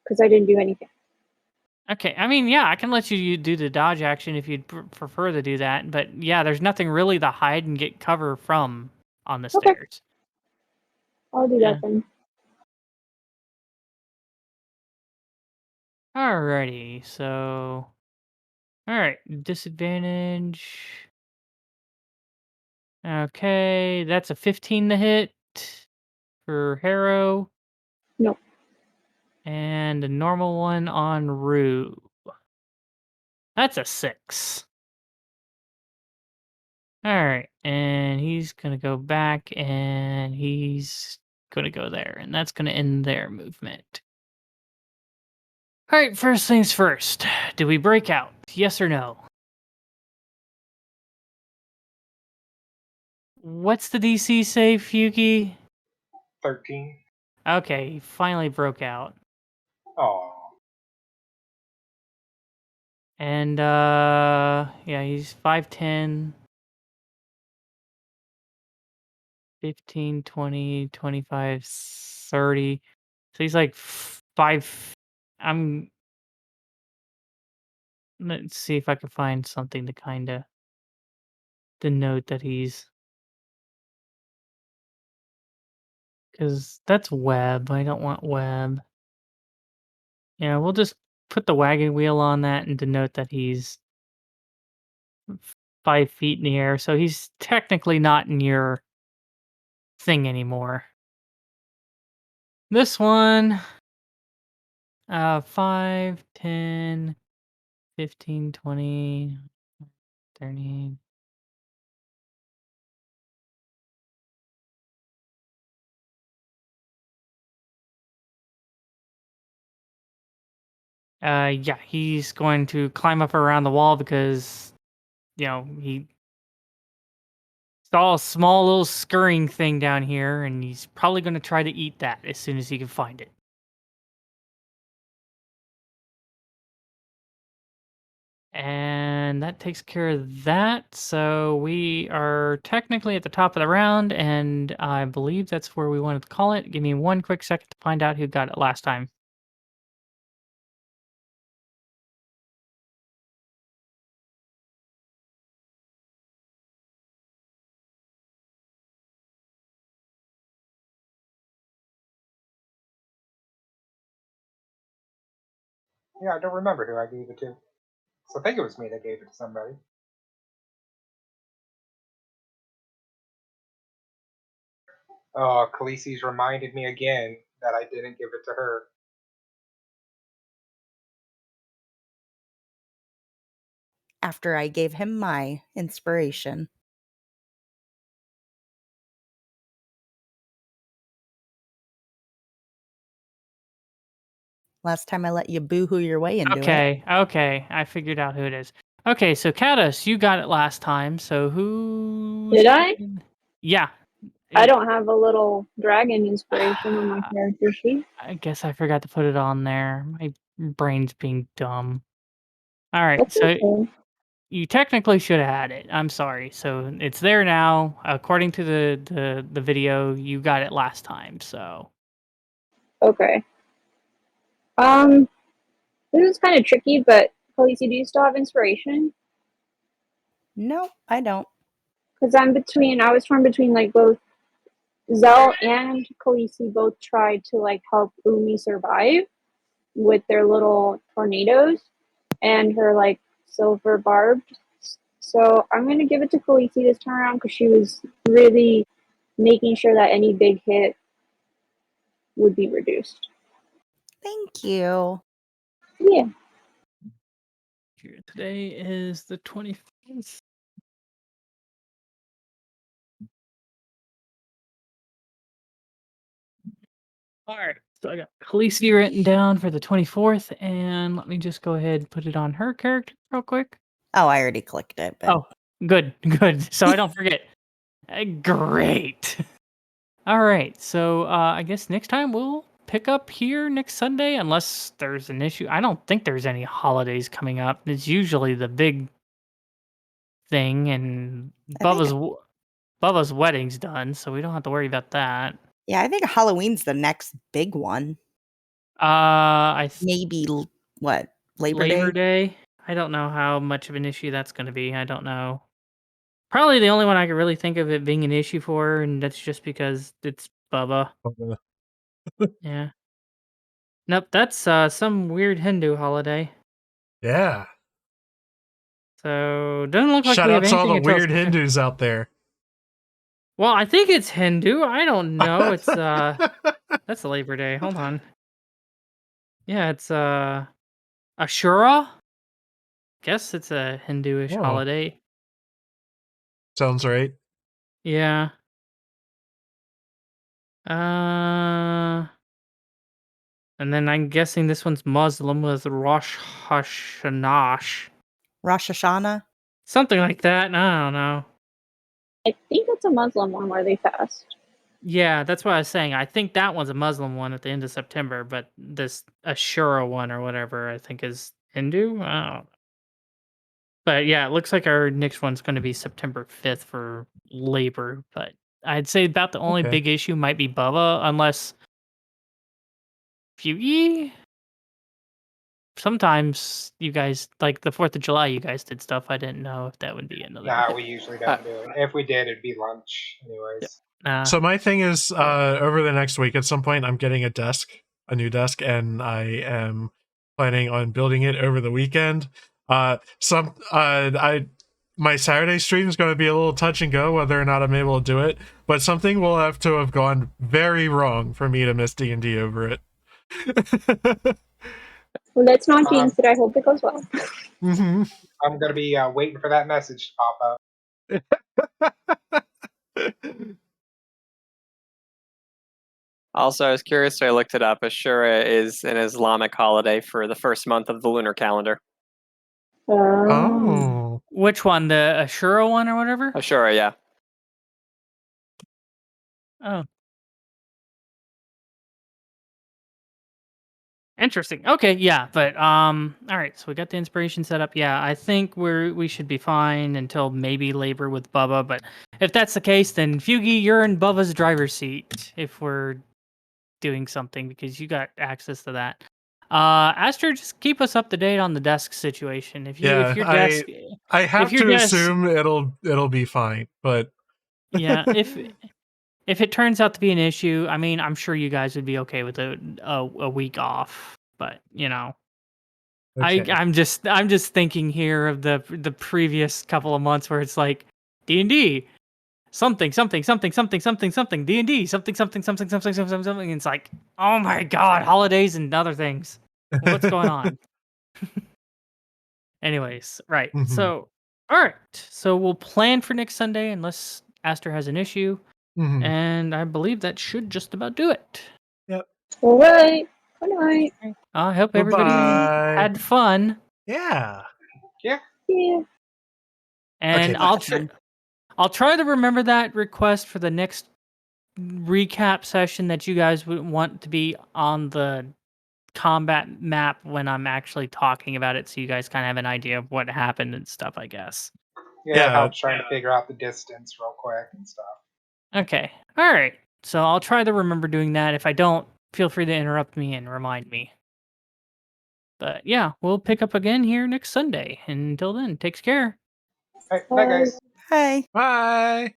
because I didn't do anything. Okay, I mean, yeah, I can let you do the dodge action if you'd prefer to do that, but yeah, there's nothing really to hide and get cover from on the stairs. I'll do that then. Alrighty, so... Alright, disadvantage... Okay, that's a 15 to hit for Harrow. Nope. And a normal one on Rue. That's a 6. Alright, and he's gonna go back and he's gonna go there, and that's gonna end their movement. Alright, first things first. Do we break out? Yes or no? What's the DC save, Feugy? 13. Okay, he finally broke out. Oh. And yeah, he's 5'10", 15, 20, 25, 30. So he's like 5. Let's see if I can find something to kind of denote that he's, because that's web. I don't want web. Yeah, we'll just put the wagon wheel on that and denote that he's 5 feet in the air. So he's technically not in your thing anymore. This one, 5, 10, 15, 20, 30. Yeah, he's going to climb up around the wall because, he saw a small little scurrying thing down here, and he's probably going to try to eat that as soon as he can find it. And that takes care of that. So we are technically at the top of the round, and I believe that's where we wanted to call it. Give me one quick second to find out who got it last time. Yeah, I don't remember who I gave it to. So I think it was me that gave it to somebody. Oh, Khaleesi's reminded me again that I didn't give it to her. After I gave him my inspiration. Last time I let you boo-hoo your way into it. Okay, I figured out who it is. Okay, so Cados, you got it last time, so who... Did I? Yeah. I don't have a little dragon inspiration on my character sheet. I guess I forgot to put it on there. My brain's being dumb. Alright, That's so okay. you technically should have had it. I'm sorry. So it's there now. According to the video, you got it last time, so... Okay. This is kind of tricky, but Khaleesi, do you still have inspiration? No, I don't. Because I was torn between like both Zell and Khaleesi both tried to like help Umi survive with their little tornadoes and her like silver barbed. So I'm gonna give it to Khaleesi this time around because she was really making sure that any big hit would be reduced. Thank you. Yeah. Today is the 25th. Alright, so I got Khaleesi written down for the 24th, and let me just go ahead and put it on her character real quick. Oh, I already clicked it. But... Oh, good, so I don't forget. Great. Alright, so I guess next time we'll pick up here next Sunday, unless there's an issue. I don't think there's any holidays coming up. It's usually the big thing, and Bubba's wedding's done, so we don't have to worry about that. Yeah, I think Halloween's the next big one. Maybe what? Labor Day? I don't know how much of an issue that's going to be. I don't know. Probably the only one I could really think of it being an issue for, and that's just because it's Bubba. Yeah. Nope, that's some weird Hindu holiday. Yeah. So doesn't look like Shout we have out to all anything the weird Hindus out there. Well, I think it's Hindu. I don't know. It's that's Labor Day. Hold on. Yeah, it's Ashura. Guess it's a Hinduish Oh. holiday. Sounds right. Yeah. And then I'm guessing this one's Muslim with Rosh Hashanah. Rosh Hashanah. Something like that. I don't know. I think it's a Muslim one where they fast. Yeah, that's what I was saying. I think that one's a Muslim one at the end of September, but this Ashura one or whatever I think is Hindu. I don't know. But yeah, it looks like our next one's going to be September 5th for labor. But I'd say about the only Okay. big issue might be Bubba, unless Feugy. Sometimes you guys, like the 4th of July, you guys did stuff. I didn't know if that would be another. Nah, we usually don't do it. If we did, it'd be lunch, anyways. So my thing is, over the next week, at some point, I'm getting a new desk, and I am planning on building it over the weekend. My Saturday stream is going to be a little touch and go whether or not I'm able to do it, but something will have to have gone very wrong for me to miss D&D over it. Well, let's not jinx it. I hope it goes well. Mm-hmm. I'm gonna be waiting for that message to pop up. Also, I was curious, so I looked it up. Ashura is an Islamic holiday for the first month of the lunar calendar. Oh. Which one? The Ashura one or whatever? Ashura, yeah. Oh. Interesting. Okay, yeah, but all right, so we got the inspiration set up. Yeah, I think we should be fine until maybe labor with Bubba, but if that's the case, then Feugy, you're in Bubba's driver's seat if we're doing something because you got access to that. Aster, just keep us up to date on the desk situation. If your desk I have to assume it'll be fine, but yeah, if it turns out to be an issue, I mean, I'm sure you guys would be okay with a week off, but you know, okay. I'm just thinking here of the previous couple of months where it's like D&D, something D&D, something. It's like, oh my god, holidays and other things. What's going on? Anyways, right. Mhm. So, all right. So we'll plan for next Sunday unless Aster has an issue. Mhm. And I believe that should just about do it. Yep. All right. Good night. I hope everybody had fun. Yeah. Yeah. Yeah. And Okay, I'll try to remember that request for the next recap session that you guys would want to be on the combat map when I'm actually talking about it, so you guys kind of have an idea of what happened and stuff, I guess. Yeah, it helps trying to figure out the distance real quick and stuff. Okay. All right. So I'll try to remember doing that. If I don't, feel free to interrupt me and remind me. But yeah, we'll pick up again here next Sunday. And until then, take care. Hey, bye, guys. Hey. Bye.